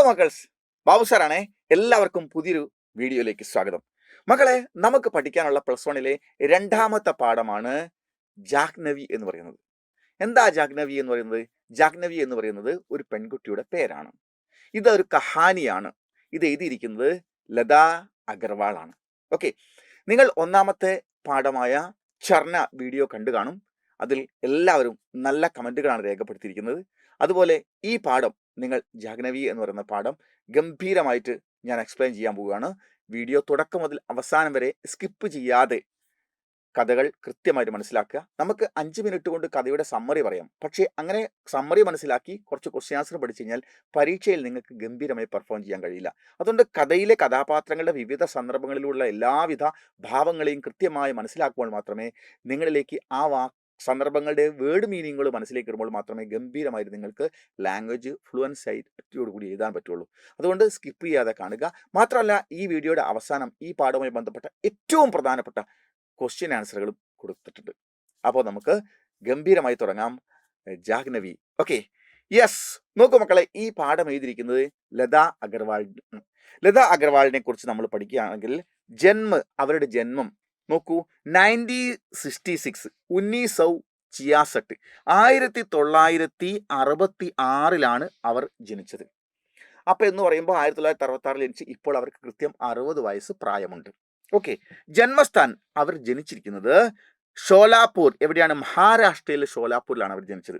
മക്കൾസ്, ബാബു സാറാണേ. എല്ലാവർക്കും പുതിയൊരു വീഡിയോയിലേക്ക് സ്വാഗതം. മക്കളെ, നമുക്ക് പഠിക്കാനുള്ള +1 രണ്ടാമത്തെ പാഠമാണ് ജാഹ്നവി എന്ന് പറയുന്നത്. എന്താ ജാഹ്നവി എന്ന് പറയുന്നത്? ജാഹ്നവി എന്ന് പറയുന്നത് ഒരു പെൺകുട്ടിയുടെ പേരാണ്. ഇതൊരു കഹാനിയാണ്. ഇത് എഴുതിയിരിക്കുന്നത് ലതാ അഗർവാൾ ആണ്. ഓക്കെ, നിങ്ങൾ ഒന്നാമത്തെ പാഠമായ ചർണ വീഡിയോ കണ്ടു കാണും. അതിൽ എല്ലാവരും നല്ല കമൻറ്റുകളാണ് രേഖപ്പെടുത്തിയിരിക്കുന്നത്. അതുപോലെ ഈ പാഠം നിങ്ങൾ ജാഹ്നവി എന്ന് പറയുന്ന പാഠം ഗംഭീരമായിട്ട് ഞാൻ എക്സ്പ്ലെയിൻ ചെയ്യാൻ പോവുകയാണ്. വീഡിയോ തുടക്കം മുതൽ അവസാനം വരെ സ്കിപ്പ് ചെയ്യാതെ കഥകൾ കൃത്യമായിട്ട് മനസ്സിലാക്കുക. നമുക്ക് 5 മിനിറ്റ് കൊണ്ട് കഥയുടെ സമ്മറി പറയാം. പക്ഷേ അങ്ങനെ സമ്മറി മനസ്സിലാക്കി കുറച്ച് ക്വസ്റ്റ്യൻ ആൻസർ പഠിച്ചു കഴിഞ്ഞാൽ പരീക്ഷയിൽ നിങ്ങൾക്ക് ഗംഭീരമായി പെർഫോം ചെയ്യാൻ കഴിയില്ല. അതുകൊണ്ട് കഥയിലെ കഥാപാത്രങ്ങളുടെ വിവിധ സന്ദർഭങ്ങളിലുള്ള എല്ലാവിധ ഭാവങ്ങളെയും കൃത്യമായി മനസ്സിലാക്കുമ്പോൾ മാത്രമേ നിങ്ങളിലേക്ക് ആ സന്ദർഭങ്ങളുടെ വേർഡ് മീനിങ്ങുകൾ മനസ്സിലേക്ക് വരുമ്പോൾ മാത്രമേ ഗംഭീരമായിട്ട് നിങ്ങൾക്ക് ലാംഗ്വേജ് ഫ്ലുവൻസ് ആയിട്ടോടുകൂടി എഴുതാൻ പറ്റുള്ളൂ. അതുകൊണ്ട് സ്കിപ്പ് ചെയ്യാതെ കാണുക. മാത്രമല്ല, ഈ വീഡിയോയുടെ അവസാനം ഈ പാഠവുമായി ബന്ധപ്പെട്ട ഏറ്റവും പ്രധാനപ്പെട്ട ക്വസ്റ്റ്യൻ ആൻസറുകളും കൊടുത്തിട്ടുണ്ട്. അപ്പോൾ നമുക്ക് ഗംഭീരമായി തുടങ്ങാം ജാഹ്നവി. Okay, yes. നോക്കൂ മക്കളെ, ഈ പാഠം എഴുതിയിരിക്കുന്നത് ലതാ അഗർവാൾ. ലതാ അഗർവാളിനെ കുറിച്ച് നമ്മൾ പഠിക്കുകയാണെങ്കിൽ അവരുടെ ജന്മം നോക്കൂ, 1966 1966 അവർ ജനിച്ചത്. അപ്പോൾ എന്ന് പറയുമ്പോൾ 1966 ജനിച്ച് ഇപ്പോൾ അവർക്ക് കൃത്യം 60 വയസ്സ് പ്രായമുണ്ട്. ഓക്കെ, ജന്മസ്ഥാൻ അവർ ജനിച്ചിരിക്കുന്നത് ഷോലാപൂർ. എവിടെയാണ്? മഹാരാഷ്ട്രയിലെ ഷോലാപൂരിലാണ് അവർ ജനിച്ചത്.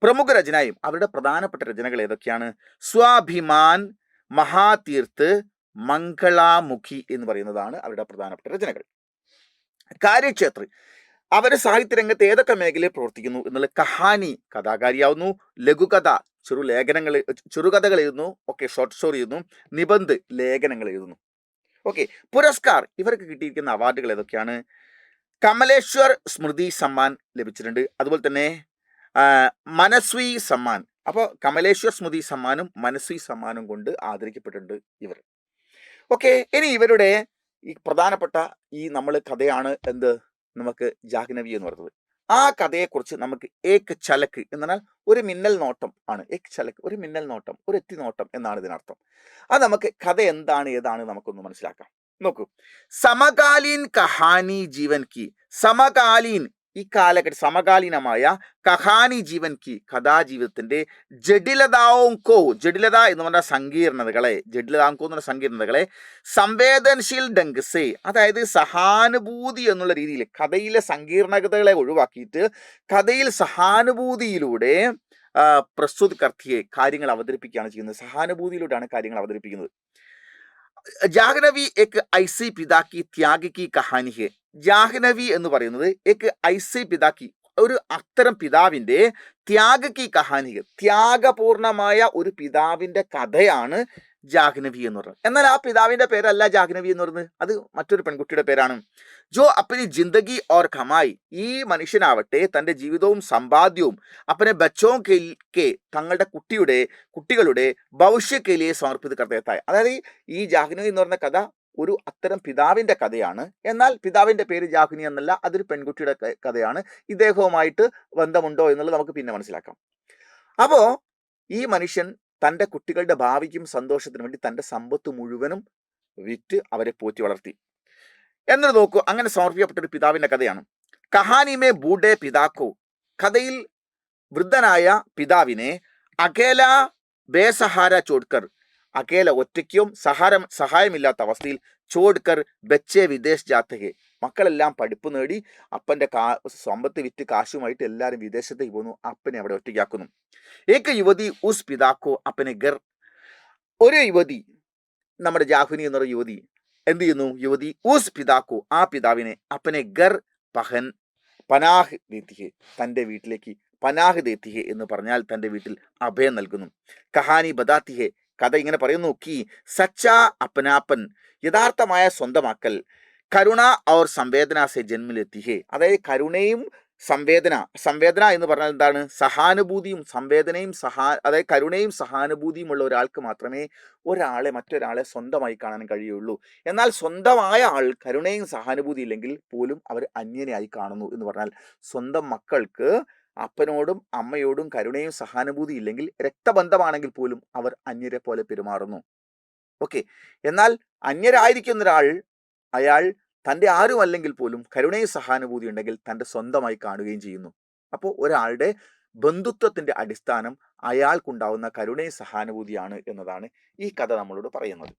പ്രമുഖ രചനയും അവരുടെ പ്രധാനപ്പെട്ട രചനകൾ ഏതൊക്കെയാണ്? സ്വാഭിമാൻ, മഹാതീർത്ത്, മംഗളാമുഖി എന്ന് പറയുന്നതാണ് അവരുടെ പ്രധാനപ്പെട്ട രചനകൾ. കാര്യക്ഷേത്ര അവർ സാഹിത്യരംഗത്ത് ഏതൊക്കെ മേഖലയിൽ പ്രവർത്തിക്കുന്നു എന്നുള്ള കഹാനി കഥാകാരിയാവുന്നു, ലഘുകഥ ചെറുകഥകൾ എഴുതുന്നു, ഓക്കെ, ഷോർട്ട് സ്റ്റോറി എഴുതുന്നു, നിബന്ധ് ലേഖനങ്ങൾ എഴുതുന്നു. ഓക്കെ, പുരസ്കാർ ഇവർക്ക് കിട്ടിയിരിക്കുന്ന അവാർഡുകൾ ഏതൊക്കെയാണ്? കമലേശ്വർ സ്മൃതി സമ്മാൻ ലഭിച്ചിട്ടുണ്ട്. അതുപോലെ തന്നെ മനസ്വി സമ്മാൻ. അപ്പോൾ കമലേശ്വർ സ്മൃതി സമ്മാനും മനസ്വി സമ്മാനും കൊണ്ട് ആദരിക്കപ്പെട്ടിട്ടുണ്ട് ഇവർ. ഓക്കെ, ഇനി ഇവരുടെ ഈ പ്രധാനപ്പെട്ട നമ്മൾ കഥയാണ് നമുക്ക് ജാഹ്നവി എന്ന് പറയുന്നത്. ആ കഥയെക്കുറിച്ച് നമുക്ക് ഏക് ചലക്ക് എന്നാൽ ഒരു മിന്നൽ നോട്ടം ആണ്. ഏക് ചലക്ക്, ഒരു മിന്നൽ നോട്ടം, ഒരു എത്തി നോട്ടം എന്നാണ് ഇതിനർത്ഥം. അത് നമുക്ക് കഥ ഏതാണ് നമുക്കൊന്ന് മനസ്സിലാക്കാം. നോക്കൂ, സമകാലീൻ കഹാനി ജീവൻ കി, സമകാലീൻ ഈ കാലഘട്ട സമകാലീനമായ കഹാനി ജീവൻ കി കഥാജീവിതത്തിന്റെ ജഡിലത എന്ന് പറഞ്ഞ സങ്കീർണതകളെ സംവേദനശീൽ ഡംഗസെ, അതായത് സഹാനുഭൂതി എന്നുള്ള രീതിയിൽ കഥയിലെ സങ്കീർണതകളെ ഒഴിവാക്കിയിട്ട് കഥയിൽ സഹാനുഭൂതിയിലൂടെ പ്രസ്തുത കർത്തിയെ കാര്യങ്ങൾ അവതരിപ്പിക്കുകയാണ് ചെയ്യുന്നത്. സഹാനുഭൂതിയിലൂടെയാണ് കാര്യങ്ങൾ അവതരിപ്പിക്കുന്നത്. ജാഹ്നവി എക് ഐസി പിതാക്കി ത്യാഗി കഹാനി ഹെ. ജാഹ്നവി എന്ന് പറയുന്നത് എക് ഐസി പിതാക്കി, ഒരു അത്തരം പിതാവിന്റെ ത്യാഗി കഹാനി, ത്യാഗപൂർണമായ ഒരു പിതാവിന്റെ കഥയാണ് ജാഹ്നവി എന്ന് പറയുന്നത്. എന്നാൽ ആ പിതാവിന്റെ പേരല്ല ജാഹ്നവി എന്ന് പറയുന്നത്, അത് മറ്റൊരു പെൺകുട്ടിയുടെ പേരാണ്. ജോ അപ്പനി ജിന്ദഗി ഓർ കമായി, ഈ മനുഷ്യനാവട്ടെ തൻ്റെ ജീവിതവും സമ്പാദ്യവും അപ്പനെ ബച്ചോ കെ തങ്ങളുടെ കുട്ടികളുടെ ഭവിഷ്യക്കേലിയെ സമർപ്പിത് കർത്തവ്യത്തായ. അതായത് ഈ ജാഹ്നവി എന്ന് പറയുന്ന കഥ ഒരു അത്തരം പിതാവിന്റെ കഥയാണ്. എന്നാൽ പിതാവിന്റെ പേര് ജാഹ്നി എന്നല്ല, അതൊരു പെൺകുട്ടിയുടെ കഥയാണ്. ഇദ്ദേഹവുമായിട്ട് ബന്ധമുണ്ടോ എന്നുള്ളത് നമുക്ക് പിന്നെ മനസ്സിലാക്കാം. അപ്പോൾ ഈ മനുഷ്യൻ തൻ്റെ കുട്ടികളുടെ ഭാവിക്കും സന്തോഷത്തിനും വേണ്ടി തൻ്റെ സമ്പത്ത് മുഴുവനും വിറ്റ് അവരെ പോറ്റി വളർത്തി. എന്നിട്ട് നോക്കൂ, അങ്ങനെ സമർപ്പിക്കപ്പെട്ട ഒരു പിതാവിന്റെ കഥയാണ്. കഹാനിമേ ബൂഡേ പിതാക്കോ, കഥയിൽ വൃദ്ധനായ പിതാവിനെ അകേല ബേസഹാര ചോഡ്കർ, അകേല ഒറ്റയ്ക്കും സഹായമില്ലാത്ത അവസ്ഥയിൽ ചോഡ്കർ ബച്ചെ വിദേശ് ജാത്തഹെ, മക്കളെല്ലാം പഠിപ്പ് നേടി അപ്പൻ്റെ സമ്പത്ത് വിറ്റ് കാശുമായിട്ട് എല്ലാവരും വിദേശത്തേക്ക് പോകുന്നു. അപ്പനെ അവിടെ ഒറ്റയ്ക്കാക്കുന്നു. ഏക യുവതി ഉസ് പിതാക്കോ അപ്പനെ ഗർ, ഒരു യുവതി, നമ്മുടെ ജാഹ്നി എന്നൊരു യുവതി എന്ത് ചെയ്യുന്നു? യുവതി ഉസ് പിതാക്കോ, ആ പിതാവിനെ അപ്പനെ ഗർ പനാഹ് ദേത്തിഹെ, തൻ്റെ വീട്ടിലേക്ക് പനാഹ് ദേത്തിഹെ എന്ന് പറഞ്ഞാൽ തൻ്റെ വീട്ടിൽ അഭയം നൽകുന്നു. കഹാനി ബദാത്തിഹെ, കഥ ഇങ്ങനെ പറയുന്നു. കി സച്ചാ അപ്പനാപ്പൻ, യഥാർത്ഥമായ സ്വന്തമാക്കൽ, കരുണ ഔർ സംവേദന സെ ജന്മിലെത്തിഹേ, അതായത് കരുണയും സംവേദന എന്ന് പറഞ്ഞാൽ എന്താണ്? സഹാനുഭൂതിയും സംവേദനയും അതായത് കരുണയും സഹാനുഭൂതിയും ഉള്ള ഒരാൾക്ക് മാത്രമേ മറ്റൊരാളെ സ്വന്തമായി കാണാൻ കഴിയുള്ളൂ. എന്നാൽ സ്വന്തമായ ആൾ കരുണയും സഹാനുഭൂതി ഇല്ലെങ്കിൽ പോലും അവർ അന്യനായി കാണുന്നു എന്ന് പറഞ്ഞാൽ സ്വന്തം മക്കൾക്ക് അപ്പനോടും അമ്മയോടും കരുണയും സഹാനുഭൂതി ഇല്ലെങ്കിൽ രക്തബന്ധമാണെങ്കിൽ പോലും അവർ അന്യരെ പോലെ പെരുമാറുന്നു. ഓക്കെ. എന്നാൽ അന്യരായിരിക്കുന്ന ഒരാൾ, അയാൾ തൻ്റെ ആരുമല്ലെങ്കിൽ പോലും കരുണയും സഹാനുഭൂതി ഉണ്ടെങ്കിൽ തൻ്റെ സ്വന്തമായി കാണുകയും ചെയ്യുന്നു. അപ്പോൾ ഒരാളുടെ ബന്ധുത്വത്തിൻ്റെ അടിസ്ഥാനം അയാൾക്കുണ്ടാവുന്ന കരുണയും സഹാനുഭൂതിയാണ് എന്നതാണ് ഈ കഥ നമ്മളോട് പറയുന്നത്.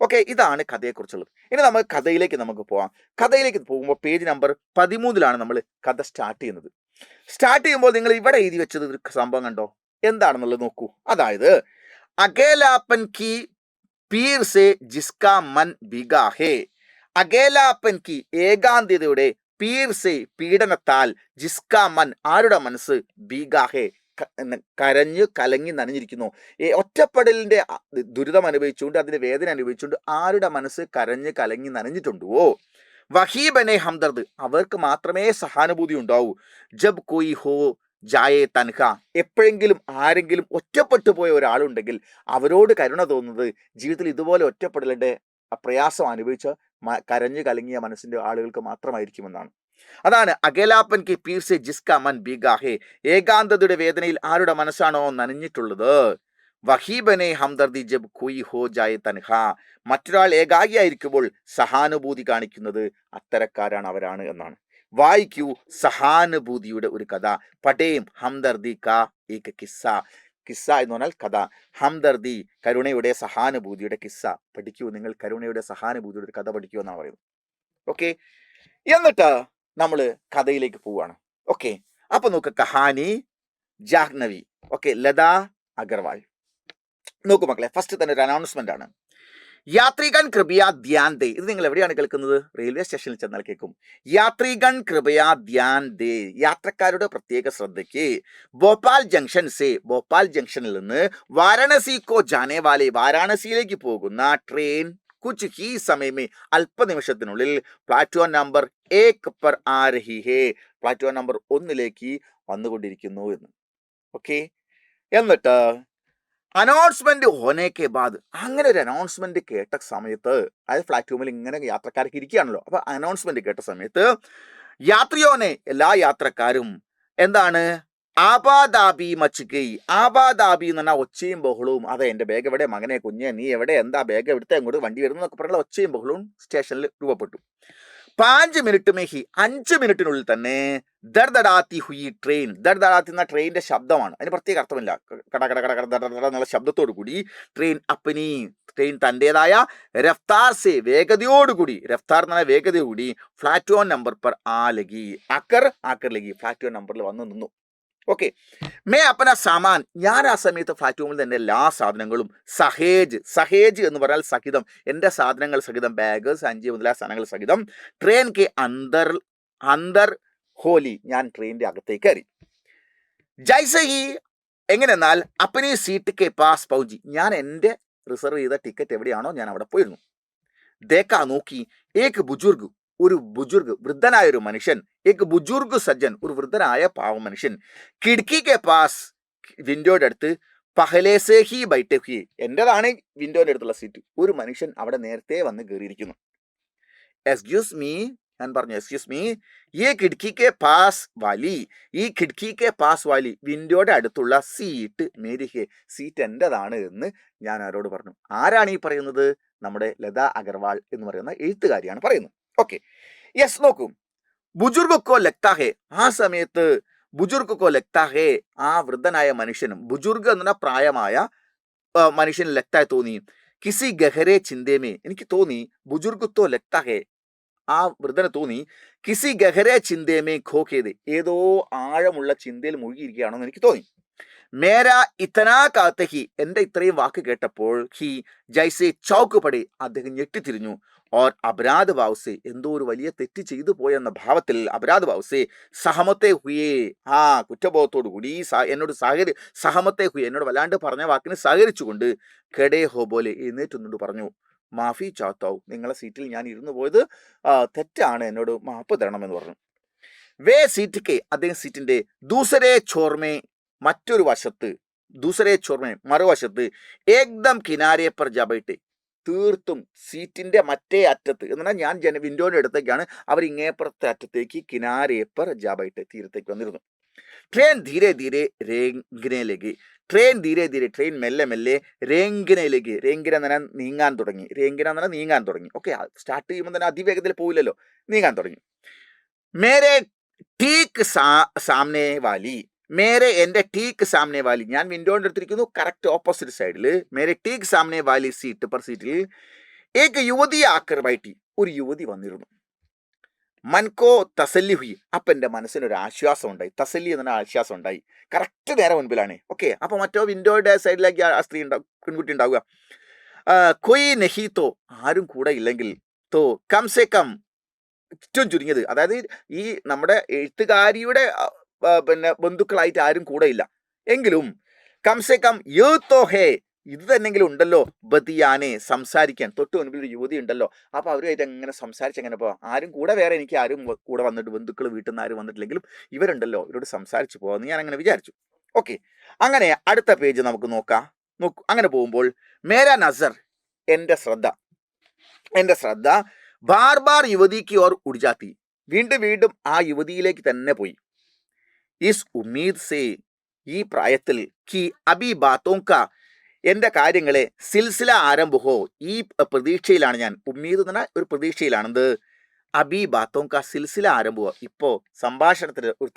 ഓക്കെ, ഇതാണ് കഥയെക്കുറിച്ചുള്ളത്. ഇനി നമുക്ക് കഥയിലേക്ക് പോകാം. കഥയിലേക്ക് പോകുമ്പോൾ പേജ് നമ്പർ 13 നമ്മൾ കഥ സ്റ്റാർട്ട് ചെയ്യുന്നത്. സ്റ്റാർട്ട് ചെയ്യുമ്പോൾ നിങ്ങൾ ഇവിടെ എഴുതി വെച്ചത് ഒരു സംഭവം കണ്ടോ, എന്താണെന്നുള്ളത് നോക്കൂ. അതായത് അകേലാപ്പൻ കി പീർ സെ ജിസ്കാ മൻ ബിഗാ ഹേ. അകേലാപ്പൻ കി ഏകാന്തതയുടെ, പീർ സെ പീഡനത്താൽ, ജിസ്കാ മൻ ആരുടെ മനസ്സ്, ബീഗാ ഹേ കരഞ്ഞു കലങ്ങി നനഞ്ഞിരിക്കുന്നു. ഒറ്റപ്പെടലിന്റെ ദുരിതം അനുഭവിച്ചുകൊണ്ട്, അതിന്റെ വേദന അനുഭവിച്ചുകൊണ്ട് ആരുടെ മനസ്സ് കരഞ്ഞ് കലങ്ങി നനഞ്ഞിട്ടുണ്ടോ, വഹീബനെ ഹംദർദ് അവർക്ക് മാത്രമേ സഹാനുഭൂതി ഉണ്ടാവൂ. ജബ് കോയി ഹോ ജായേ തൻഹ എപ്പോഴെങ്കിലും ആരെങ്കിലും ഒറ്റപ്പെട്ടു പോയ ഒരാളുണ്ടെങ്കിൽ അവരോട് കരുണ തോന്നുന്നത് ജീവിതത്തിൽ ഇതുപോലെ ഒറ്റപ്പെടലിന്റെ പ്രയാസം അനുഭവിച്ച കരഞ്ഞു കലങ്ങിയ മനസ്സിന്റെ ആളുകൾക്ക് മാത്രമായിരിക്കുമെന്നാണ്. അതാണ് അകേലാപ്പൻ കി പീർ സെ ജിസ്കാ മൻ ബീഗാ ഹേ. ഏകാന്തതയുടെ വേദനയിൽ ആരുടെ മനസ്സാണോ നനഞ്ഞിട്ടുള്ളത്, വഹീബനെ ഹംദർദി ജബ് കോയി ഹോ ജായേ തൻഹ മറ്റൊരാൾ ഏകാഗിയായിരിക്കുമ്പോൾ സഹാനുഭൂതി കാണിക്കുന്നത് അത്തരക്കാരാണ്, അവരാണ് എന്നാണ്. വായിക്കൂ സഹാനുഭൂതിയുടെ ഒരു കഥ. പടേം ഹംദർദി കാ ഏക കിസ്സ. കിസ്സ എന്ന് പറഞ്ഞാൽ കഥ. ഹംദർദി കരുണയുടെ സഹാനുഭൂതിയുടെ കിസ്സ പഠിക്കൂ. നിങ്ങൾ കരുണയുടെ സഹാനുഭൂതിയുടെ ഒരു കഥ പഠിക്കൂ എന്നാണ് പറയുന്നത്. ഓക്കെ, എന്നിട്ട് നമ്മൾ കഥയിലേക്ക് പോവുകയാണ്. ഓക്കെ, അപ്പൊ നോക്ക്, കഹാനി ജാഹ്നവി. ഓക്കെ, ലതാ അഗർവാൾ. നോക്കൂ മക്കളെ, ഫസ്റ്റ് തന്നെ ഒരു അനൗൺസ്മെന്റ് ആണ്. യാത്രികൻ കൃപയാ ധ്യാൻ ദേ. ഇത് നിങ്ങൾ എവിടെയാണ് കേൾക്കുന്നത്? റെയിൽവേ സ്റ്റേഷനിൽ ചെന്നാൽ കേൾക്കും. യാത്രികൻ കൃപയാ ധ്യാൻ ദേ, യാത്രക്കാരുടെ പ്രത്യേക ശ്രദ്ധയ്ക്ക്. ഭോപ്പാൽ ജംഗ്ഷൻ സേ, ഭോപ്പാൽ ജംഗ്ഷനിൽ നിന്ന് വാരാണസി കോ ജാനെ വാലെ, വാരാണസിയിലേക്ക് പോകുന്ന ട്രെയിൻ കുച്ച് ഹി സമയമേ അല്പനിമിഷത്തിനുള്ളിൽ പ്ലാറ്റ്ഫോം നമ്പർ 1 പർ ആ രഹി ഹേ, പ്ലാറ്റ്ഫോം നമ്പർ 1 വന്നുകൊണ്ടിരിക്കുന്നു എന്ന്. ഓക്കെ, എന്നിട്ട് അനൗൺസ്മെന്റ് ഹോനേക്കെ ബാദ്, അങ്ങനെ ഒരു അനൗൺസ്മെന്റ് കേട്ട സമയത്ത്, അതായത് പ്ലാറ്റ്ഫോമിൽ ഇങ്ങനെ യാത്രക്കാർക്ക് ഇരിക്കുകയാണല്ലോ, അപ്പൊ അനൗൺസ്മെന്റ് കേട്ട സമയത്ത് യാത്രിയോനെ എല്ലാ യാത്രക്കാരും എന്താണ് ആബാദാബി മച്ചുകൈ. ആബാദാബി എന്ന് പറഞ്ഞാൽ ഒച്ചയും ബഹളവും. അതെ, എൻ്റെ ബാഗ് എവിടെ, മകനെ കുഞ്ഞെ നീ എവിടെ, എന്താ ബാഗ് എടുത്ത് അങ്ങോട്ട് വണ്ടി വരുന്നു എന്നൊക്കെ പറഞ്ഞുള്ള ഒച്ചയും ബഹളവും സ്റ്റേഷനിൽ രൂപപ്പെട്ടു. 5 മിനിറ്റ് മേഹി, 5 മിനിറ്റിനുള്ളിൽ തന്നെ ദർദടാത്തി ഹുയി ട്രെയിൻ. ദർദടാത്തി എന്ന ട്രെയിനിന്റെ ശബ്ദമാണ്, അതിന് പ്രത്യേക അർത്ഥമില്ല. കട കട കട കട ദട എന്നുള്ള ശബ്ദത്തോടു കൂടി ട്രെയിൻ തൻ്റെതായ രഫ്താർ സെ വേഗതയോടുകൂടി, രഫ്താർ എന്ന വേഗതയോടുകൂടി പ്ലാറ്റ്ഫോം നമ്പർ പർ ആ ലഗി, ആക്കർ ലഗി, പ്ലാറ്റ്ഫോം നമ്പറിൽ വന്നു നിന്നു. ഓക്കെ, മേ അപ്പന സാമാൻ, ഞാൻ ആ സമയത്ത് പ്ലാറ്റ്ഫോമിൽ തന്നെ എല്ലാ സാധനങ്ങളും സഹേജ് എന്ന് പറഞ്ഞാൽ സഹിതം, എൻ്റെ സാധനങ്ങൾ സഹിതം, ബാഗ് സഞ്ചി മുതലായ സാധനങ്ങൾ സഹിതം ട്രെയിൻ കെ അന്തർ ഹോലി, ഞാൻ ട്രെയിനിന്റെ അകത്തേക്ക് കയറി. ജൈസെ he, എങ്ങനെന്നാൽ Apni seat K pass പൗജി, ഞാൻ എൻ്റെ റിസർവ് ചെയ്ത ടിക്കറ്റ് എവിടെയാണോ ഞാൻ അവിടെ പോയിരുന്നു. ദേക്കാ നോക്കി, ഏക് ബുജുർഗ്, ഒരു ബുജുർഗ് വൃദ്ധനായ ഒരു മനുഷ്യൻ, ഏക് ബുജുർഗ് സജ്ജൻ ഒരു വൃദ്ധനായ പാവ മനുഷ്യൻ, കിടക്കി കെ പാസ് വിൻഡോയുടെ അടുത്ത്, പഹലേസേ ഹി ബൈഠേ ഹി, എൻ്റെതാണ് വിൻഡോയുടെ അടുത്തുള്ള സീറ്റ്, ഒരു മനുഷ്യൻ അവിടെ നേരത്തെ വന്ന് കയറിയിരിക്കുന്നു. എക്സ്ക്യൂസ് മീ, ഞാൻ പറഞ്ഞു എക്സ്ക്യൂസ് മീ, ഈ കിടക്കിക്ക് പാസ് വാലി, ഈ കിടക്കിക്ക് പാസ് വാലി, വിൻഡോയുടെ അടുത്തുള്ള സീറ്റ് മേരി ഹേ, സീറ്റ് എൻ്റെതാണ് എന്ന് ഞാൻ ആരോട് പറഞ്ഞു. ആരാണ് ഈ പറയുന്നത്? നമ്മുടെ ലതാ അഗർവാൾ എന്ന് പറയുന്ന എഴുത്തുകാരിയാണ് പറയുന്നത്. ഓക്കെ, യെസ്, നോക്കൂ. ബുജുർഗോ ലക്താ ഹേ, ആ സമയത്ത് ബുജുർഗോ ലക്താ ഹേ, ആ വൃദ്ധനായ മനുഷ്യനും, ബുജുർഗ് എന്ന പ്രായമായ മനുഷ്യന് ലക്തായി തോന്നി. കിസി ഗഹരെ ചിന്തേമേ, എനിക്ക് തോന്നി ബുജുർഗത്തോ ലക്താ ഹേ, ആ വൃദ്ധന് തോന്നി കിസി ഗഹരെ ചിന്തേമേ ഖോഖേത്, ഏതോ ആഴമുള്ള ചിന്തയിൽ മുഴുകിയിരിക്കുകയാണെന്ന് എനിക്ക് തോന്നി. മേരാ ഇത്തനാ കാത്ത ഹി, എൻ്റെ ഇത്രയും വാക്ക് കേട്ടപ്പോൾ ഹി ജൈസെ ചൗക്ക് പടി, അദ്ദേഹം ഞെട്ടിത്തിരിഞ്ഞു. ഓർ അപരാധ ഭാവസെ, എന്തോ ഒരു വലിയ തെറ്റ് ചെയ്തു പോയെന്ന ഭാവത്തിൽ, അപരാധ ഭാവസെ സഹമത്തെ ഹുയേ, ആ കുറ്റബോധത്തോടു കൂടി എന്നോട് സഹമത്തെ ഹുയെ, എന്നോട് വല്ലാണ്ട് പറഞ്ഞ വാക്കിന് സഹകരിച്ചുകൊണ്ട് കെടേ ഹോ പോലെ എഴുന്നേറ്റുന്നോട് പറഞ്ഞു, മാഫി ചാത്താവും, നിങ്ങളെ സീറ്റിൽ ഞാൻ ഇരുന്നു പോയത് തെറ്റാണ്, എന്നോട് മാപ്പ് തരണമെന്ന് പറഞ്ഞു. വേ സീറ്റ് കെ, അദ്ദേഹം സീറ്റിന്റെ ദൂസരേ ചോർമേ, മറ്റൊരു വശത്ത്, ദൂസരേ ചോർമേ മറുവശത്ത്, ഏകദം കിനാരെ പർ ജബൈട്ടെ, തീർത്തും സീറ്റിന്റെ മറ്റേ അറ്റത്ത് എന്ന് പറഞ്ഞാൽ ഞാൻ വിൻഡോയുടെ അടുത്തേക്കാണ്, അവർ ഇങ്ങേപ്പുറത്തെ അറ്റത്തേക്ക് കിനാരെ പർ ജബൈട്ടെ, തീരത്തേക്ക് വന്നിരുന്നു. ട്രെയിൻ ധീരെ ധീരെ രേങ്കിനെ ലഗി. ട്രെയിൻ ധീരെ ധീരെ, ട്രെയിൻ മെല്ലെ മെല്ലെ രേങ്കിനയിലേക്ക്, രേങ്കിന എന്ന് പറഞ്ഞാൽ നീങ്ങാൻ തുടങ്ങി, രേങ്കിന എന്ന് പറഞ്ഞാൽ നീങ്ങാൻ തുടങ്ങി. ഓക്കെ, സ്റ്റാർട്ട് ചെയ്യുമ്പോൾ തന്നെ അതിവേഗത്തിൽ പോവില്ലല്ലോ, നീങ്ങാൻ തുടങ്ങി. മേരെ ടീക്ക് സാമനെ വാലി, മേരെ എൻ്റെ ടീക്ക് സാമനെ വാലി, ഞാൻ വിൻഡോന്റെ അടുത്തിരിക്കുന്നു, കറക്റ്റ് ഓപ്പോസിറ്റ് സൈഡിൽ. മേരെ ടീക്ക് സാമനെ വാലി സീറ്റിൽ ഏക്ക് യുവതി ആക്കർ ബൈറ്റി, ഒരു യുവതി വന്നിരുന്നു. മൻകോ തസല്ലി ഹുയി, അപ്പം എൻ്റെ മനസ്സിനൊരു ആശ്വാസം ഉണ്ടായി. തസല്ലി എന്ന ആശ്വാസം ഉണ്ടായി. കറക്റ്റ് നേരെ മുൻപിലാണ്. ഓക്കെ, അപ്പോൾ മറ്റോ വിൻഡോയുടെ സൈഡിലേക്ക് ആ സ്ത്രീ പെൺകുട്ടി ഉണ്ടാവുക. കൊയ് നെഹി തോ, ആരും കൂടെ ഇല്ലെങ്കിൽ, തോ കം സെ കം, ഏറ്റവും ചുരുങ്ങിയത്, അതായത് ഈ നമ്മുടെ എഴുത്തുകാരിയുടെ പിന്നെ ബന്ധുക്കളായിട്ട് ആരും കൂടെ ഇല്ല എങ്കിലും, കം സെ കം യോ തോ ഹേ, ഇത് തന്നെങ്കിലും ഉണ്ടല്ലോ, ബദിയാനെ, സംസാരിക്കാൻ. തൊട്ട് മുൻപിൽ ഒരു യുവതി ഉണ്ടല്ലോ, അപ്പോൾ അവരുമായിട്ട് എങ്ങനെ സംസാരിച്ചെങ്ങനെ പോവാം. ആരും കൂടെ വേറെ എനിക്ക് ആരും കൂടെ വന്നിട്ട്, ബന്ധുക്കൾ വീട്ടിൽ നിന്ന് ആരും വന്നിട്ടില്ലെങ്കിലും ഇവരുണ്ടല്ലോ, ഇവരോട് സംസാരിച്ച് പോകാമെന്ന് ഞാൻ അങ്ങനെ വിചാരിച്ചു. ഓക്കെ, അങ്ങനെ അടുത്ത പേജ് നമുക്ക് നോക്കാം. നോക്കൂ, അങ്ങനെ പോകുമ്പോൾ മേരാ നസർ, എൻ്റെ ശ്രദ്ധ ബാർ ബാർ യുവതിക്ക് ഓർ ഉടിജാത്തി, വീണ്ടും വീണ്ടും ആ യുവതിയിലേക്ക് തന്നെ പോയി. ഇസ് ഉമ്മീദ് സേ, ഈ പ്രായത്തിൽ, കി അബി ബാത്തോങ്ക, എൻ്റെ കാര്യങ്ങളെ സിൽസില ആരംഭഹോ, ഈ പ്രതീക്ഷയിലാണ് ഞാൻ. ഉമ്മീദ് എന്ന് പറഞ്ഞാൽ ഒരു പ്രതീക്ഷയിലാണെന്ത്, അബി ബാത്തോങ്ക സിൽസില ആരംഭമോ, ഇപ്പോൾ സംഭാഷണത്തിന് ഒരു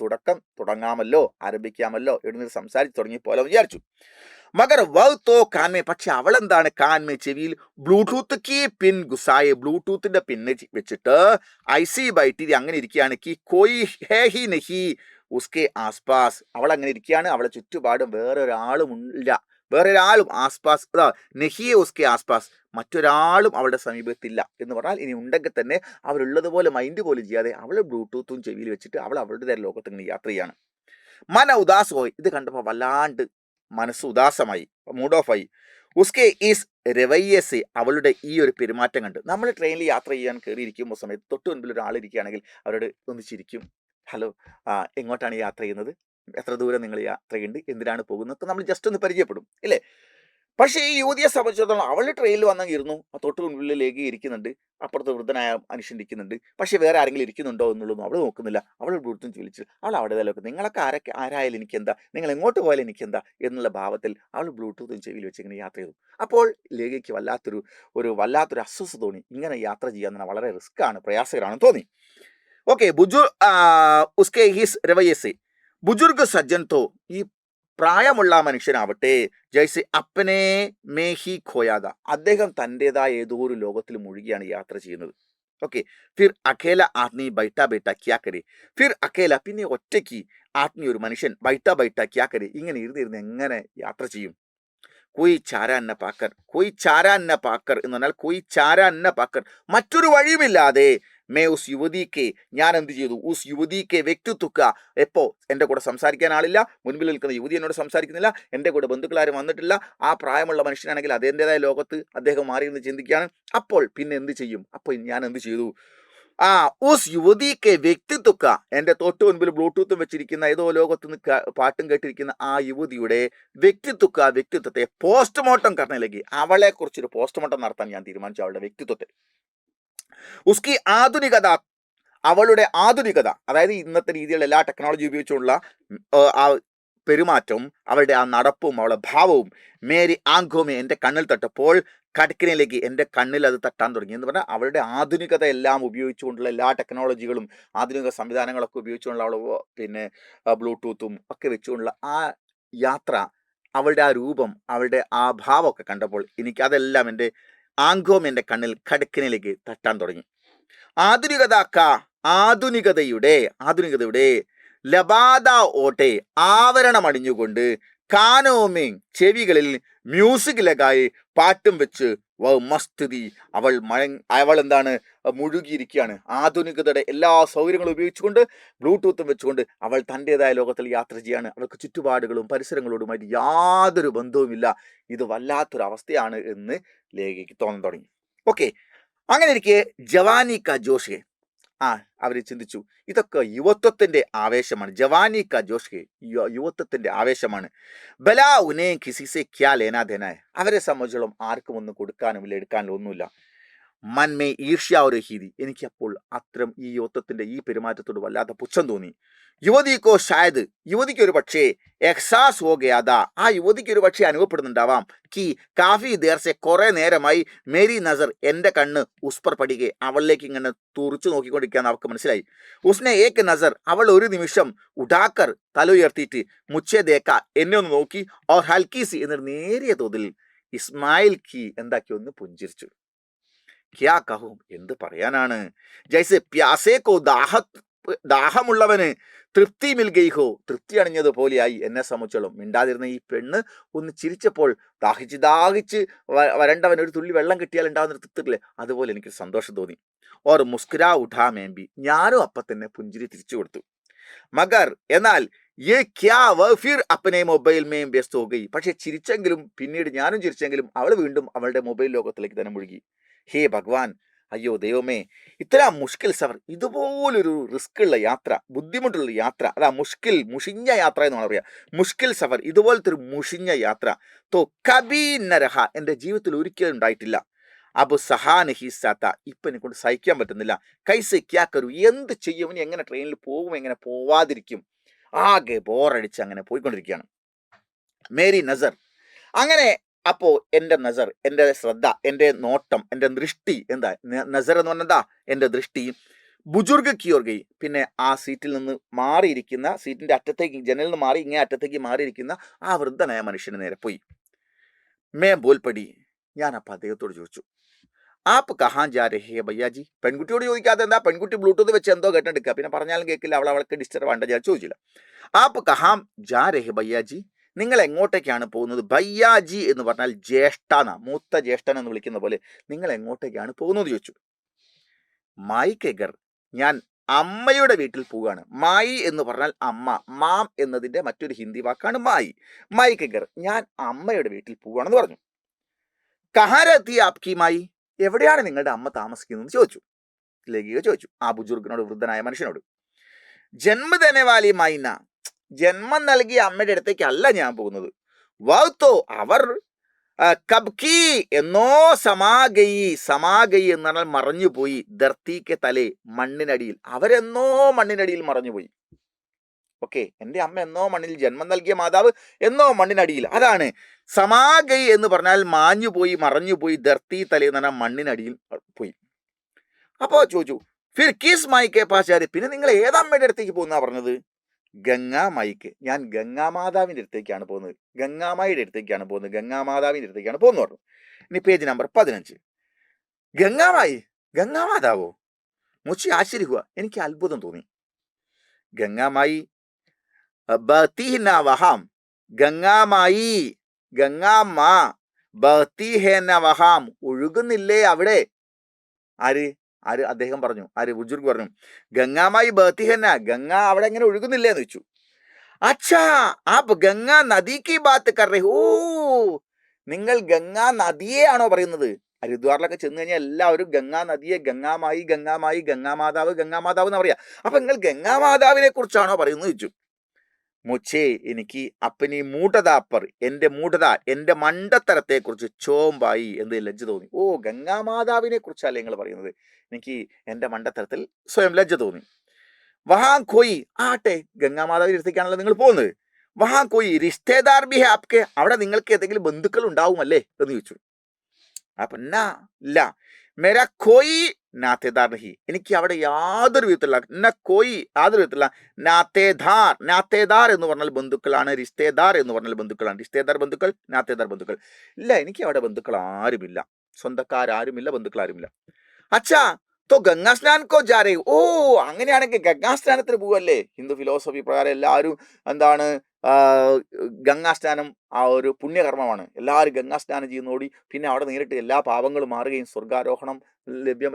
തുടങ്ങാമല്ലോ, ആരംഭിക്കാമല്ലോ, എഴുന്നേറ്റ് സംസാരിച്ച് തുടങ്ങിയപ്പോലെ വിചാരിച്ചു. മഗർ വഹ് തോ കാൻമേ, പക്ഷെ അവളെന്താണ്, കാൻമേ, ചെവിയിൽ ബ്ലൂടൂത്ത് കി പിൻ ഗുസായെ, ബ്ലൂടൂത്തിന്റെ പിന്ന് വെച്ചിട്ട് ഐസി ബൈറ്റി അങ്ങനെ ഇരിക്കുകയാണ്. കി കോയി ഹേ ഹി നഹി ഉസ്കെ ആസ്പാസ്, അവൾ അങ്ങനെ ഇരിക്കുകയാണ്, അവളെ ചുറ്റുപാടും വേറൊരാളും ആസ്പാസ്, നെഹിയെ ഉസ്കെ ആസ്പാസ്, മറ്റൊരാളും അവളുടെ സമീപത്തില്ല എന്ന് പറഞ്ഞാൽ, ഇനി ഉണ്ടെങ്കിൽ തന്നെ അവരുള്ളതുപോലെ മൈൻഡ് പോലും ചെയ്യാതെ അവൾ ബ്ലൂടൂത്തും ചെവിയിൽ വെച്ചിട്ട് അവൾ അവളുടെ ലോകത്ത് ഇങ്ങനെ യാത്ര ചെയ്യാണ്. മന ഉദാസ് പോയി, ഇത് കണ്ടപ്പോൾ വല്ലാണ്ട് മനസ്സ് ഉദാസമായി, മൂഡ് ഓഫ് ആയി. ഉസ്കെ ഈസ് രവയ്യസെ, അവളുടെ ഈ ഒരു പെരുമാറ്റം കണ്ട്. നമ്മൾ ട്രെയിനിൽ യാത്ര ചെയ്യാൻ കയറിയിരിക്കുമ്പോൾ സമയത്ത് തൊട്ട് മുൻപിൽ ഒരാളിരിക്കുകയാണെങ്കിൽ അവരോട് ഒന്ന് ചിരിക്കും, ഹലോ, എങ്ങോട്ടാണ് യാത്ര ചെയ്യുന്നത്, എത്ര ദൂരം നിങ്ങൾ യാത്ര ചെയ്യുന്നുണ്ട്, എന്തിനാണ് പോകുന്നത്, നമ്മൾ ജസ്റ്റ് ഒന്ന് പരിചയപ്പെടും ഇല്ലേ. പക്ഷേ ഈ യുവതിയെ സംബന്ധിച്ചിടത്തോളം അവൾ ട്രെയിനിൽ വന്നെങ്കിരുന്നു, തൊട്ട് മുൻപിലേക്ക് ഇരിക്കുന്നുണ്ട്, അപ്പുറത്ത് വൃദ്ധനായ മനുഷ്യൻ ഇരിക്കുന്നുണ്ട്, പക്ഷേ വേറെ ആരെങ്കിലും ഇരിക്കുന്നുണ്ടോ എന്നുള്ളതൊന്നും അവൾ നോക്കുന്നില്ല. അവൾ ബ്ലൂടൂത്ത് വിളിച്ച് അവൾ അവിടെ നിലനിൽക്കും. നിങ്ങളൊക്കെ ആരായാലും എനിക്കെന്താ, നിങ്ങൾ എങ്ങോട്ട് പോയാലും എനിക്കെന്താ എന്നുള്ള ഭാവത്തിൽ അവൾ ബ്ലൂടൂത്തും ചെവിയിൽ വെച്ച് ഇങ്ങനെ യാത്ര ചെയ്തു. അപ്പോൾ ലേഖയ്ക്ക് വല്ലാത്തൊരു അസ്വസ്ഥ തോന്നി. ഇങ്ങനെ യാത്ര ചെയ്യാൻ തന്നെ വളരെ റിസ്ക്കാണ്, പ്രയാസകരമാണെന്ന് തോന്നി. ഓക്കെ, ഉസ്കെ ഹിസ് രവയ്യസെ ബുജുർഗ് സജ്ജൻ തോ, ഈ പ്രായമുള്ള മനുഷ്യനാവട്ടെ, ജയ്സെ അപ്പനെ മേഹി ഖോയാദ, അദ്ദേഹം തൻ്റെതായ ഏതോ ഒരു ലോകത്തിൽ മുഴുകിയാണ് യാത്ര ചെയ്യുന്നത്. ഓക്കെ, ഫിർ അഖേല ആദ്മി ബൈട്ടാ ബൈട്ടാ ക്യാ കരെ, ഫിർ അഖേല, പിന്നെ ഒറ്റയ്ക്ക്, ആദ്മി ഒരു മനുഷ്യൻ, ബൈട്ടാ ബൈട്ടാ ക്യാ കരെ, ഇങ്ങനെ ഇരുന്നിരുന്ന് എങ്ങനെ യാത്ര ചെയ്യും. കോയി ചാരാ അന്ന പാക്കർ എന്ന് പറഞ്ഞാൽ കോയി ചാരാ അന്ന പാക്കർ, മറ്റൊരു വഴിയുമില്ലാതെ, മേ ഉസ് യുവതിക്ക്, ഞാൻ എന്ത് ചെയ്തു, ഉസ് യുവതിക്ക് വ്യക്തിത്വക്ക, എപ്പോ എൻ്റെ കൂടെ സംസാരിക്കാൻ ആളില്ല, മുൻപിൽ നിൽക്കുന്ന യുവതി എന്നോട് സംസാരിക്കുന്നില്ല, എൻ്റെ കൂടെ ബന്ധുക്കളാരും വന്നിട്ടില്ല, ആ പ്രായമുള്ള മനുഷ്യനാണെങ്കിൽ അതിൻ്റെതായ ലോകത്ത് അദ്ദേഹം മാറി എന്ന് ചിന്തിക്കുകയാണ്. അപ്പോൾ പിന്നെ എന്ത് ചെയ്യും, അപ്പോൾ ഞാൻ എന്ത് ചെയ്തു, ഉസ് യുവതിക്ക് വ്യക്തിത്വക്ക, എൻ്റെ തൊട്ട് മുൻപിൽ ബ്ലൂടൂത്തും വെച്ചിരിക്കുന്ന ഏതോ ലോകത്ത് നിന്ന് പാട്ടും കേട്ടിരിക്കുന്ന ആ യുവതിയുടെ വ്യക്തിത്വത്തെ പോസ്റ്റ്മോർട്ടം കർണയിലേക്ക്, അവളെ കുറിച്ചൊരു പോസ്റ്റ്മോർട്ടം നടത്താൻ ഞാൻ തീരുമാനിച്ചു, അവളുടെ വ്യക്തിത്വത്തെ. ഉസ്കി ആധുനികത, അവളുടെ ആധുനികത, അതായത് ഇന്നത്തെ രീതിയിലുള്ള എല്ലാ ടെക്നോളജി ഉപയോഗിച്ചുള്ള ആ പെരുമാറ്റവും അവളുടെ ആ നടപ്പും അവളുടെ ഭാവവും, മേരി ആംഖോമേ, എൻ്റെ കണ്ണിൽ തട്ടപ്പോൾ, കടക്കിനയിലേക്ക്, എൻ്റെ കണ്ണിൽ അത് തട്ടാൻ തുടങ്ങി എന്ന് പറഞ്ഞാൽ അവളുടെ ആധുനികത എല്ലാം ഉപയോഗിച്ചുകൊണ്ടുള്ള എല്ലാ ടെക്നോളജികളും ആധുനിക സംവിധാനങ്ങളൊക്കെ ഉപയോഗിച്ചുകൊണ്ടുള്ള അവൾ പിന്നെ ബ്ലൂടൂത്തും ഒക്കെ വെച്ചുകൊണ്ടുള്ള ആ യാത്ര, അവളുടെ ആ രൂപം, അവളുടെ ആ ഭാവമൊക്കെ കണ്ടപ്പോൾ എനിക്കതെല്ലാം എൻ്റെ ആംഖോം, എൻ്റെ കണ്ണിൽ കടക്കിനയിലേക്ക് തട്ടാൻ തുടങ്ങി. ആധുനികതയുടെ ലബാദ ഓട്ടെ, ആവരണമണിഞ്ഞുകൊണ്ട്, കാനോമേ, ചെവികളിൽ മ്യൂസിക് ലഗായി, പാട്ടും വെച്ച്, മസ്തുതി, അവൾ എന്താണ്, മുഴുകിയിരിക്കുകയാണ്. ആധുനികതയുടെ എല്ലാ സൗകര്യങ്ങളും ഉപയോഗിച്ചുകൊണ്ട്, ബ്ലൂടൂത്തും വെച്ചുകൊണ്ട് അവൾ തൻ്റെതായ ലോകത്തിൽ യാത്ര ചെയ്യാണ്. അവൾക്ക് ചുറ്റുപാടുകളും പരിസരങ്ങളോടുമായിട്ട് യാതൊരു ബന്ധവുമില്ല. ഇത് വല്ലാത്തൊരവസ്ഥയാണ് എന്ന് ലേഖയ്ക്ക് തോന്നാൻ തുടങ്ങി. ഓക്കെ, അങ്ങനെ ഇരിക്കെ ജവാനി ക ജോഷ്, അവർ ചിന്തിച്ചു, ഇതൊക്കെ യുവത്വത്തിന്റെ ആവേശമാണ്. ജവാനി ക ജോഷ്, യുവത്വത്തിന്റെ ആവേശമാണ്. ബലാ ഉനേ കിസിസെ ക്യാ ലേനാ ദേനായ, അവരെ സംബന്ധിച്ചോളം ആർക്കും ഒന്നും കൊടുക്കാനുമില്ല, എടുക്കാനും ഒന്നുമില്ല. मन में ईर्ष्या हो रही थी എനിക്ക് അപ്പോൾ അത്തരം ഈ യോദ്ധത്തിന്റെ ഈ പെരുമാറ്റത്തോട് വല്ലാത്ത പുച്ഛം തോന്നി. യുവതിക്കോ ഷായത് യുവതിക്ക് ഒരു പക്ഷേ എഹ്സാസ് ഹോ ഗയാ ആ യുവതിക്ക് ഒരു പക്ഷേ അനുഭവപ്പെടുന്നുണ്ടാവാം കി കാഫി ദേർസെ കുറെ നേരമായി മേരി നസർ എന്റെ കണ്ണ് ഉസ്പർ പടികെ അവളിലേക്ക് ഇങ്ങനെ തുറിച്ചു നോക്കിക്കൊണ്ടിരിക്കുകയെന്ന് അവൾക്ക് മനസ്സിലായി. ഉസ്നെ ഏക്ക് നസർ അവൾ ഒരു നിമിഷം ഉടാക്കർ തല ഉയർത്തിയിട്ട് മുച്ചേ ദേക്ക എന്നെ ഒന്ന് നോക്കി ഓർ ഹൽക്കീസി എന്നൊരു നേരിയ തോതിൽ ഇസ്മായിൽ കി എന്താക്കി ഒന്ന് പുഞ്ചിരിച്ചു. ക്യാ കഹും എന്ത് പറയാനാണ്. ജൈസെ പ്യാസേക്കോ ദാഹമുള്ളവന് തൃപ്തി മിൽഗൈഹോ തൃപ്തി അണിഞ്ഞതുപോലെയായി എന്നെ സംബന്ധിച്ചോളം. മിണ്ടാതിരുന്ന ഈ പെണ്ണ് ഒന്ന് ചിരിച്ചപ്പോൾ ദാഹിച്ച് വരണ്ടവൻ ഒരു തുള്ളി വെള്ളം കിട്ടിയാൽ ഉണ്ടാകുന്ന തൃപ്തില്ലേ അതുപോലെ എനിക്ക് സന്തോഷം തോന്നി. ഓർ മുസ്കുരാ ഉഠാ മേമ്പി ഞാനും അപ്പം തന്നെ പുഞ്ചിരി തിരിച്ചു കൊടുത്തു. മഗർ എന്നാൽ യേ ക്യാ വഫിർ അപ്പനെ മൊബൈൽ മേം വ്യസ്ത ഹോ ഗയി പക്ഷെ ചിരിച്ചെങ്കിലും പിന്നീട് ഞാനും ചിരിച്ചെങ്കിലും അവൾ വീണ്ടും അവളുടെ മൊബൈൽ ലോകത്തിലേക്ക് തന്നെ മുഴുകി. ഹേ ഭഗവാൻ അയ്യോ ദൈവമേ ഇത്ര മുഷ്കിൽ സഫർ ഇതുപോലൊരു റിസ്ക് ഉള്ള യാത്ര ബുദ്ധിമുട്ടുള്ള യാത്ര അതാ മുഷിഞ്ഞ യാത്ര എന്നാണ് പറയാ. മുഷ്കിൽ സഫർ ഇതുപോലത്തെ ഒരു മുഷിഞ്ഞ യാത്ര തോ കബീ നരഹ എൻ്റെ ജീവിതത്തിൽ ഒരിക്കലും ഉണ്ടായിട്ടില്ല. അബു സഹാനഹി സാത്ത ഇപ്പം എന്നെ കൊണ്ട് സഹിക്കാൻ പറ്റുന്നില്ല. കൈസ് ക്യാക്കരു എന്ത് ചെയ്യും ഇനി എങ്ങനെ ട്രെയിനിൽ പോകും എങ്ങനെ പോവാതിരിക്കും ആകെ ബോറടിച്ച് അങ്ങനെ പോയിക്കൊണ്ടിരിക്കുകയാണ്. മേരി നസർ അങ്ങനെ അപ്പോ എൻ്റെ നസർ എൻ്റെ ശ്രദ്ധ എൻ്റെ നോട്ടം എൻ്റെ ദൃഷ്ടി എന്താ നസർ എന്ന് പറഞ്ഞാൽ എന്താ എൻ്റെ ദൃഷ്ടി ബുജുർഗ് കിയോർ ഗയി പിന്നെ ആ സീറ്റിൽ നിന്ന് മാറിയിരിക്കുന്ന സീറ്റിന്റെ അറ്റത്തേക്ക് ജനലിൽ നിന്ന് മാറി ഇങ്ങനെ അറ്റത്തേക്ക് മാറിയിരിക്കുന്ന ആ വൃദ്ധനായ മനുഷ്യന് നേരെ പോയി. മേ ബോൽപടി ഞാൻ അപ്പം അദ്ദേഹത്തോട് ചോദിച്ചു ആപ്പ് കഹാൻ ജാ രഹേ ഭയ്യാജി. പെൺകുട്ടിയോട് ചോദിക്കാതെ എന്താ പെൺകുട്ടി ബ്ലൂടൂത്ത് വെച്ച് എന്തോ കേട്ടെടുക്കുക പിന്നെ പറഞ്ഞാലും കേൾക്കില്ല അവൾക്ക് ഡിസ്റ്റർബ് ആണ്ട ഞാൻ ചോദിച്ചില്ല. ആപ്പ് കഹാം ജാ രഹേ ഭയ്യാജി നിങ്ങൾ എങ്ങോട്ടേക്കാണ് പോകുന്നത്. ഭയ്യാജി എന്ന് പറഞ്ഞാൽ ജ്യേഷ്ഠന മൂത്ത ജ്യേഷ്ഠൻ എന്ന് വിളിക്കുന്ന പോലെ നിങ്ങൾ എങ്ങോട്ടേക്കാണ് പോകുന്നത് ചോദിച്ചു. മായി കെഗർ ഞാൻ അമ്മയുടെ വീട്ടിൽ പോവുകയാണ്. മായി എന്ന് പറഞ്ഞാൽ അമ്മ മാം എന്നതിന്റെ മറ്റൊരു ഹിന്ദി വാക്കാണ് മായി കെഗർ ഞാൻ അമ്മയുടെ വീട്ടിൽ പോവുകയാണെന്ന് പറഞ്ഞു. കഹാരത്തി ആപ്കി മായി എവിടെയാണ് നിങ്ങളുടെ അമ്മ താമസിക്കുന്നത് ചോദിച്ചു. ലഗിക ചോദിച്ചു ആ ബുജുർഗിനോട് വൃദ്ധനായ മനുഷ്യനോട്. ജന്മദനവാലി മൈന ജന്മം നൽകിയ അമ്മയുടെ അടുത്തേക്ക് അല്ല ഞാൻ പോകുന്നത്. വൗത്തോ അവർ കബ്കി എന്നോ സമാഗയി എന്ന് പറഞ്ഞാൽ മറഞ്ഞുപോയി. ധർത്തിക്ക് തലേ മണ്ണിനടിയിൽ അവരെന്നോ മണ്ണിനടിയിൽ മറഞ്ഞുപോയി. ഓക്കെ എൻ്റെ അമ്മ എന്നോ മണ്ണിൽ ജന്മം നൽകിയ മാതാവ് എന്നോ മണ്ണിനടിയിൽ അതാണ് സമാഗയി എന്ന് പറഞ്ഞാൽ മാഞ്ഞുപോയി മറഞ്ഞുപോയി. ധർത്തി തലേ എന്ന് പറഞ്ഞാൽ മണ്ണിനടിയിൽ പോയി. അപ്പോ ചോദിച്ചു ഫിർ കിസ് മായിക്കെ പാശാരി പിന്നെ നിങ്ങൾ ഏതമ്മയുടെ അടുത്തേക്ക് പോകുന്ന പറഞ്ഞത്. ഗംഗാമായിക്ക് ഞാൻ ഗംഗാമാതാവിൻ്റെ അടുത്തേക്കാണ് പോകുന്നത്. ഗംഗാമായിയുടെ അടുത്തേക്കാണ് പോകുന്നത്. ഗംഗാമാതാവിൻ്റെ അടുത്തേക്കാണ് പോകുന്നത് പറഞ്ഞു. ഇനി പേജ് നമ്പർ 15. ഗംഗാമായി ഗംഗാമാതാവോ മുച്ചി ആശ്ചര്യ എനിക്ക് അത്ഭുതം തോന്നി. ഗംഗാമായി ബഹീന വഹാം ഗംഗാമായി ഗംഗാമ്മ ബഹീന വഹാം ഒഴുകുന്നില്ലേ അവിടെ. ആര് ആര് അദ്ദേഹം പറഞ്ഞു ആര് ബുജുർഗ് പറഞ്ഞു ഗംഗാമായി ബഹീന ഗംഗ അവിടെ എങ്ങനെ ഒഴുകുന്നില്ലേ എന്ന് വെച്ചു. അച്ഛാ ആപ് ഗംഗാ നദിക്ക് ബാത്ത് കർ രഹേ ഓ നിങ്ങൾ ഗംഗാ നദിയെയാണോ പറയുന്നത്. ഹരിദ്വാറിലൊക്കെ ചെന്ന് കഴിഞ്ഞാൽ എല്ലാവരും ഗംഗാ നദിയെ ഗംഗാമായി ഗംഗാമാതാവ് എന്ന് പറയാ. അപ്പൊ നിങ്ങൾ ഗംഗാമാതാവിനെ കുറിച്ചാണോ പറയുന്നത് ചോദിച്ചു. മുച്ചേ എനിക്ക് അപ്പനി മൂഢതാപ്പർ എൻ്റെ മണ്ടത്തരത്തെ കുറിച്ച് ചോമ്പായി എന്ത് ലജ്ജ തോന്നി. ഓ ഗംഗാമാതാവിനെ കുറിച്ചല്ലേ നിങ്ങൾ പറയുന്നത്. എനിക്ക് എൻ്റെ മണ്ടത്തരത്തിൽ സ്വയം ലജ്ജ തോന്നി. വഹാ കോയി ആട്ടെ ഗംഗാമാതാവിന്റെ അടുത്തേക്കാണല്ലോ നിങ്ങൾ പോകുന്നത്. വഹാ കോയി റിഷ്തേദാർ ബി ഹേ ആപ്കെ അവിടെ നിങ്ങൾക്ക് ഏതെങ്കിലും ബന്ധുക്കൾ ഉണ്ടാവുമല്ലേ എന്ന് ചോദിച്ചു. അപ്പൊ ഇല്ല മേരാ കോയി നാത്തേദാർ നഹി എനിക്ക് അവിടെ യാതൊരു വിധത്തിലുള്ള നാത്തേദാർ എന്ന് പറഞ്ഞാൽ ബന്ധുക്കളാണ്. റിഷ്തേദാർ എന്ന് പറഞ്ഞാൽ ബന്ധുക്കളാണ്. റിഷ്തേദാർ ബന്ധുക്കൾ നാത്തേദാർ ബന്ധുക്കൾ ഇല്ല എനിക്ക് അവിടെ ബന്ധുക്കൾ ആരുമില്ല. സ്വന്തക്കാരുമില്ല ബന്ധുക്കൾ ആരുമില്ല. അച്ഛാ തോ ഗംഗാ സ്നാൻ കോ ജാ രഹേ ഓ അങ്ങനെയാണെങ്കിൽ ഗംഗാ സ്നാനത്തിന് പോവല്ലേ. ഹിന്ദു ഫിലോസഫി പ്രകാരം എല്ലാവരും എന്താണ് ഗംഗാ സ്നാനം ആ ഒരു പുണ്യകർമ്മമാണ്. എല്ലാവരും ഗംഗാ സ്നാനം ചെയ്യുന്നതോടി പിന്നെ അവിടെ നേരിട്ട് എല്ലാ പാപങ്ങളും മാറുകയും സ്വർഗാരോഹണം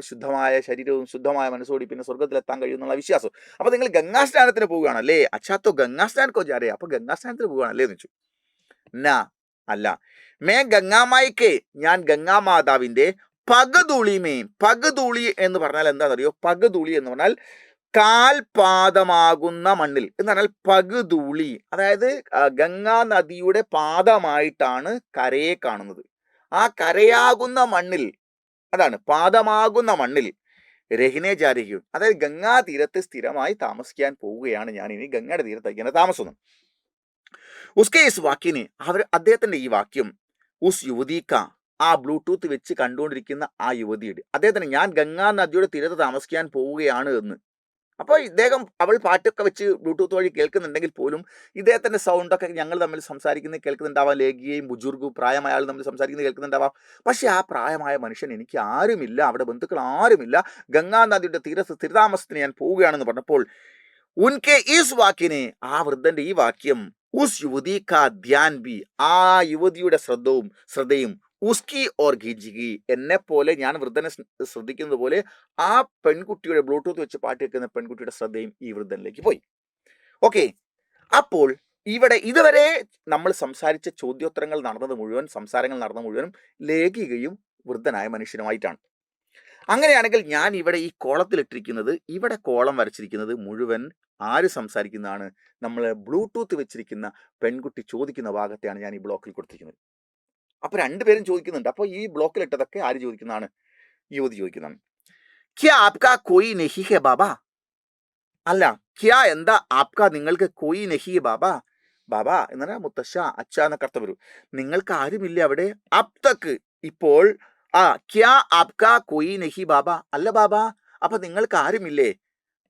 ശുദ്ധമായ ശരീരവും ശുദ്ധമായ മനസ്സോടി പിന്നെ സ്വർഗത്തിലെത്താൻ കഴിയുന്നുള്ള വിശ്വാസം. അപ്പൊ നിങ്ങൾ ഗംഗാ സ്നാനത്തിന് പോവുകയാണല്ലേ. അച്ഛാത്തോ ഗംഗാ സ്നാൻ കോ ജാ രഹേ അപ്പൊ ഗംഗാ സ്നാനത്തിന് പോവുകയാണല്ലേ എന്ന് വെച്ചു. അല്ല മേ ഗംഗാമായിക്ക് ഞാൻ ഗംഗാമാതാവിന്റെ പകുതൂളി എന്ന് പറഞ്ഞാൽ എന്താണെന്നറിയോ. പകുതൂളി എന്ന് പറഞ്ഞാൽ കാൽപാദമാകുന്ന മണ്ണിൽ എന്ന് പറഞ്ഞാൽ പകുതൂളി അതായത് ഗംഗാ നദിയുടെ പാദമായിട്ടാണ് കരയെ കാണുന്നത്. ആ കരയാകുന്ന മണ്ണിൽ അതാണ് പാദമാകുന്ന മണ്ണിൽ രഹിനെ ജാരിക്കും, അതായത് ഗംഗാ തീരത്ത് സ്ഥിരമായി താമസിക്കാൻ പോവുകയാണ് ഞാൻ, ഇനി ഗംഗയുടെ തീരത്തേക്കാണ് താമസം. ഉസ്കെ ഇസ് വാക്യന് അദ്ദേഹത്തിന്റെ ഈ വാക്യം ഉസ് യുവതിക്ക, ആ ബ്ലൂടൂത്ത് വെച്ച് കണ്ടുകൊണ്ടിരിക്കുന്ന ആ യുവതിയുടെ, അദ്ദേഹത്തിന് ഞാൻ ഗംഗാ നദിയുടെ തീരത്ത് താമസിക്കാൻ പോവുകയാണ് എന്ന്. അപ്പോൾ ഇദ്ദേഹം അവൾ പാട്ടൊക്കെ വെച്ച് ബ്ലൂടൂത്ത് വഴി കേൾക്കുന്നുണ്ടെങ്കിൽ പോലും ഇദ്ദേഹത്തിന്റെ സൗണ്ടൊക്കെ ഞങ്ങൾ തമ്മിൽ സംസാരിക്കുന്നത് കേൾക്കുന്നുണ്ടാവാം, ലേഖിയെയും ബുജുർഗും പ്രായമായ ആൾ തമ്മിൽ സംസാരിക്കുന്നത് കേൾക്കുന്നുണ്ടാവാം. പക്ഷെ ആ പ്രായമായ മനുഷ്യൻ എനിക്ക് ആരുമില്ല, അവിടെ ബന്ധുക്കൾ ആരുമില്ല, ഗംഗാ നദിയുടെ തീരത്ത് സ്ഥിരതാമസത്തിന് ഞാൻ പോവുകയാണെന്ന് പറഞ്ഞപ്പോൾ ഉൻകെ ഈസ് വാക്കിനെ, ആ വൃദ്ധന്റെ ഈ വാക്യം ഉസ് യുവതി കാ ധ്യാൻ ബി, ആ യുവതിയുടെ ശ്രദ്ധയും ഉസ്കി ഓർ ഖിജിഗി, എന്നെ പോലെ ഞാൻ വൃദ്ധനെ ശ്രദ്ധിക്കുന്നത് പോലെ ആ പെൺകുട്ടിയുടെ ബ്ലൂടൂത്ത് വെച്ച് പാട്ട് കേൾക്കുന്ന പെൺകുട്ടിയുടെ ശ്രദ്ധയും ഈ വൃദ്ധനിലേക്ക് പോയി. ഓക്കെ, അപ്പോൾ ഇവിടെ ഇതുവരെ നമ്മൾ സംസാരിച്ച ചോദ്യോത്തരങ്ങൾ സംസാരങ്ങൾ നടന്നത് മുഴുവനും ലേഖികയും വൃദ്ധനായ മനുഷ്യനുമായിട്ടാണ്. അങ്ങനെയാണെങ്കിൽ ഞാൻ ഇവിടെ ഈ കോളത്തിലിട്ടിരിക്കുന്നത്, ഇവിടെ കോളം വരച്ചിരിക്കുന്നത് മുഴുവൻ ആര് സംസാരിക്കുന്നതാണ്? നമ്മൾ ബ്ലൂടൂത്ത് വെച്ചിരിക്കുന്ന പെൺകുട്ടി ചോദിക്കുന്ന ഭാഗത്തെയാണ് ഞാൻ ഈ ബ്ലോക്കിൽ കൊടുത്തിരിക്കുന്നത്. അപ്പൊ രണ്ടുപേരും ചോദിക്കുന്നുണ്ട്. അപ്പോൾ ഈ ബ്ലോക്കിലിട്ടതൊക്കെ ആര് ചോദിക്കുന്നതാണ്? യുവതി ചോദിക്കുന്നതാണ്. ക്യാ ആപ്കാ കോയി നഹി ഹെ ബാബാ, അല്ല ക്യാ എന്താ ആപ്കാ നിങ്ങൾക്ക് കോയി നഹി ഹെ ബാബാ, ബാബാ എന്ന് പറഞ്ഞാൽ മുത്തശ്ശ, അച്ഛ എന്നൊക്കെ അർത്ഥം വരും. നിങ്ങൾക്ക് ആരുമില്ല അവിടെ? അബ് തക്ക്, ഇപ്പോൾ. ക്യാ ആപ്കാ കോയി നഹി ബാബാ, അല്ല ബാബാ അപ്പൊ നിങ്ങൾക്ക് ആരുമില്ലേ?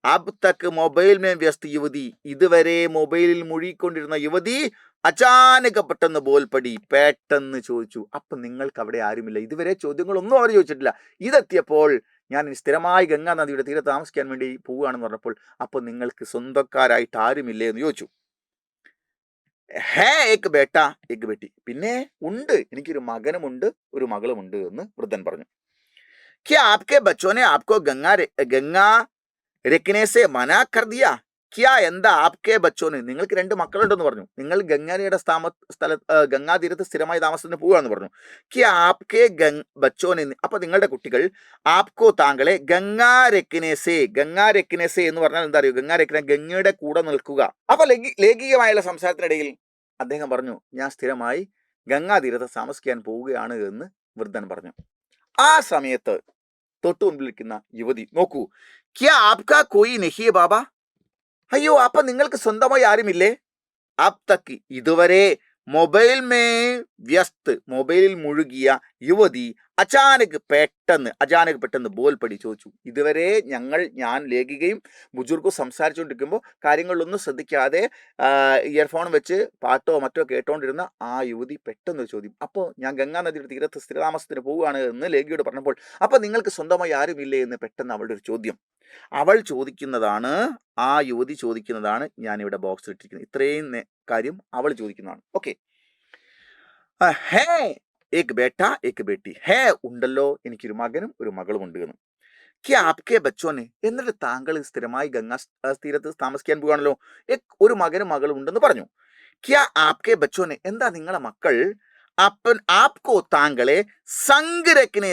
അബ് തക്ക് മൊബൈൽ മേ വ്യസ്ത യുവതി, ഇതുവരെ മൊബൈലിൽ മുഴുകിക്കൊണ്ടിരുന്ന യുവതി അചാനക പെട്ടെന്ന് ബോൽപടി, പെട്ടെന്ന് ചോദിച്ചു, അപ്പൊ നിങ്ങൾക്ക് അവിടെ ആരുമില്ല? ഇതുവരെ ചോദ്യങ്ങളൊന്നും അവർ ചോദിച്ചിട്ടില്ല. ഇതെത്തിയപ്പോൾ ഞാൻ സ്ഥിരമായി ഗംഗാ നദിയുടെ തീരത്ത് താമസിക്കാൻ വേണ്ടി പോവുകയാണെന്ന് പറഞ്ഞപ്പോൾ അപ്പൊ നിങ്ങൾക്ക് സ്വന്തക്കാരായിട്ട് ആരുമില്ലേ എന്ന് ചോദിച്ചു. ഹേ ഏക് ബേട്ട ഏക് ബേട്ടി, പിന്നെ ഉണ്ട്, എനിക്കൊരു മകനുമുണ്ട് ഒരു മകളുമുണ്ട് എന്ന് വൃദ്ധൻ പറഞ്ഞു. ക്യാ ആപ്കെ ബച്ചോനെ ആപ്കോ ഗംഗാ രഖ്നെ സെ മനാ കർ ദിയാ, ക്യാ എന്താ ആപ്കെ ബച്ചോന്, നിങ്ങൾക്ക് 2 മക്കളുണ്ടെന്ന് പറഞ്ഞു, നിങ്ങൾ ഗംഗാനയുടെ ഗംഗാ തീരത്ത് സ്ഥിരമായി താമസത്തിന് പോവുകയാണെന്ന് പറഞ്ഞു. ക്യാ ആപ്കെ ബച്ചോന്, അപ്പൊ നിങ്ങളുടെ കുട്ടികൾ ആപ്കോ താങ്കളെ ഗംഗാ രഖ്നെ സെ എന്ന് പറഞ്ഞാൽ എന്താ അറിയോ? ഗംഗാ രഖ്നെ, ഗംഗയുടെ കൂടെ നിൽക്കുക. അപ്പൊ ലൈംഗികമായുള്ള സംസാരത്തിനിടയിൽ അദ്ദേഹം പറഞ്ഞു, ഞാൻ സ്ഥിരമായി ഗംഗാ തീരത്ത് താമസിക്കാൻ പോവുകയാണ് എന്ന് വൃദ്ധൻ പറഞ്ഞു. ആ സമയത്ത് തൊട്ടു മുൻപിലിരിക്കുന്ന യുവതി, നോക്കൂ, ക്യാ ആപ്കാ കോയി നഹി ബാബാ, അയ്യോ അപ്പൊ നിങ്ങൾക്ക് സ്വന്തമായി ആരുമില്ലേ? അബ് തക്ക്, ഇതുവരെ മൊബൈലിൽ മുഴുകിയ യുവതി അചാനക് പെട്ടെന്ന് ബോൽപടി ചോദിച്ചു. ഇതുവരെ ഞാൻ ലേഖികയും ബുജുർഗും സംസാരിച്ചുകൊണ്ടിരിക്കുമ്പോൾ കാര്യങ്ങളിലൊന്നും ശ്രദ്ധിക്കാതെ ഇയർഫോൺ വെച്ച് പാട്ടോ മറ്റോ കേട്ടോണ്ടിരുന്ന ആ യുവതി പെട്ടെന്ന് ചോദ്യം, അപ്പോൾ ഞാൻ ഗംഗാ നദിയുടെ തീരത്ത് സ്ഥിരതാമസത്തിന് പോവുകയാണ് എന്ന് ലേഖിയോട് പറഞ്ഞപ്പോൾ അപ്പൊ നിങ്ങൾക്ക് സ്വന്തമായി ആരുമില്ലേ എന്ന് പെട്ടെന്ന് അവളുടെ ഒരു ചോദ്യം. അവൾ ചോദിക്കുന്നതാണ്, ആ യുവതി ചോദിക്കുന്നതാണ് ഞാനിവിടെ ബോക്സിൽ ഇട്ടിരിക്കുന്നത്. ഇത്രയും കാര്യം അവൾ ചോദിക്കുന്നതാണ്. ഓക്കെ, ഹേ ഏക് ബേട്ട ഏക് ബേട്ടി, ഹേ ഉണ്ടല്ലോ, എനിക്കൊരു മകനും ഒരു മകളും ഉണ്ട് എന്ന്. ക്യാ ആപ്കെ ബച്ചോനെ, എന്നിട്ട് താങ്കൾ സ്ഥിരമായി ഗംഗാ തീരത്ത് താമസിക്കാൻ പോവുകയാണല്ലോ, ഒരു മകനും മകളും ഉണ്ടെന്ന് പറഞ്ഞു. ക്യാ ആപ്കെ ബച്ചോനെ, എന്താ നിങ്ങളെ മക്കൾ? ആപ്കോ താങ്കളെ സംഗ്രഹന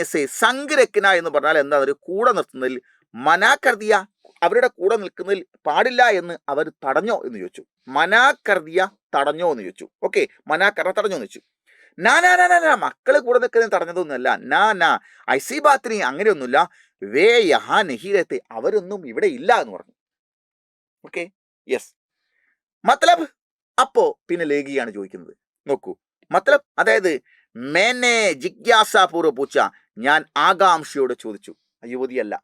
എന്ന് പറഞ്ഞാൽ എന്താ? ഒരു കൂടെ നിർത്തുന്നതിൽ മനാകർദിയ, അവരുടെ കൂടെ നിൽക്കുന്നതിൽ പാടില്ല എന്ന് അവർ തടഞ്ഞോ എന്ന് ചോദിച്ചു. മനാകർദിയ, തടഞ്ഞോ എന്ന് ചോദിച്ചു. ഓക്കെ, മനാകർദ, തടഞ്ഞോ എന്ന് ചോദിച്ചു. നാ മക്കള് കൂടെ നിൽക്കുന്നതിന് തടഞ്ഞതൊന്നുമല്ല. നാ ഐസി ബാത്രി, അങ്ങനെയൊന്നുമില്ല. വേ യഹാ നഹീരത്തെ, അവരൊന്നും ഇവിടെ ഇല്ല എന്ന് പറഞ്ഞു. Okay, yes. മത്ലബ്, അപ്പോ പിന്നെ ലേഖിയാണ് ചോദിക്കുന്നത്. നോക്കൂ, മത്ലബ് അതായത് മേനെ ജിജ്ഞാസാപൂർവ്വ പൂച്ച, ഞാൻ ആകാംക്ഷയോട് ചോദിച്ചു. യുവതിയല്ല.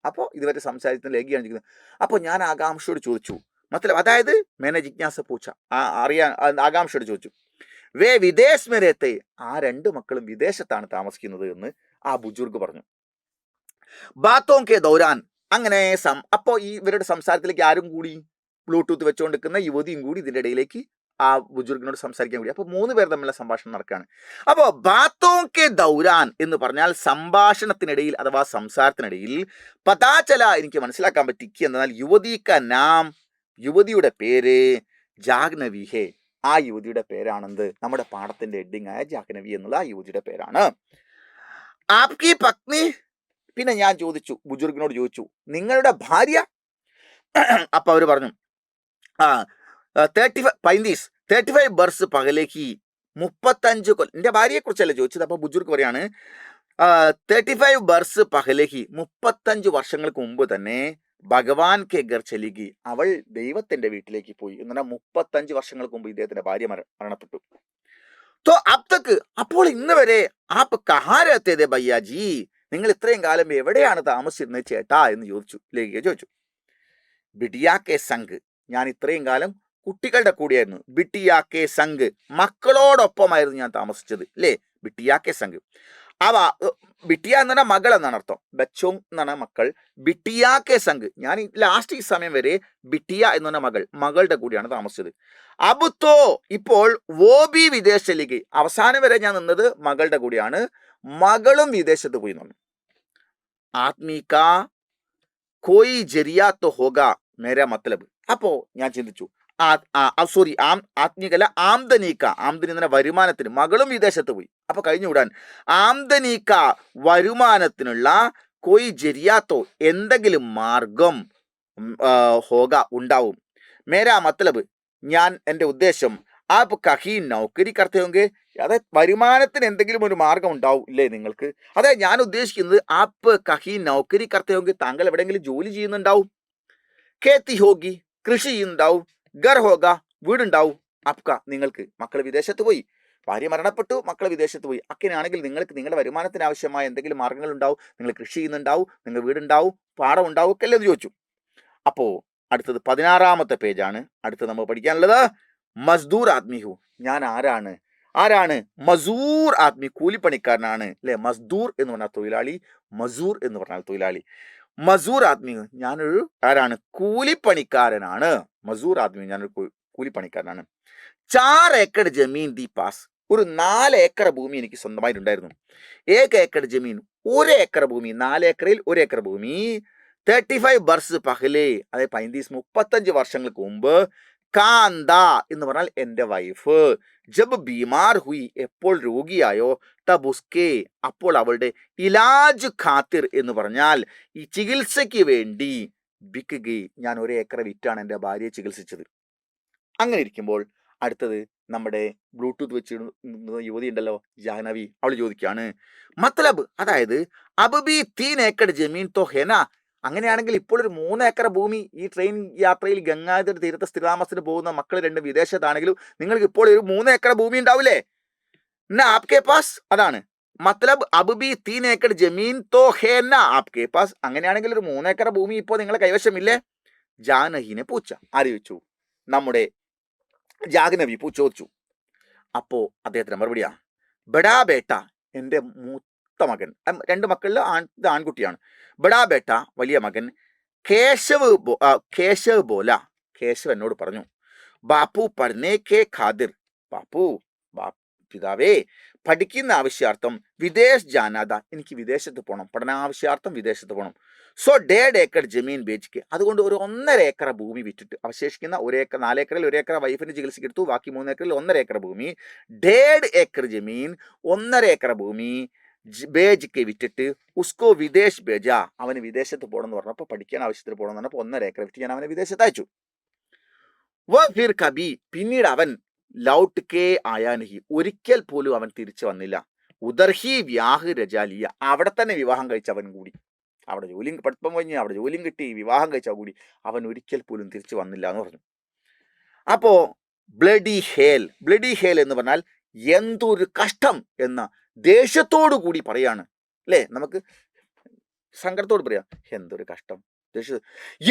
അപ്പോൾ ഇതുവരെ സംസാരിക്കുന്ന ലേഖിയാണ് ചോദിക്കുന്നത്. അപ്പോൾ ഞാൻ ആകാംക്ഷയോട് ചോദിച്ചു. മത്ലബ് അതായത് മേനെ ജിജ്ഞാസ പൂച്ച, ആകാംക്ഷയോട് ചോദിച്ചു. വേ വിദേശ് മേരത്തെ, ആ 2 മക്കളും വിദേശത്താണ് താമസിക്കുന്നത് എന്ന് ആ ബുജുർഗ് പറഞ്ഞു. ബാത്തോം കെ ദൗരാൻ, അങ്ങനെ അപ്പോൾ ഇവരുടെ സംസാരത്തിലേക്ക് ആരും കൂടി? ബ്ലൂടൂത്ത് വെച്ചുകൊണ്ടിരിക്കുന്ന യുവതിയും കൂടി ഇതിൻ്റെ ഇടയിലേക്ക് ആ ബുജുർഗിനോട് സംസാരിക്കാൻ കൂടി. അപ്പോൾ 3 പേർ തമ്മിലുള്ള സംഭാഷണം നടക്കുകയാണ്. അപ്പോൾ ബാത്തോം കെ ദൗരാൻ എന്ന് പറഞ്ഞാൽ സംഭാഷണത്തിനിടയിൽ അഥവാ സംസാരത്തിനിടയിൽ പതാചല, എനിക്ക് മനസ്സിലാക്കാൻ പറ്റിക്ക് എന്നാൽ യുവതിക്ക നാം, യുവതിയുടെ പേര് ജാഹ്നവി ഹേ, ആ യുവതിയുടെ പേരാണെന്ത്? നമ്മുടെ പാഠത്തിന്റെ ഹെഡിങ് ആയ ജാഹ്നവി എന്നുള്ള ആ യുവതിയുടെ പേരാണ്. ആപ്കി പത്നി, പിന്നെ ഞാൻ ചോദിച്ചു, ബുജുർഗിനോട് ചോദിച്ചു, നിങ്ങളുടെ ഭാര്യ? അപ്പൊ അവര് പറഞ്ഞു 35 ബർസ് പകലേക്ക്, 35 കൊല്ലം. എന്റെ ഭാര്യയെ കുറിച്ചല്ലേ ചോദിച്ചത്. അപ്പൊ ബുജുർഗ് പറയാണ് 35 ബർസ് പഹലഹി 35 വർഷങ്ങൾക്ക് മുമ്പ് തന്നെ ഭഗവാൻ കെ ഗർ ചലിഗി, അവൾ ദൈവത്തിന്റെ വീട്ടിലേക്ക് പോയി എന്ന് പറഞ്ഞാൽ 35 വർഷങ്ങൾക്ക് മുമ്പ് ഇദ്ദേഹത്തിന്റെ ഭാര്യ മരണപ്പെട്ടു. തോ അബ് തക്ക്, അപ്പോൾ ഇന്ന് വരെ ആപ്പ് കഹാ രഹത്തെ थे ഭയ്യാജി, നിങ്ങൾ ഇത്രയും കാലം എവിടെയാണ് താമസിച്ചിരുന്നത് ചേട്ടാ എന്ന് ചോദിച്ചു. ബിട്ടിയാ കെ സംഗ്, ഞാൻ ഇത്രയും കാലം കുട്ടികളുടെ കൂടെയായിരുന്നു. ബിട്ടിയാ കെ സംഗ്, മക്കളോടൊപ്പമായിരുന്നു ഞാൻ താമസിച്ചത് അല്ലേ. ബിട്ടിയാ കെ സംഗ്. അവ ബിട്ടിയ എന്ന് പറഞ്ഞാൽ മകൾ എന്നാണ് അർത്ഥം. ബച്ചോങ് എന്നാണ് മക്കൾ. ബിട്ടിയ കെ സംഗ്, ഞാൻ ലാസ്റ്റ് ഈ സമയം വരെ ബിട്ടിയ എന്ന് പറഞ്ഞ മകളുടെ കൂടെയാണ് താമസിച്ചത്. അബുത്തോ, ഇപ്പോൾ വോ ബി വിദേശത്തിലേക്ക്, അവസാനം വരെ ഞാൻ നിന്നത് മകളുടെ കൂടെയാണ്. മകളും വിദേശത്ത് പോയി നിന്നു. ആത്മീക കോയി ജരിയാ തോ ഹോഗ മേരാ മത്ലബ്. അപ്പോ ഞാൻ ചിന്തിച്ചു, ആത്മീകല്ല, ആംദനീക്ക, ആംദനി എന്ന വരുമാനത്തിന്, മകളും വിദേശത്ത് പോയി. അപ്പൊ കഴിഞ്ഞുകൂടാൻ ആംദനീക്ക, വരുമാനത്തിനുള്ള കോയി ജരിയാത്തോ, എന്തെങ്കിലും മാർഗം ഹോഗ, ഉണ്ടാവും. മേരാ മത്ലബ്, ഞാൻ എൻ്റെ ഉദ്ദേശം, ആപ്പ് കഹി നൗക്കരി കർത്തയോങ്കെ, അതായത് വരുമാനത്തിന് എന്തെങ്കിലും ഒരു മാർഗം ഉണ്ടാവും ഇല്ലേ നിങ്ങൾക്ക്. അതായത് ഞാൻ ഉദ്ദേശിക്കുന്നത് ആപ്പ് കഹി നൗക്കരി കർത്തയോങ്കെ, താങ്കൾ എവിടെയെങ്കിലും ജോലി ചെയ്യുന്നുണ്ടാവും. കേത്തി ഹോഗി, കൃഷി ചെയ്യുന്നുണ്ടാവും. ഗർ ഹോഗ, വീടുണ്ടാവും. അപ്ക, നിങ്ങൾക്ക് മക്കൾ വിദേശത്ത് പോയി, ഭാര്യ മരണപ്പെട്ടു, മക്കൾ വിദേശത്ത് പോയി. അങ്ങനെയാണെങ്കിൽ നിങ്ങൾക്ക് നിങ്ങളുടെ വരുമാനത്തിന് ആവശ്യമായ എന്തെങ്കിലും മാർഗങ്ങൾ ഉണ്ടാവും. നിങ്ങൾ കൃഷി ചെയ്യുന്നുണ്ടാവും, നിങ്ങൾ വീടുണ്ടാവും, പാടം ഉണ്ടാവും ഒക്കെ അല്ലേ എന്ന് ചോദിച്ചു. അപ്പോ അടുത്തത് 16ാമത്തെ പേജാണ്. അടുത്തത് നമ്മൾ പഠിക്കാനുള്ളത് മസ്ദൂർ ആദ്മി ഹു, ഞാൻ ആരാണ് മസൂർ ആദ്മി, കൂലിപ്പണിക്കാരനാണ് അല്ലെ. മസ്ദൂർ എന്ന് പറഞ്ഞാൽ തൊഴിലാളി, മസൂർ എന്ന് പറഞ്ഞാൽ തൊഴിലാളി. മസൂർ ആദ്മി, ഞാനൊരു ആരാണ്, കൂലിപ്പണിക്കാരനാണ്. മസൂർ ആദ്മി, ഞാനൊരു കൂലിപ്പണിക്കാരനാണ്. 4 ഏക്കർ ജമീൻ ദി പാസ്, ഒരു 4 ഏക്കർ ഭൂമി എനിക്ക് സ്വന്തമായിട്ടുണ്ടായിരുന്നു. 1 ഏക്കർ ജമീൻ, 1 ഏക്കർ ഭൂമി, 4 ഏക്കറിൽ 1 ഏക്കർ ഭൂമി. 35 ബർസ് പഹലെ, അതായത് 35 വർഷങ്ങൾക്ക് മുമ്പ്. കാന്ത എന്ന് പറഞ്ഞാൽ എൻ്റെ വൈഫ്. ജബ് ബീമാർ ഹുയി, എപ്പോൾ രോഗിയായോ. തബുസ്കെ, അപ്പോൾ അവളുടെ ഇലാജ് ഖാത്തിർ എന്ന് പറഞ്ഞാൽ ഈ ചികിത്സയ്ക്ക് വേണ്ടി. ബിക്കുകി, ഞാൻ 1 ഏക്കർ വിറ്റാണ് എൻ്റെ ഭാര്യയെ ചികിത്സിച്ചത്. അങ്ങനെ ഇരിക്കുമ്പോൾ അടുത്തത് നമ്മുടെ ബ്ലൂടൂത്ത് വെച്ച് യുവതി ഉണ്ടല്ലോ, ജാഹ്നവി, അവൾ ചോദിക്കുകയാണ് മത്ലബ്, അതായത് അബ് ബി 3 ഏക്കർ ജമീൻ തോ ഹെന, അങ്ങനെയാണെങ്കിൽ ഇപ്പോൾ ഒരു 3 ഏക്കർ ഭൂമി, ഈ ട്രെയിൻ യാത്രയിൽ ഗംഗാധര തീരത്ത് സ്ഥിരതാമസത്തിന് പോകുന്ന മക്കൾ 2 വിദേശത്താണെങ്കിലും നിങ്ങൾക്ക് ഇപ്പോൾ ഒരു 3 ഏക്കർ ഭൂമി ഉണ്ടാവില്ലേ. എന്നാ ആപ്കെ പാസ്, അതാണ് മത്ലബ് അബ് ബി 3 ഏക്കർ ജമീൻ തോ ഹേ ന ആപ്കെ പാസ്, അങ്ങനെയാണെങ്കിൽ ഒരു 3 ഏക്കർ ഭൂമി ഇപ്പോൾ നിങ്ങളെ കൈവശമില്ലേ. ജാനഹിനെ പൂച്ച അറിയിച്ചു, നമ്മുടെ ജാഹ്നവി ചോദിച്ചു. അപ്പോ അദ്ദേഹത്തിന് മറുപടിയാ, ബഡാ ബേട്ട, എൻ്റെ മൂത്ത മകൻ, 2 മക്കളിൽ ആൺകുട്ടിയാണ്. ബഡാ ബേട്ട, വലിയ മകൻ. കേശവ് ബോല, കേശവ് എന്നോട് പറഞ്ഞു. ബാപ്പു പഠനേ കെ ഖാദിർ, പിതാവേ, പഠിക്കുന്ന ആവശ്യാർത്ഥം വിദേശ് ജാനാദ, എനിക്ക് വിദേശത്ത് പോകണം, പഠനാവശ്യാർത്ഥം വിദേശത്ത് പോകണം. സോ 1.5 ഏക്കർ ജമീൻ ബേച്ചിക്ക്, അതുകൊണ്ട് ഒരു 1.5 ഏക്കർ ഭൂമി വിറ്റിട്ട് അവശേഷിക്കുന്ന 1 ഏക്കർ, 4 ഏക്കറിൽ 1 ഏക്കർ വൈഫിന് ചികിത്സയ്ക്ക് എടുത്തു, ബാക്കി 3 ഏക്കറിൽ 1.5 ഏക്കർ ഭൂമി. 1.5 ഏക്കർ ജമീൻ, 1.5 ഏക്കർ ഭൂമി ബേജിക്ക് വിറ്റിട്ട് ഉസ്കോ വിദേശ് ബേജ, അവന് വിദേശത്ത് പോകണം എന്ന് പറഞ്ഞപ്പോൾ, പഠിക്കാൻ ആവശ്യത്തിന് പോകണം എന്ന് പറഞ്ഞപ്പോൾ 1.5 ഏക്കർ വിറ്റ് ഞാൻ അവനെ വിദേശത്ത് അയച്ചു. ഫിർ കബി, പിന്നീട് അവൻ ലൗട്ട് കെ ആയാനഹി, ഒരിക്കൽ പോലും അവൻ തിരിച്ചു വന്നില്ല. ഉദർഹി വ്യാഹ് രജാലിയ, അവിടെ തന്നെ വിവാഹം കഴിച്ചവൻ കൂടി, അവിടെ ജോലിയും പഠിത്തം കഴിഞ്ഞ് അവിടെ ജോലിയും കിട്ടി, വിവാഹം കഴിച്ചാൽ കൂടി അവൻ ഒരിക്കൽ പോലും തിരിച്ചു വന്നില്ല എന്ന് പറഞ്ഞു. അപ്പോ ബ്ലഡി ഹേൽ എന്ന് പറഞ്ഞാൽ എന്തൊരു കഷ്ടം എന്ന ദേഷ്യത്തോടു കൂടി പറയാണ് അല്ലേ. നമുക്ക് സങ്കടത്തോട് പറയാം, എന്തൊരു കഷ്ടം,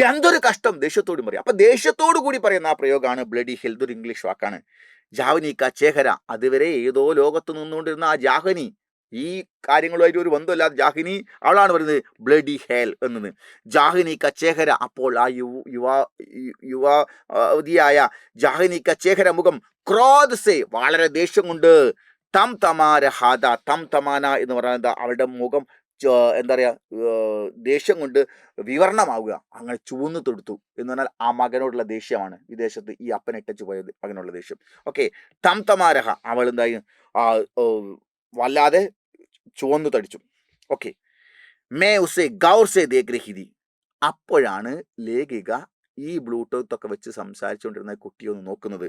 എന്തൊരു കഷ്ടം, ദേഷ്യത്തോടും പറയാം. അപ്പൊ ദേഷ്യത്തോടു കൂടി പറയുന്ന ആ പ്രയോഗമാണ് ബ്ലഡി ഹെൽ, ഒരു ഇംഗ്ലീഷ് വാക്കാണ്. ജാവ്നിക്ക ചേഹര, അതുവരെ ഏതോ ലോകത്ത് നിന്നുകൊണ്ടിരുന്ന ആ ജാഹ്നി, ഈ കാര്യങ്ങളുമായിട്ട് ഒരു ബന്ധമില്ലാത്ത ജാഹിനി, അവളാണ് പറയുന്നത് ബ്ലഡി ഹേൽ എന്നത്. ജാഹിനിക്ക ചേഹര, അപ്പോൾ ആ യുവതിയായ ജാഹിനിക്ക ചേഹര മുഖം ക്രോധസെ, വളരെ ദേഷ്യം കൊണ്ട്. തം തമാര ഹാദ, തം തമാന എന്ന് പറയുന്നത് അവളുടെ മുഖം എന്താ പറയാ, ദേഷ്യം കൊണ്ട് വിവരണമാവുക, അങ്ങനെ ചുവന്നു തൊടുത്തു എന്ന് പറഞ്ഞാൽ ആ മകനോടുള്ള ദേഷ്യമാണ്, വിദേശത്ത് ഈ അപ്പനെ ഇട്ടച്ചു പോയത് മകനോടുള്ള ദേഷ്യം. ഓക്കെ, തം തമാരഹ, അവൾ എന്തായി വല്ലാതെ ചുവന്നു തടിച്ചു. ഓക്കെ, മേ ഉസെ ഗൗർ സെ ദേഖ് രഹി ഥി, അപ്പോഴാണ് ലേഖിക ഈ ബ്ലൂടൂത്ത് ഒക്കെ വെച്ച് സംസാരിച്ചുകൊണ്ടിരുന്ന കുട്ടിയെ ഒന്ന് നോക്കുന്നത്.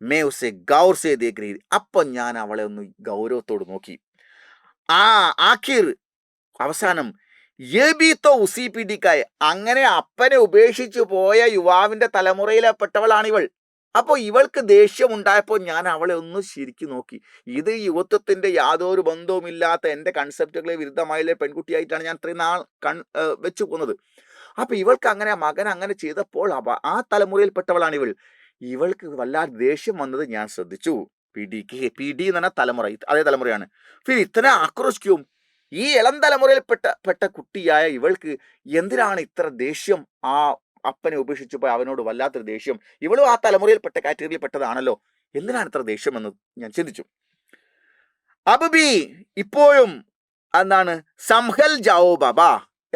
മേ ഉസെ ഗൗർ സെ ദേഖ് രഹി ഥി, അപ്പം ഞാൻ അവളെ ഒന്ന് ഗൗരവത്തോട് നോക്കി. ആ ആഖിർ അവസാനം യബിത്തോ ഉസി പിടിക്കായ അങ്ങനെ അപ്പനെ ഉപേക്ഷിച്ചു പോയ യുവാവിന്റെ തലമുറയിലെ പെട്ടവളാണ് ഇവൾ. അപ്പോൾ ഇവൾക്ക് ദേഷ്യം ഉണ്ടായപ്പോൾ ഞാൻ അവളെ ഒന്ന് ശരിക്കും നോക്കി. ഇത് യുവത്വത്തിന്റെ യാതൊരു ബന്ധവുമില്ലാത്ത എൻ്റെ കൺസെപ്റ്റുകളെ വിരുദ്ധമായുള്ള പെൺകുട്ടിയായിട്ടാണ് ഞാൻ ഇത്രയും നാൾ വെച്ചു പോകുന്നത്. അപ്പൊ ഇവൾക്ക് അങ്ങനെ മകൻ അങ്ങനെ ചെയ്തപ്പോൾ ആ തലമുറയിൽപ്പെട്ടവളാണ് ഇവൾ. ഇവൾക്ക് വല്ലാതെ ദേഷ്യം വന്നത് ഞാൻ ശ്രദ്ധിച്ചു. പി ഡി എന്ന് പറഞ്ഞ തലമുറ, അതേ തലമുറയാണ്. പിന്നെ ഇത്ര ആക്രോശിക്കും ഈ ഇളം തലമുറയിൽപ്പെട്ട കുട്ടിയായ ഇവൾക്ക് എന്തിനാണ് ഇത്ര ദേഷ്യം? ആ അപ്പനെ ഉപേക്ഷിച്ചു പോയി അവനോട് വല്ലാത്തൊരു ദേഷ്യം. ഇവളും ആ തലമുറയിൽപ്പെട്ട കാറ്റഗറിയിൽ പെട്ടതാണല്ലോ, എന്തിനാണ് ഇത്ര ദേഷ്യം എന്ന് ഞാൻ ചിന്തിച്ചു. അബി ഇപ്പോഴും എന്താണ് സംഹൽ ജാവോ ബാബ.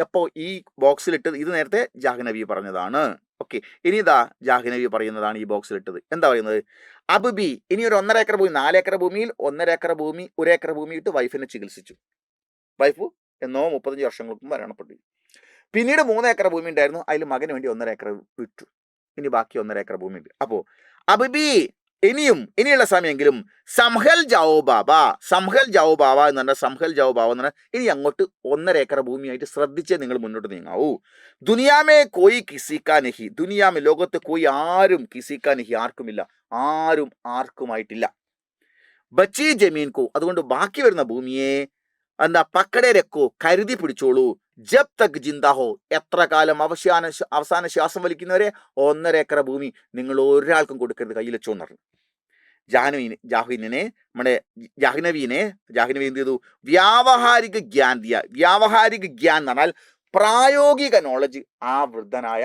എപ്പോ ഈ ബോക്സിലിട്ടത് ഇത് നേരത്തെ ജാഹ്നവി പറഞ്ഞതാണ്. ഓക്കെ, ഇനി ഇതാ ജാഹ്നവി പറയുന്നതാണ് ഈ ബോക്സിലിട്ടത്. എന്താ പറയുന്നത്? അബി ഇനി ഒരു 1.5 ഏക്കർ ഭൂമി, 4 ഏക്കർ ഭൂമിയിൽ 1.5 ഏക്കർ ഭൂമി, 1 ഏക്കർ ഭൂമി ഇട്ട് വൈഫിനെ ചികിത്സിച്ചു. വൈഫ് എന്നോ 35 വർഷങ്ങൾക്കും മരണപ്പെട്ടു. പിന്നീട് 3 ഏക്കർ ഭൂമി ഉണ്ടായിരുന്നു, അതിൽ മകന് വേണ്ടി 1.5 ഏക്കർ വിറ്റു. ഇനി ബാക്കി 1.5 ഏക്കർ ഭൂമി ഉണ്ട്. അപ്പോ അബി ഇനിയുള്ള സമയമെങ്കിലും സംഹൽ ജാവോ ബാബ എന്ന് പറഞ്ഞാൽ സംഹൽ ജാവോ ബാബ എന്ന് പറഞ്ഞാൽ ഇനി അങ്ങോട്ട് 1.5 ഏക്കർ ഭൂമിയായിട്ട് ശ്രദ്ധിച്ചേ നിങ്ങൾ മുന്നോട്ട് നീങ്ങാവൂ. ദുനിയാമേ കോയി കിസിക്കാ നഹി, ദുനിയാമേ ലോകത്ത് കോയി ആരും കിസിക്കാ നഹി, ആർക്കുമില്ല, ആരും ആർക്കുമായിട്ടില്ല. ബച്ചി ജമീൻ കോ, അതുകൊണ്ട് ബാക്കി വരുന്ന ഭൂമിയെ എന്താ പക്കടെ രക്കോ, കരുതി പിടിച്ചോളൂ. ജബ് തക് ജിന്ദാ ഹോ, എത്ര കാലം അവസാന ശ്വാസം വലിക്കുന്നവരെ 1.5 ഏക്കർ ഭൂമി നിങ്ങൾ ഒരാൾക്കും കൊടുക്കരുത്, കയ്യിൽ വെച്ചോന്ന് പറഞ്ഞു. ജാഹ്നവി എന്ത് ചെയ്തു? വ്യാവഹാരിക ജ്ഞാൻ വ്യാവഹാരിക ജ്ഞാൻ എന്ന് പറഞ്ഞാൽ പ്രായോഗിക നോളജ് ആ വൃദ്ധനായ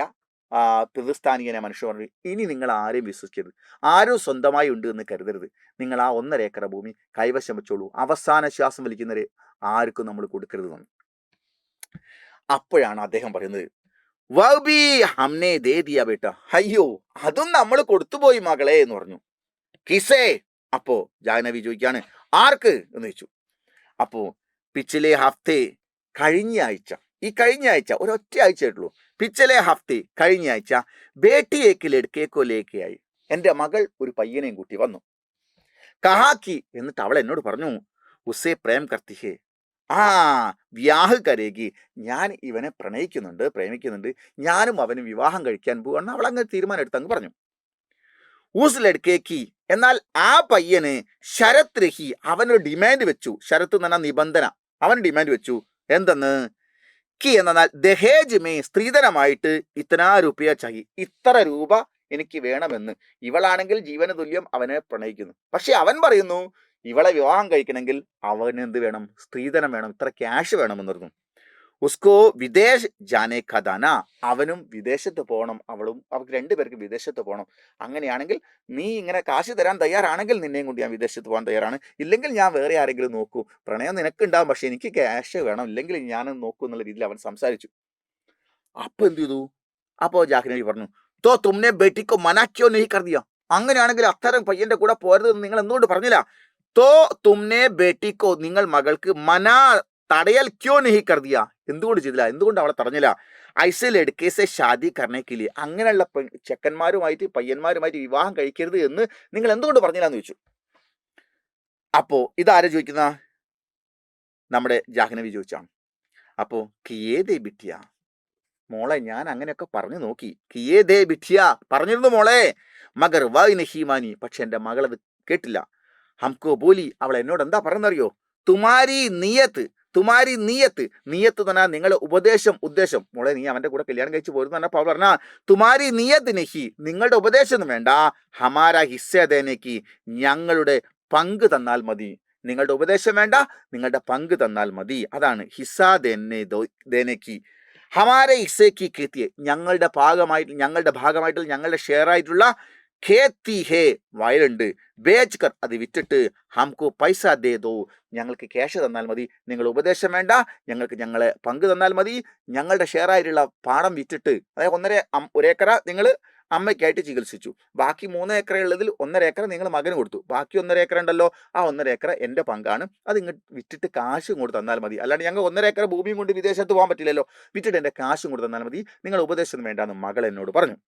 പ്രതിസ്ഥാനികനെ മനുഷ്യ പറഞ്ഞു, ഇനി നിങ്ങൾ ആരെയും വിശ്വസിക്കരുത്, ആരും സ്വന്തമായി ഉണ്ട് എന്ന് കരുതരുത്, നിങ്ങൾ ആ 1.5 ഏക്കർ ഭൂമി കൈവശം വെച്ചോളൂ, അവസാന ശ്വാസം വലിക്കുന്നവരെ ആർക്കും നമ്മൾ കൊടുക്കരുത്. അപ്പോഴാണ് അദ്ദേഹം പറയുന്നത്, വബി ഹംനെ ദേ ദിയ ബേട്ട, അയ്യോ അതും നമ്മൾ കൊടുത്തുപോയി മകളെ എന്ന് പറഞ്ഞു. കിസേ, അപ്പോ ജാഹ്നവി ചോദിക്കാണ് ആർക്ക് എന്ന് ചോദിച്ചു. അപ്പോ പിച്ചിലെ ഹഫ്തെ, കഴിഞ്ഞ ആഴ്ച ഒരൊറ്റ ആഴ്ച ആയിട്ടുള്ളൂ. പിച്ചലെ ഹഫ്തെ, കഴിഞ്ഞ ആഴ്ച ബേട്ടിയേക്ക് ലഡ്ക്കേക്കോ ലേക്കയായി, എൻ്റെ മകൾ ഒരു പയ്യനെയും കൂട്ടി വന്നു. കഹാക്കി, എന്നിട്ട് അവൾ എന്നോട് പറഞ്ഞു, ഉസേ പ്രേം കർത്തിഹേ, വ്യാഹ് കരേകി, ഞാൻ ഇവനെ പ്രേമിക്കുന്നുണ്ട്, ഞാനും അവനും വിവാഹം കഴിക്കാൻ പോവാണ്. അവൾ അങ്ങനെ തീരുമാനം എടുത്തങ്ങ് പറഞ്ഞു. ഊസ് ലഡ്ക്കേക്ക്, എന്നാൽ ആ പയ്യന് ശരത് രഹി, അവനൊരു ഡിമാൻഡ് വെച്ചു. ശരത്ത് എന്ന് പറഞ്ഞാൽ നിബന്ധന, അവൻ ഡിമാൻഡ് വെച്ചു. എന്തെന്ന്? കി എന്നാൽ ദഹേജ് മേ, സ്ത്രീധനമായിട്ട് ഇത്തനാ രൂപയ ചഹി, ഇത്ര രൂപ എനിക്ക് വേണമെന്ന്. ഇവളാണെങ്കിൽ ജീവന തുല്യം അവനെ പ്രണയിക്കുന്നു. പക്ഷെ അവൻ പറയുന്നു ഇവളെ വിവാഹം കഴിക്കണമെങ്കിൽ അവന് എന്ത് വേണം? സ്ത്രീധനം വേണം, ഇത്ര ക്യാഷ് വേണമെന്ന് പറഞ്ഞു. ഉസ്കോ വിദേശ് ജാനെ ഖദാന, അവനും വിദേശത്ത് പോകണം, അവർക്ക് 2 പേർക്ക് വിദേശത്ത് പോകണം. അങ്ങനെയാണെങ്കിൽ നീ ഇങ്ങനെ കാശ് തരാൻ തയ്യാറാണെങ്കിൽ നിന്നെയും കൊണ്ട് ഞാൻ വിദേശത്ത് പോകാൻ തയ്യാറാണ്, ഇല്ലെങ്കിൽ ഞാൻ വേറെ ആരെങ്കിലും നോക്കൂ. പ്രണയം നിനക്കുണ്ടാവും, പക്ഷെ എനിക്ക് ക്യാഷ് വേണം, ഇല്ലെങ്കിൽ ഞാനും നോക്കൂ എന്നുള്ള രീതിയിൽ അവൻ സംസാരിച്ചു. അപ്പൊ എന്ത് ചെയ്തു? അപ്പോ ജാഹ്നവി പറഞ്ഞു, തോ തുമ്നെ ബേട്ടിക്കോ മനാക്കിയോ നെഹി കർ ദിയ, അങ്ങനെയാണെങ്കിൽ അത്തരം പയ്യന്റെ കൂടെ പോരുതെന്ന് നിങ്ങൾ എന്തുകൊണ്ട് പറഞ്ഞില്ല? തോ തുമ്നെ ബേട്ടിക്കോ, നിങ്ങൾ മകൾക്ക് മനാ തടയൽ ക്യോ നെഹി കർ ദിയ, എന്തുകൊണ്ട് ചെയ്തില്ല, എന്തുകൊണ്ട് അവളെ തടഞ്ഞില്ല? ഐസെ ലഡ്കേസെ ഷാദി കർണേക്കില്ലേ, അങ്ങനെയുള്ള ചെക്കന്മാരുമായിട്ട് പയ്യന്മാരുമായിട്ട് വിവാഹം കഴിക്കരുത് എന്ന് നിങ്ങൾ എന്തുകൊണ്ട് പറഞ്ഞില്ല എന്ന് ചോദിച്ചു. അപ്പോ ഇതാരെ ചോദിക്കുന്ന? നമ്മുടെ ജാഹ്നവി ചോദിച്ചാണ്. അപ്പോ കിയേ ദേ ബിട്ടിയ, മോളെ ഞാൻ അങ്ങനെയൊക്കെ പറഞ്ഞു നോക്കി, കിയേ ദേ ബിട്ടിയ പറഞ്ഞിരുന്നു മോളെ, മഗർ വായ് നഹീമാനി, പക്ഷെ എൻ്റെ മകളത് കേട്ടില്ല. ഹംകോ ബോലി, അവൾ എന്നോട് എന്താ പറയുന്നറിയോ? തുമാരി നിയത്ത് എന്ന് പറഞ്ഞാൽ നിങ്ങളുടെ ഉദ്ദേശം, മോളെ നീ അവന്റെ കൂടെ കല്യാണം കഴിച്ച് പോരുന്ന പറഞ്ഞപ്പോൾ അവൾ പറഞ്ഞാ തുമാരി നിയത്ത് നഹി, നിങ്ങളുടെ ഉപദേശം ഒന്നും വേണ്ട, ഹമാര ഹിസ്സ ദേനേക്ക്, ഞങ്ങളുടെ പങ്ക് തന്നാൽ മതി. നിങ്ങളുടെ ഉപദേശം വേണ്ട, നിങ്ങളുടെ പങ്ക് തന്നാൽ മതി. അതാണ് ഹിസ്സ ദേനേക്ക്. ഹമാരെ ഹിസ്സേക്ക് കേത്തിയെ, ഞങ്ങളുടെ ഭാഗമായിട്ടുള്ള ഞങ്ങളുടെ ഷെയർ ആയിട്ടുള്ള ഖേത്തി ഹേ, വയലുണ്ട്, ബേച്ച് കർ, അത് വിറ്റിട്ട് ഹംകോ പൈസ ദേ ദോ, ഞങ്ങൾക്ക് ക്യാഷ് തന്നാൽ മതി, നിങ്ങൾ ഉപദേശം വേണ്ട, ഞങ്ങളെ പങ്ക് തന്നാൽ മതി. ഞങ്ങളുടെ ഷെയർ ആയിട്ടുള്ള പാടം വിറ്റിട്ട്, അതായത് 1 ഏക്കർ നിങ്ങൾ അമ്മയ്ക്കായിട്ട് ചികിത്സിച്ചു, ബാക്കി 3 ഏക്കർ ഉള്ളതിൽ 1.5 ഏക്കർ നിങ്ങൾ മകന് കൊടുത്തു, ബാക്കി 1.5 ഏക്കർ ഉണ്ടല്ലോ, ആ 1.5 ഏക്കർ എൻ്റെ പങ്കാണ്, അത് ഇങ്ങോട്ട് വിറ്റിട്ട് കാശും കൊണ്ട് തന്നാൽ മതി. അല്ലാണ്ട് ഞങ്ങൾ 1.5 ഏക്കർ ഭൂമിയും കൊണ്ട് വിദേശത്ത് പോകാൻ പറ്റില്ലല്ലോ, വിറ്റിട്ട് എൻ്റെ കാശും കൊണ്ട് തന്നാൽ മതി, നിങ്ങൾ ഉപദേശം വേണ്ടാന്ന് മകൾ എന്നോട് പറഞ്ഞു.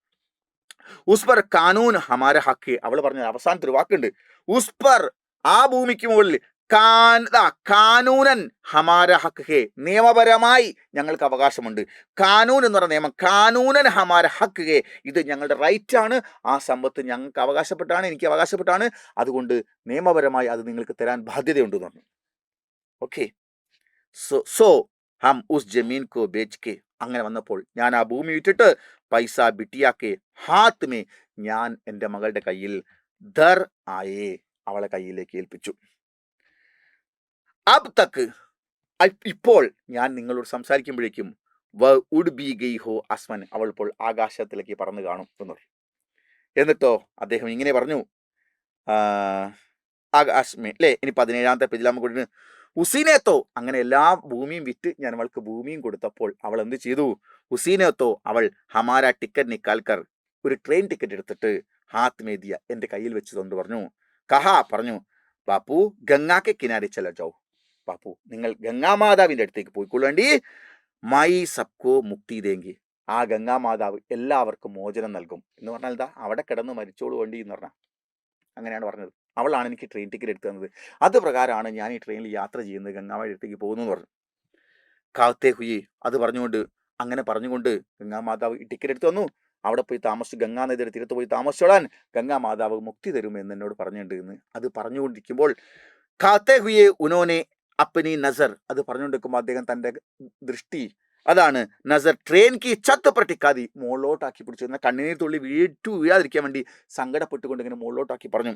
ഉസ്പർ കാനൂൻ ഹമാര ഹക്ക്, അവൾ പറഞ്ഞ അവസാനത്തെ ഒരു വാക്കുണ്ട്, ഉസ്പർ, ആ ഭൂമിക്ക് മുകളിൽ, കാനൂനൻ ഹമാര ഹക്ക് ഹേ, നിയമപരമായി ഞങ്ങൾക്ക് അവകാശമുണ്ട്. കാനൂൻ എന്ന് പറയുന്ന നിയമം, കാനൂനൻ ഹമാര ഹക്ക് ഹേ, ഇത് ഞങ്ങളുടെ റൈറ്റ് ആണ്. ആ സമ്പത്ത് ഞങ്ങൾക്ക് അവകാശപ്പെട്ടാണ്, എനിക്ക് അവകാശപ്പെട്ടാണ്. അതുകൊണ്ട് നിയമപരമായി അത് നിങ്ങൾക്ക് തരാൻ ബാധ്യതയുണ്ടെന്ന് പറഞ്ഞു. ഓക്കെ, സോ ഹം ഉസ് ജമീൻ കോ ബേച്ച് കെ, അങ്ങനെ വന്നപ്പോൾ ഞാൻ ആ ഭൂമി വിറ്റിട്ട് പൈസ ബിട്ടിയാക്കെ ഹാത്ത് മേ, ഞാൻ എൻ്റെ മകളുടെ കയ്യിൽ ദർ ആയേ, അവളെ കയ്യിലേക്ക് ഏൽപ്പിച്ചു. അബ് തക്ക്, ഇപ്പോൾ ഞാൻ നിങ്ങളോട് സംസാരിക്കുമ്പോഴേക്കും വ ഉഡ് ബി ഗൈ ഹോ അസ്മൻ, അവൾ ഇപ്പോൾ ആകാശത്തിലേക്ക് പറന്നു കാണും എന്ന് പറഞ്ഞു. എന്നിട്ടോ അദ്ദേഹം ഇങ്ങനെ പറഞ്ഞു, ആകാശമേ അല്ലേ. ഇനി 17ാമത്തെ പേജിൽ നമുക്ക് ഉസീനേത്തോ, അങ്ങനെ എല്ലാ ഭൂമിയും വിറ്റ് ഞാൻ അവൾക്ക് ഭൂമിയും കൊടുത്തപ്പോൾ അവൾ എന്ത് ചെയ്തു? ഉസീനേത്തോ, അവൾ ഹമാര ടിക്കറ്റ് നിക്കാൽക്കർ, ഒരു ട്രെയിൻ ടിക്കറ്റ് എടുത്തിട്ട് ഹാത്ത് മേദിയ, എൻ്റെ കയ്യിൽ വെച്ച് കൊണ്ട് പറഞ്ഞു, കഹാ പറഞ്ഞു, ബാപ്പു ഗംഗാക്കെ കിനാരെ ചല ജാओ, ബാപ്പു നിങ്ങൾ ഗംഗാമാതാവിൻ്റെ അടുത്തേക്ക് പോയിക്കൊള്ളേണ്ടി, മൈ സബ്കോ മുക്തി ദേങ്കി, ആ ഗംഗാമാതാവ് എല്ലാവർക്കും മോചനം നൽകും എന്ന് പറഞ്ഞാൽ എന്താ, അവിടെ കിടന്ന് മരിച്ചോളൂ വേണ്ടി എന്ന് പറഞ്ഞാൽ അങ്ങനെയാണ് പറഞ്ഞത്. അവളാണ് എനിക്ക് ട്രെയിൻ ടിക്കറ്റ് എടുത്തു തന്നത്, അത് പ്രകാരമാണ് ഞാൻ ഈ ട്രെയിനിൽ യാത്ര ചെയ്യുന്നത്, ഗംഗാമായുടെ അടുത്തേക്ക് പോകുന്നു എന്ന് പറഞ്ഞു. കാത്തേ ഹുയി, അത് പറഞ്ഞുകൊണ്ട് അങ്ങനെ പറഞ്ഞുകൊണ്ട് ഗംഗാമാതാവ് ഈ ടിക്കറ്റ് എടുത്തു വന്നു. അവിടെ പോയി താമസിച്ചു, ഗംഗാനദിയുടെ തീരത്ത് പോയി താമസിച്ചോളാൻ ഗംഗാമാതാവ് മുക്തി തരുമെന്ന് എന്നോട് പറഞ്ഞിട്ടുണ്ട് എന്ന്. അത് പറഞ്ഞുകൊണ്ടിരിക്കുമ്പോൾ കാത്തേ ഹുയെ ഉനോനെ അപ്പനി നസർ, അത് പറഞ്ഞുകൊണ്ടിരിക്കുമ്പോൾ അദ്ദേഹം തൻ്റെ ദൃഷ്ടി, അതാണ് നസർ, ട്രെയിൻ കി ഛത്ത് പ്രട്ടിക്കാതി, മുകളിലോട്ടാക്കി പിടിച്ചു. എന്നാൽ കണ്ണുനീർ തുള്ളി വീഴാതിരിക്കാൻ വേണ്ടി സങ്കടപ്പെട്ടുകൊണ്ട് ഇങ്ങനെ മുകളിലോട്ടാക്കി പറഞ്ഞു,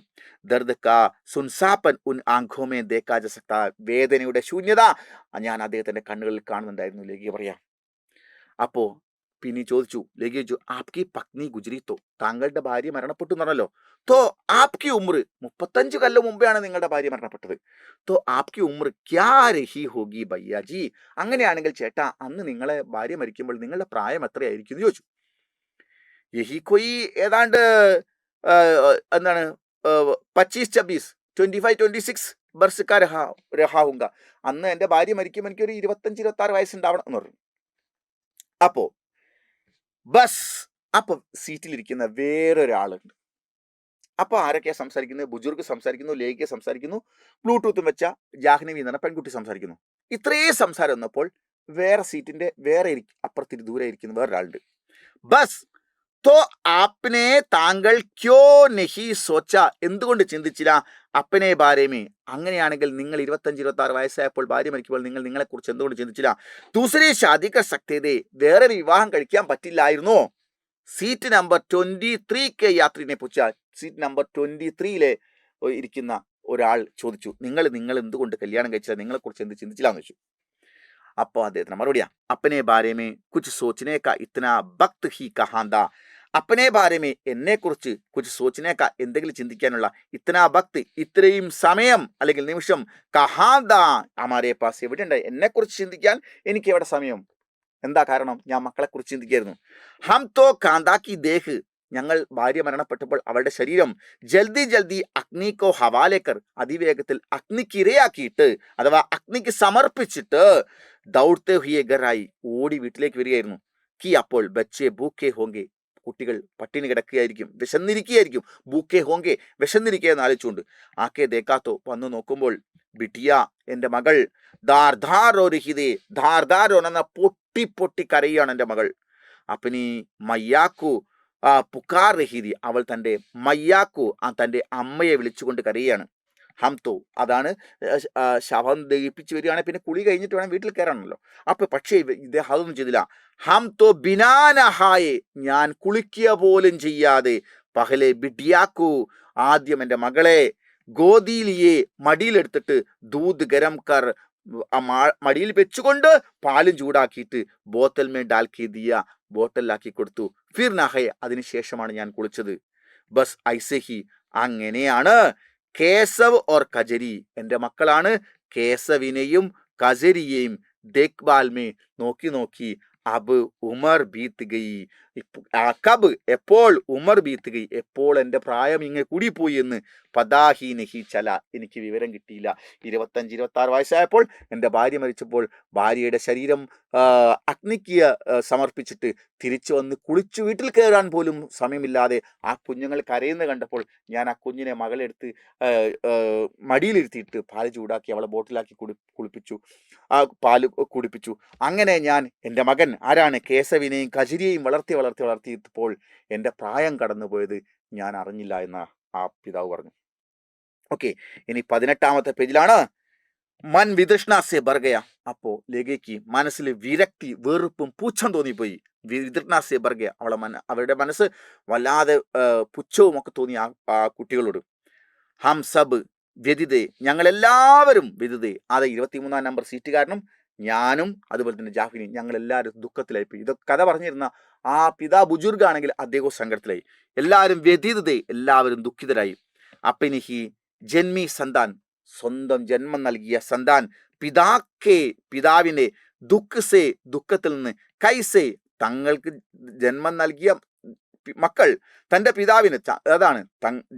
ദർദ് കാ സുൻസാപ്പൻ ഉൻ ആംഖോമേ ദേക്കാ ജ സക്താ, വേദനയുടെ ശൂന്യത ഞാൻ അദ്ദേഹത്തിൻ്റെ കണ്ണുകളിൽ കാണുന്നുണ്ടായിരുന്നു ലേഖി പറയാം. അപ്പോൾ പിന്നെ ചോദിച്ചു, ലേഖി ചോദിച്ചു, ആപ്കി പത്നി ഗുജരിത്തോ, താങ്കളുടെ ഭാര്യ മരണപ്പെട്ടു എന്ന് പറഞ്ഞല്ലോ, തോ ആപ്കി ഉമ്ര, 35 കൊല്ലം മുമ്പെയാണ് നിങ്ങളുടെ ഭാര്യ മരണപ്പെട്ടത്, തോ ആപ്കി ഉമ്ര ക്യാ രഹി ഹോഗി ഭയ്യാജി, അങ്ങനെയാണെങ്കിൽ ചേട്ടാ അന്ന് നിങ്ങളെ ഭാര്യ മരിക്കുമ്പോൾ നിങ്ങളുടെ പ്രായം എത്രയായിരിക്കും എന്ന് ചോദിച്ചു. യഹി കൊയ് ഏതാണ്ട് എന്താണ് 25-26 25-26 ബർസ്ക്കാ രഹാവുങ്ക, അന്ന് എൻ്റെ ഭാര്യ മരിക്കുമ്പോൾ എനിക്കൊരു 25-26 വയസ്സുണ്ടാവണം എന്ന് പറഞ്ഞു. അപ്പോൾ ബസ്, അപ്പം സീറ്റിലിരിക്കുന്ന വേറൊരാളുണ്ട്. അപ്പോൾ ആരൊക്കെയാണ് സംസാരിക്കുന്നത്? ബുജുർഗ് സംസാരിക്കുന്നു, ലേഖ്യ സംസാരിക്കുന്നു, ബ്ലൂടൂത്തും വെച്ച ജാഹ്നവി എന്ന് പറഞ്ഞ പെൺകുട്ടി സംസാരിക്കുന്നു. ഇത്രയും സംസാരം വന്നപ്പോൾ വേറെ സീറ്റിന്റെ വേറെ അപ്പുറത്തിരി ദൂരെ ഇരിക്കുന്ന വേറൊരാളുണ്ട്. ബസ് തോ ആപ്നെ താങ്കൾ ക്യോ നഹി സോച്ച, എന്തുകൊണ്ട് ചിന്തിച്ചില്ല, അപ്പനെ ബാരേമേ, അങ്ങനെയാണെങ്കിൽ നിങ്ങൾ 25-26 വയസ്സായപ്പോൾ ഭാര്യ മരിക്കുമ്പോൾ നിങ്ങൾ നിങ്ങളെക്കുറിച്ച് എന്തുകൊണ്ട് ചിന്തിച്ചില്ല, ദൂസരി ഷാദി കർ സക്തേ ഥേ, വേറൊരു വിവാഹം കഴിക്കാൻ പറ്റില്ലായിരുന്നോ? സീറ്റ് നമ്പർ 23 കെ യാത്രിനെ പുച്ച, സീറ്റ് നമ്പർ 23 ഇരിക്കുന്ന ഒരാൾ ചോദിച്ചു, നിങ്ങൾ എന്തുകൊണ്ട് കല്യാണം കഴിച്ചില്ല, നിങ്ങളെക്കുറിച്ച് എന്ത് ചിന്തിച്ചില്ല എന്ന് വെച്ചു. അപ്പോൾ അദ്ദേഹത്തിന് മറുപടിയാ, അപ്പനെ ബാരേമേ കുച്ച് സോച്ചനേക്കാ ഇത്തന ഭക്ത് ഹി കഹാന്താ, അപ്പനെ ബാരമേ എന്നെക്കുറിച്ച് കുച്ച് സോച്ചിനേക്കാ എന്തെങ്കിലും ചിന്തിക്കാനുള്ള ഇത്തന ഭക്തി, ഇത്രയും സമയം അല്ലെങ്കിൽ നിമിഷം, കഹാന്ത അമാരെ പാസ്, എവിടെയുണ്ട് എന്നെക്കുറിച്ച് ചിന്തിക്കാൻ എനിക്ക് എവിടെ സമയം? എന്താ കാരണം? ഞാൻ മക്കളെക്കുറിച്ച് ചിന്തിക്കായിരുന്നു. ഹം തോ കാന്താക്കി ദേഹ്, ഞങ്ങൾ ഭാര്യ മരണപ്പെട്ടപ്പോൾ അവളുടെ ശരീരം ജൽദി അഗ്നിക്കോ ഹവാലേക്കർ, അതിവേഗത്തിൽ അഗ്നിക്ക് ഇരയാക്കിയിട്ട് അഥവാ അഗ്നിക്ക് സമർപ്പിച്ചിട്ട് ദൗഡ്ത്തെ ഹുയെ ഗറായി, ഓടി വീട്ടിലേക്ക് വരികയായിരുന്നു. കി അപ്പോൾ ബച്ചെ ഭൂക്കേ ഹോങ്കെ, കുട്ടികൾ പട്ടിണി കിടക്കുകയായിരിക്കും, വിശന്നിരിക്കുകയായിരിക്കും, ഭൂക്കേ ഹോങ്കെ, വിശന്നിരിക്കുക എന്ന് ആലോചിച്ചുകൊണ്ട്. ആക്കെ ദേക്കാത്തോ, വന്നു നോക്കുമ്പോൾ ബിട്ടിയ, എൻ്റെ മകൾ, ധാർധാരോ രഹിതേ, ധാർധാരോ എന്ന പൊട്ടി കരയാണ് എൻ്റെ മകൾ. അപ്പനി മയ്യാക്കു പുക്കാർ രഹീതി, അവൾ തൻ്റെ മയ്യാക്കു തൻ്റെ അമ്മയെ വിളിച്ചുകൊണ്ട് കരയാണ്. ഹംതോ, അതാണ് ശവം ദഹിപ്പിച്ച് വരികയാണെങ്കിൽ പിന്നെ കുളി കഴിഞ്ഞിട്ട് വേണം വീട്ടിൽ കയറാണല്ലോ. അപ്പൊ പക്ഷേ ഇദ്ദേഹം അതൊന്നും ചെയ്തില്ല. ഹംതോ ബിനാനഹായെ, ഞാൻ കുളിക്കുക പോലും ചെയ്യാതെ, പഹലെ ബിഡിയാക്കു, ആദ്യം എൻ്റെ മകളെ, ഗോദിയിലിയെ, മടിയിലെടുത്തിട്ട്, ദൂത് ഗരം കർ, മടിയിൽ വെച്ചുകൊണ്ട് പാലും ചൂടാക്കിയിട്ട്, ബോത്തൽ മേ ഡാൽക്കി ദിയ, ബോട്ടലിലാക്കി കൊടുത്തു. ഫിർ നഹയെ, അതിനുശേഷമാണ് ഞാൻ കുളിച്ചത്. ബസ് ഐസഹി, അങ്ങനെയാണ് കേസവ് ഓർ കജരി, എൻ്റെ മക്കളാണ് കേസവിനെയും കജരിയെയും ദേഖ്ബാൽ മേ നോക്കി അബ് ഉമർ ബീത്ത് ഗയി, കബ് എപ്പോൾ ഉമർ ബീത്തുകൈ എപ്പോൾ എൻ്റെ പ്രായം ഇങ്ങനെ കൂടിപ്പോയി എന്ന് പദാഹി നഹി ചല എനിക്ക് വിവരം കിട്ടിയില്ല. 25-26 വയസ്സായപ്പോൾ എൻ്റെ ഭാര്യ മരിച്ചപ്പോൾ ഭാര്യയുടെ ശരീരം അഗ്നിക്ക് സമർപ്പിച്ചിട്ട് തിരിച്ചു വന്ന് കുളിച്ചു വീട്ടിൽ കയറാൻ പോലും സമയമില്ലാതെ ആ കുഞ്ഞുങ്ങൾ കരയുന്ന കണ്ടപ്പോൾ ഞാൻ ആ കുഞ്ഞിനെ മകളെടുത്ത് മടിയിലിരുത്തിയിട്ട് പാല് ചൂടാക്കി അവളെ ബോട്ടിലാക്കി കുളിപ്പിച്ചു, ആ പാല് കുടിപ്പിച്ചു. അങ്ങനെ ഞാൻ എൻ്റെ മകൻ ആരാണ് കേശവിനെയും കജിരിയെയും വളർത്തിയപ്പോൾ എൻ്റെ പ്രായം കടന്നുപോയത് ഞാൻ അറിഞ്ഞില്ല എന്ന ആ പിതാവ് പറഞ്ഞു. ഓക്കെ, ഇനി 18ാമത്തെ പേജിലാണ് മൻ വിതൃഷ്ണാസെ ബർഗയ. അപ്പോ ലേഖയ്ക്ക് മനസ്സിൽ വിരക്തി, വെറുപ്പും പുച്ഛം തോന്നിപ്പോയി. വിതൃഷ്ണാസെ ബർഗയ, അവരുടെ മനസ്സ് വല്ലാതെ പുച്ഛവും ഒക്കെ തോന്നി ആ കുട്ടികളോട്. ഹം സബ് വ്യതിതേ, ഞങ്ങളെല്ലാവരും വ്യതിതേ. അത് 23-ാം നമ്പർ സീറ്റുകാരനും ഞാനും അതുപോലെ തന്നെ ജാഫിനി ഞങ്ങളെല്ലാവരും ദുഃഖത്തിലായിപ്പോയി. ഇതൊക്കെ കഥ പറഞ്ഞിരുന്ന ആ പിതാ ബുജുർഗാണെങ്കിൽ അദ്ദേഹവും സങ്കടത്തിലായി. എല്ലാവരും വ്യതിതേ, എല്ലാവരും ദുഃഖിതരായി. അപ്പനിഹി ജന്മി സന്താൻ, സ്വന്തം ജന്മം നൽകിയ സന്താൻ, പിതാവിനെ ദുഃഖസേ, ദുഃഖത്തിൽ നിന്ന്, കൈസേ തങ്ങൾക്ക് ജന്മം നൽകിയ മക്കൾ തൻ്റെ പിതാവിന്, അതാണ്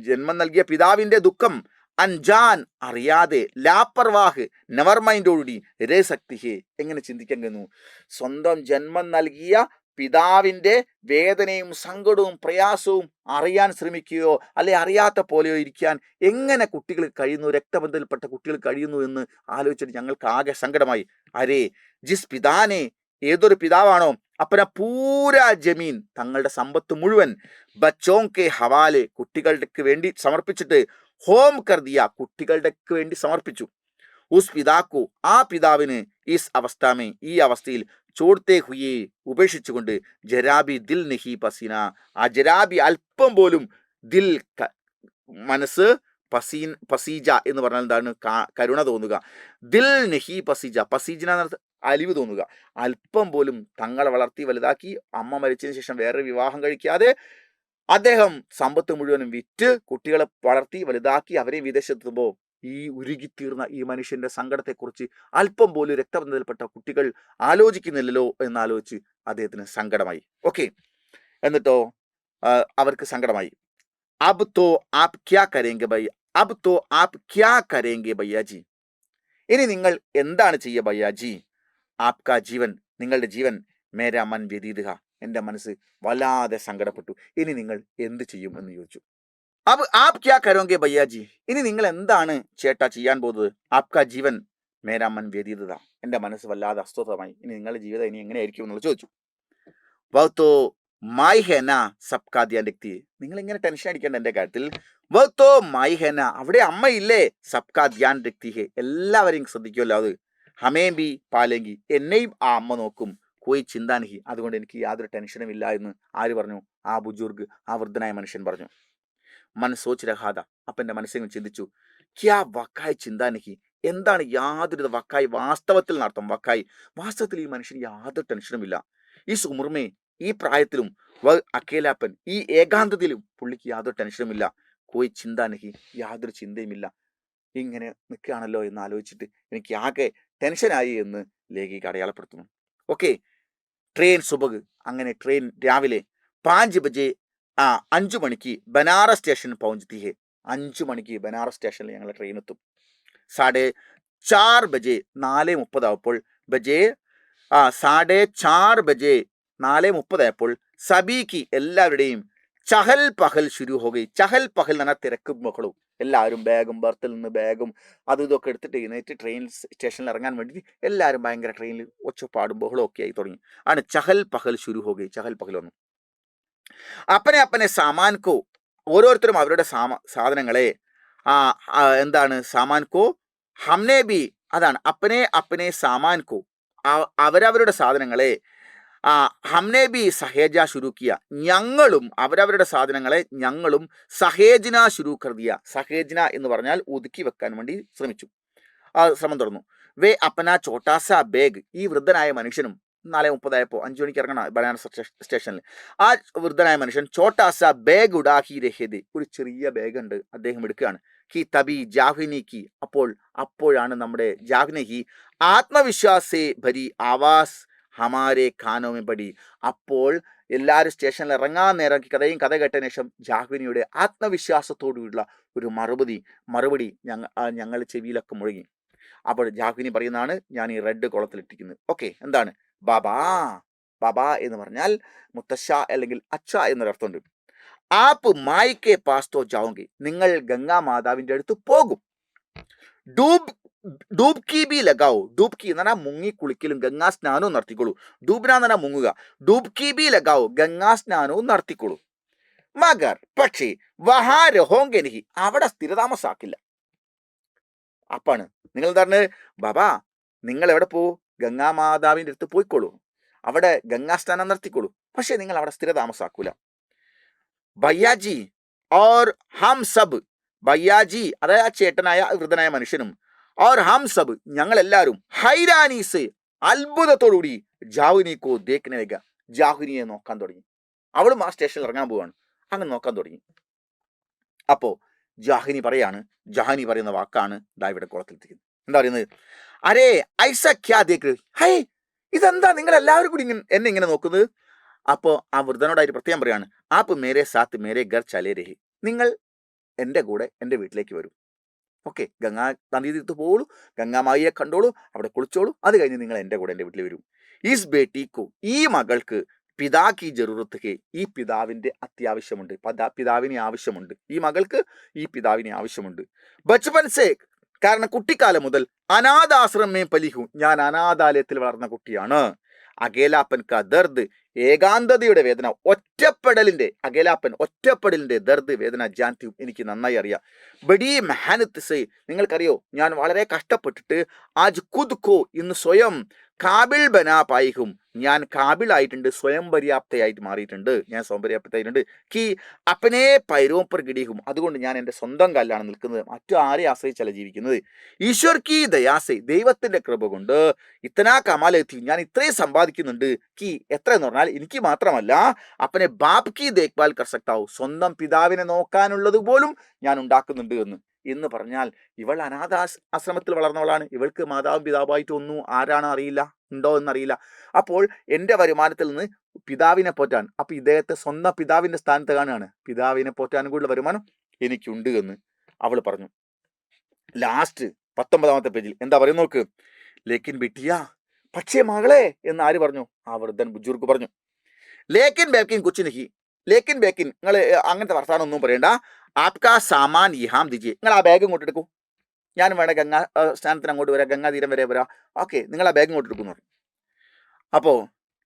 ജന്മം നൽകിയ പിതാവിൻ്റെ ദുഃഖം, അൻജാൻ അറിയാതെ, ലാപ്പർവാഹ് നെവർ മൈൻഡോടുകൂടി, രേ ശക്തിഹേ എങ്ങനെ ചിന്തിക്കാൻ കഴിയുന്നു? സ്വന്തം ജന്മം നൽകിയ പിതാവിൻ്റെ വേദനയും സങ്കടവും പ്രയാസവും അറിയാൻ ശ്രമിക്കുകയോ അല്ലെ അറിയാത്ത പോലെയോ ഇരിക്കാൻ എങ്ങനെ കുട്ടികൾ കഴിയുന്നു, രക്തബന്ധത്തിൽപ്പെട്ട കുട്ടികൾ കഴിയുന്നു എന്ന് ആലോചിച്ചിട്ട് ഞങ്ങൾക്ക് ആകെ സങ്കടമായി. അരേ ജിസ് പിതാനെ, ഏതൊരു പിതാവാണോ അപ്പന പൂര ജമീൻ തങ്ങളുടെ സമ്പത്ത് മുഴുവൻ ബച്ചോങ്കെ ഹവാലെ കുട്ടികളുടെ വേണ്ടി സമർപ്പിച്ചിട്ട്, ഹോം കർദിയ കുട്ടികളുടെ വേണ്ടി സമർപ്പിച്ചു. ഉസ് പിതാക്കു ആ പിതാവിന് ഈസ് അവസ്ഥാമേ ഈ അവസ്ഥയിൽ ചോടത്തെ ഹുയെ ഉപേക്ഷിച്ചുകൊണ്ട്, ജരാബി ദിൽ നഹി പസീന ആ ജരാബി അല്പം പോലും ദിൽ മനസ്സ്, പസീജ എന്ന് പറഞ്ഞാൽ എന്താണ്? കരുണ തോന്നുക. ദിൽ നഹി പസീജ, പസീജന അലിവ് തോന്നുക. അല്പം പോലും തങ്ങളെ വളർത്തി വലുതാക്കി അമ്മ മരിച്ചതിന് ശേഷം വേറെ വിവാഹം കഴിക്കാതെ അദ്ദേഹം സമ്പത്ത് മുഴുവനും വിറ്റ് കുട്ടികളെ വളർത്തി വലുതാക്കി അവരെ വിദേശത്തെത്തുമ്പോൾ ഈ ഉരുകിത്തീർന്ന ഈ മനുഷ്യന്റെ സങ്കടത്തെക്കുറിച്ച് അല്പം പോലും രക്തബന്ധത്തിൽപ്പെട്ട കുട്ടികൾ ആലോചിക്കുന്നില്ലല്ലോ എന്നാലോചിച്ച് അദ്ദേഹത്തിന് സങ്കടമായി. ഓക്കെ, എന്നിട്ടോ അവർക്ക് സങ്കടമായി. അബ് തോ ആപ് ക്യാ കരേംഗെ ഭയ്യ, അബ് തോ ആപ് ക്യാ കരേംഗെ ഭയ്യാജി, ഇനി നിങ്ങൾ എന്താണ് ചെയ്യുക ഭയ്യാജി? ആപ്കാ ജീവൻ, നിങ്ങളുടെ ജീവൻ, മേരാ മൻ വ്യതീതുക, എൻ്റെ മനസ്സ് വല്ലാതെ സങ്കടപ്പെട്ടു. ഇനി നിങ്ങൾ എന്ത് ചെയ്യും എന്ന് ചോദിച്ചു. അബ് ആപ് ക്യാ കരോങ്കെ ഭയ്യാജി, ഇനി നിങ്ങൾ എന്താണ് ചേട്ടാ ചെയ്യാൻ പോകുന്നത്? ആപ്കാ ജീവൻ മേരാ മൻ വ്യതീതുക, എൻ്റെ മനസ്സ് വല്ലാതെ അസ്വസ്ഥമായി. ഇനി നിങ്ങളുടെ ജീവിതം ഇനി എങ്ങനെയായിരിക്കും എന്നുള്ളത് ചോദിച്ചു. വൗത്തോ മായി ഹേന സബ്കാ ധ്യാൻ രക്തി, നിങ്ങൾ ഇങ്ങനെ ടെൻഷൻ അടിക്കേണ്ട എൻ്റെ കാര്യത്തിൽ. വൗത്തോ മായി ഹേന, അവിടെ അമ്മയില്ലേ, സബ്കാ ധ്യാൻ രക്തി ഹേ എല്ലാവരെയും ശ്രദ്ധിക്കുമല്ലോ അത്. ഹമേം ബി പാലെങ്കി, എന്നെയും ആ അമ്മ നോക്കും. കോയി ചിന്താനഹി, അതുകൊണ്ട് എനിക്ക് യാതൊരു ടെൻഷനും ഇല്ല എന്ന് ആര് പറഞ്ഞു? ആ ബുജുർഗ്, ആ വൃദ്ധനായ മനുഷ്യൻ പറഞ്ഞു. മൻ സോച്ച് രഹാദ, അപ്പം എൻ്റെ മനസ്സിൽ ചിന്തിച്ചു. ക്യാ വക്കായ് ചിന്താനഹി, എന്താണ് യാതൊരു വക്കായ്, വാസ്തവത്തിൽ നടത്തും വക്കായ്, വാസ്തവത്തിൽ ഈ മനുഷ്യന് യാതൊരു ടെൻഷനും ഇല്ല. ഈ സുമർമേ, ഈ പ്രായത്തിലും വ അക്കേലാപ്പൻ, ഈ ഏകാന്തതയിലും പുള്ളിക്ക് യാതൊരു ടെൻഷനും ഇല്ല. കോയി ചിന്താനഹി, യാതൊരു ചിന്തയുമില്ല. ഇങ്ങനെ നിൽക്കുകയാണല്ലോ എന്ന് ആലോചിച്ചിട്ട് എനിക്ക് ആകെ ടെൻഷനായി എന്ന് ലേഖിക അടയാളപ്പെടുത്തുന്നു. ഓക്കെ, ട്രെയിൻ സുബഗ്, അങ്ങനെ ട്രെയിൻ രാവിലെ 5 ബജെ 5 മണിക്ക് ബനാറസ് സ്റ്റേഷൻ പहुंचती है. 5 മണിക്ക് ബനാറസ് സ്റ്റേഷനിൽ ഞങ്ങൾ ട്രെയിൻ എത്തും. 4:30 ബജെ 4:30 ആയപ്പോൾ ബജെ 4:30 ബജെ 4:30 ആയപ്പോൾ സബീക്ക് എല്ലാവരുടെയും ചഹൽ പഹൽ ശുരു ഹോ ഗയി. ചഹൽ പഹൽ എന്ന് പറഞ്ഞാൽ തിരക്കും മക്കളും, എല്ലാവരും ബാഗും ബർത്തിൽ നിന്ന് ബാഗും അതും ഇതൊക്കെ എടുത്തിട്ട് എഴുന്നേറ്റ് ട്രെയിൻ സ്റ്റേഷനിൽ ഇറങ്ങാൻ വേണ്ടി എല്ലാവരും ഭയങ്കര ട്രെയിനിൽ ഒച്ചപ്പാടും ബഹളം ഒക്കെ ആയി തുടങ്ങി. ആണ് ചഹൽ പഹൽ ശുരു ഹോ ഗയി, ചഹൽ പഹൽ വന്നു. അപ്പനെ സാമാൻകോ, ഓരോരുത്തരും അവരുടെ സാധനങ്ങളെ എന്താണ് സാമാൻകോ, ഹംനെ ബി, അതാണ് അപ്പനെ സാമാൻകോ, അവരവരുടെ സാധനങ്ങളെ ഹംനെ ബി സഹേജ ശുരുക്കിയ, ഞങ്ങളും അവരവരുടെ സാധനങ്ങളെ ഞങ്ങളും സഹേജന ശുരു കർദിയ. സഹേജന എന്ന് പറഞ്ഞാൽ ഒതുക്കി വെക്കാൻ വേണ്ടി ശ്രമം തുടർന്നു. വേ അപ്പന ചോട്ടാസ ബേഗ്, ഈ വൃദ്ധനായ മനുഷ്യനും 4:30 ആയപ്പോൾ 5 മണിക്ക് ഇറങ്ങണം ബനാറസ് സ്റ്റേഷനിൽ. ആ വൃദ്ധനായ മനുഷ്യൻ ചോട്ടാസ ബേഗ് ഉഡാഹി രഹേദ്, ഒരു ചെറിയ ബാഗ് ഉണ്ട്, അദ്ദേഹം എടുക്കുകയാണ്. ഹി തബി ജാഹ്നിക്ക്, അപ്പോഴാണ് നമ്മുടെ ജാഹ്നഹി ആത്മവിശ്വാസേ ഭരി ആവാസ് ഹമാരെ ഖാനോമെ പടി. അപ്പോൾ എല്ലാവരും സ്റ്റേഷനിൽ ഇറങ്ങാൻ നേരം കഥ കേട്ടതിന് ശേഷം ജാഹ്നവിയുടെ ആത്മവിശ്വാസത്തോടുള്ള ഒരു മറുപടി ഞങ്ങൾ ചെവിയിലൊക്കെ മുഴുകി. അപ്പോൾ ജാഹ്നവി പറയുന്നതാണ് ഞാൻ ഈ റെഡ് കുളത്തിലിട്ടിരിക്കുന്നത്. ഓക്കെ, എന്താണ് ബാബാ? ബാബ എന്ന് പറഞ്ഞാൽ മുത്തശ്ശ അല്ലെങ്കിൽ അച്ഛ എന്നൊരർത്ഥമുണ്ട്. ആപ്പ് മായിക്കെ പാസ്തോ ജാവുങ്കി, നിങ്ങൾ ഗംഗാ മാതാവിന്റെ അടുത്ത് പോകും. ഡൂബ്കി ബി ലഗാവോ. ഡൂബ്കി എന്ന് പറഞ്ഞാൽ മുങ്ങി കുളിക്കലും ഗംഗാ സ്നാനവും നടത്തിക്കോളൂ. ഡൂബ്ന എന്ന് പറഞ്ഞാൽ മുങ്ങുക. ഡൂബ്കി ബി ലഗാവോ, ഗംഗാ സ്നാനവും നടത്തിക്കോളൂ. മഗർ പക്ഷേ വഹാ രഹോങ്കെ നഹി, അവിടെ സ്ഥിരതാമസാക്കില്ല. അപ്പാണ് നിങ്ങൾ എന്താണ് ബാബാ, നിങ്ങൾ എവിടെ പോവൂ? ഗംഗാ മാതാവിന്റെ അടുത്ത് പോയിക്കോളൂ, അവിടെ ഗംഗാ സ്നാനം നടത്തിക്കോളൂ, പക്ഷെ നിങ്ങൾ അവിടെ സ്ഥിരതാമസാക്കൂല. ഭയ്യാജി ഓർ ഹം സബ്, ഭയ്യാജി അതായത് ആ ചേട്ടനായ വൃദ്ധനായ മനുഷ്യനും, ഓർ ഹം സബ് ഞങ്ങളെല്ലാവരും ഹൈരാനീസ് അത്ഭുതത്തോടുകൂടി ജാഹ്നവിക്കോ ദേഖ്നേക, ജാഹ്നവിയെ നോക്കാൻ തുടങ്ങി. അവളും ആ സ്റ്റേഷനിൽ ഇറങ്ങാൻ പോവാണ്, അങ്ങനെ നോക്കാൻ തുടങ്ങി. അപ്പോ ജാഹ്നവി പറയുന്ന വാക്കാണ് ഇവിടെ കുളത്തിലെത്തിക്കുന്നത്. എന്താ പറയുന്നത്? അരേ ഐസ ക്യാ ദേഖ്, ഹൈ ഇതെന്താ നിങ്ങൾ എല്ലാവരും കൂടി എന്നെ ഇങ്ങനെ നോക്കുന്നത്? അപ്പോൾ ആ വൃദ്ധനോടായിട്ട് പ്രത്യേകം പറയാണ്, ആപ്പ് മേരെ സാത്ത് മേരെ ഘർ ചലേ രഹി, നിങ്ങൾ എൻ്റെ കൂടെ എൻ്റെ വീട്ടിലേക്ക് വരും. ഓക്കെ, ഗംഗാ നദീ തീർത്ത് പോളൂ, ഗംഗാമായിയെ കണ്ടോളൂ, അവിടെ കുളിച്ചോളൂ, അത് കഴിഞ്ഞ് നിങ്ങൾ എൻ്റെ കൂടെ എൻ്റെ വീട്ടിൽ വരും. ഈസ് ബേട്ടിക്കോ, ഈ മകൾക്ക് പിതാക്കി ജറൂറത്ത് ഹേ, ഈ പിതാവിൻ്റെ അത്യാവശ്യമുണ്ട്, പിതാവിനെ ആവശ്യമുണ്ട്, ഈ മകൾക്ക് ഈ പിതാവിനെ ആവശ്യമുണ്ട്. ബച്പൻ സേ, കാരണം കുട്ടിക്കാലം മുതൽ അനാഥാശ്രമേ പലിഹു, ഞാൻ അനാഥാലയത്തിൽ വളർന്ന കുട്ടിയാണ്. അകേലാപ്പൻ ക ദർദ്, ഏകാന്തതയുടെ വേദന, ഒറ്റപ്പെടലിന്റെ ദർദ് വേദന ജാൻത്യും, എനിക്ക് നന്നായി അറിയാം. ബഡി മെഹനത്ത് സേ, നിങ്ങൾക്കറിയോ ഞാൻ വളരെ കഷ്ടപ്പെട്ടിട്ട് ആജ് ഖുദ് കോ, ഇന്ന് സ്വയം കാബിൽ ബനാ പായിഹും, ഞാൻ കാബിളായിട്ടുണ്ട്, സ്വയം പര്യാപ്തയായിട്ട് മാറിയിട്ടുണ്ട്, ഞാൻ സ്വയം പര്യാപ്തയായിട്ടുണ്ട്. കി അപ്പനെ പൈരോം പർ ഗിടിഹും, അതുകൊണ്ട് ഞാൻ എൻ്റെ സ്വന്തം കാലിലാണ് നിൽക്കുന്നത്, മറ്റു ആരെ ആശ്രയിച്ചല്ല ജീവിക്കുന്നത്. ഈശ്വർ കി ദയാസെ, ദൈവത്തിന്റെ കൃപ കൊണ്ട് ഇത്തനാ കമാലെത്തി, ഞാൻ ഇത്രയും സമ്പാദിക്കുന്നുണ്ട്. കി എത്ര എന്ന് പറഞ്ഞാൽ എനിക്ക് മാത്രമല്ല, അപ്പനെ ബാപ് കി ദേഖ്ഭാൽ കർ സക്താവും, സ്വന്തം പിതാവിനെ നോക്കാനുള്ളത് പോലും ഞാൻ ഉണ്ടാക്കുന്നുണ്ട് എന്ന് പറഞ്ഞാൽ ഇവൾ ആശ്രമത്തിൽ വളർന്നവളാണ്. ഇവൾക്ക് മാതാവും പിതാവായിട്ട് ഒന്നും ആരാണ് അറിയില്ല, ഉണ്ടോ എന്നറിയില്ല. അപ്പോൾ എൻ്റെ വരുമാനത്തിൽ നിന്ന് പിതാവിനെ പോറ്റാൻ, അപ്പൊ ഇദ്ദേഹത്തെ സ്വന്തം പിതാവിന്റെ സ്ഥാനത്ത് കാണുകയാണ്, പിതാവിനെ പോറ്റാനും കൂടി വരുമാനം എനിക്കുണ്ട് എന്ന് അവൾ പറഞ്ഞു. ലാസ്റ്റ് 19ാമത്തെ പേജിൽ എന്താ പറയുക നോക്ക്. ലേക്കിൻ ബിട്ടിയ, പക്ഷേ മകളെ എന്ന് ആര് പറഞ്ഞു? ആ വൃദ്ധൻ ബുജുർഗ് പറഞ്ഞു. ലേക്കിൻ ബേക്കിൻ കുച്ചിനഹി, ലേക്കിൻ ബേക്കിൻ, നിങ്ങൾ അങ്ങനത്തെ വർത്താനം ഒന്നും പറയണ്ട. ആപ്കാ സാമാൻ യിഹാം ദിജിയെ, നിങ്ങൾ ആ ബാഗ് ഇങ്ങോട്ട് എടുക്കൂ, ഞാൻ വേണേ ഗംഗാ സ്ഥാനത്തിന് അങ്ങോട്ട് വരാം, ഗംഗാ തീരം വരെ വരാം, ഓക്കെ നിങ്ങൾ ആ ബാഗ് ഇങ്ങോട്ട് എടുക്കുന്നു. അപ്പോ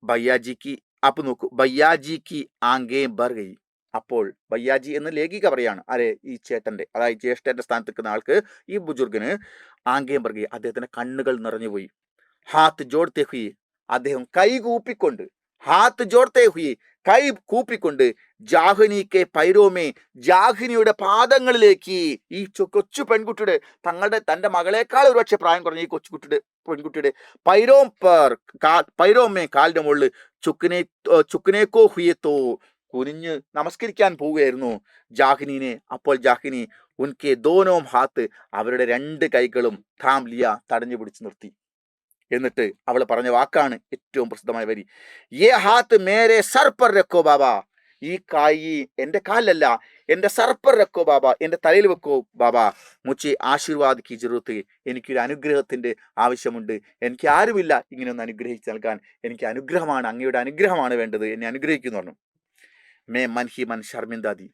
ഭയ്യാജിക്ക് അപ്പ് നോക്കൂ, ഭയ്യാജിക്ക് ആംഗേ ബർ ഗയി. അപ്പോൾ ഭയ്യാജി എന്ന് ലേഖിക പറയാണ്, ആരെ? ഈ ചേട്ടന്റെ, അതായത് ജ്യേഷ്ഠന്റെ സ്ഥാനത്ത് നിൽക്കുന്ന ആൾക്ക്, ഈ ബുജുർഗിന് ആംഗേ ബർ ഗയി, അദ്ദേഹത്തിന്റെ കണ്ണുകൾ നിറഞ്ഞുപോയി. ഹാത്ത് ജോഡ്തേ ഹുയി, അദ്ദേഹം കൈ കൂപ്പിക്കൊണ്ട്, ഹാത്ത് ജോഡ്തേ ഹുയി, കൈ കൂപ്പിക്കൊണ്ട്, ജാഹ്നവിക്ക് പൈരോമേ, ജാഹ്നവിയുടെ പാദങ്ങളിലേക്ക്, ഈ കൊച്ചു പെൺകുട്ടിയുടെ, തന്റെ മകളെക്കാൾ ഒരുപക്ഷെ പ്രായം കുറഞ്ഞ ഈ പെൺകുട്ടിയുടെ പൈരോമേ കാലിന്റെ മുകളിൽ ചുക്കിനേക്കോ ഹുയത്തോ, കുനിഞ്ഞ് നമസ്കരിക്കാൻ പോവുകയായിരുന്നു ജാഹ്നവിനെ. അപ്പോൾ ജാഹ്നവി ഉൻകെ ദോനോം ഹാത്ത്, അവരുടെ 2 കൈകളും താം ലിയ, തടഞ്ഞു പിടിച്ച് നിർത്തി. എന്നിട്ട് അവൾ പറഞ്ഞ വാക്കാണ് ഏറ്റവും പ്രസിദ്ധമായ വരി, യേ ഹാത്ത് മേരെ സർ പർ രഖോ ബാബ, ഈ കൈ എൻ്റെ കാലിലല്ല, എൻ്റെ സർ പർ രഖോ ബാബ, എൻ്റെ തലയിൽ വെക്കോ ബാബ. മുച്ചി ആശീർവാദ് കി ജറൂത്ത്, എനിക്കൊരു അനുഗ്രഹത്തിന്റെ ആവശ്യമുണ്ട്, എനിക്ക് ആരുമില്ല ഇങ്ങനെ ഒന്ന് അനുഗ്രഹിച്ച് നൽകാൻ, എനിക്ക് അനുഗ്രഹമാണ്, അങ്ങയുടെ അനുഗ്രഹമാണ് വേണ്ടത്, എന്നെ അനുഗ്രഹിക്കുന്നു പറഞ്ഞു. മേ മൻഹി മൻ ഷർമിന്ദാദി,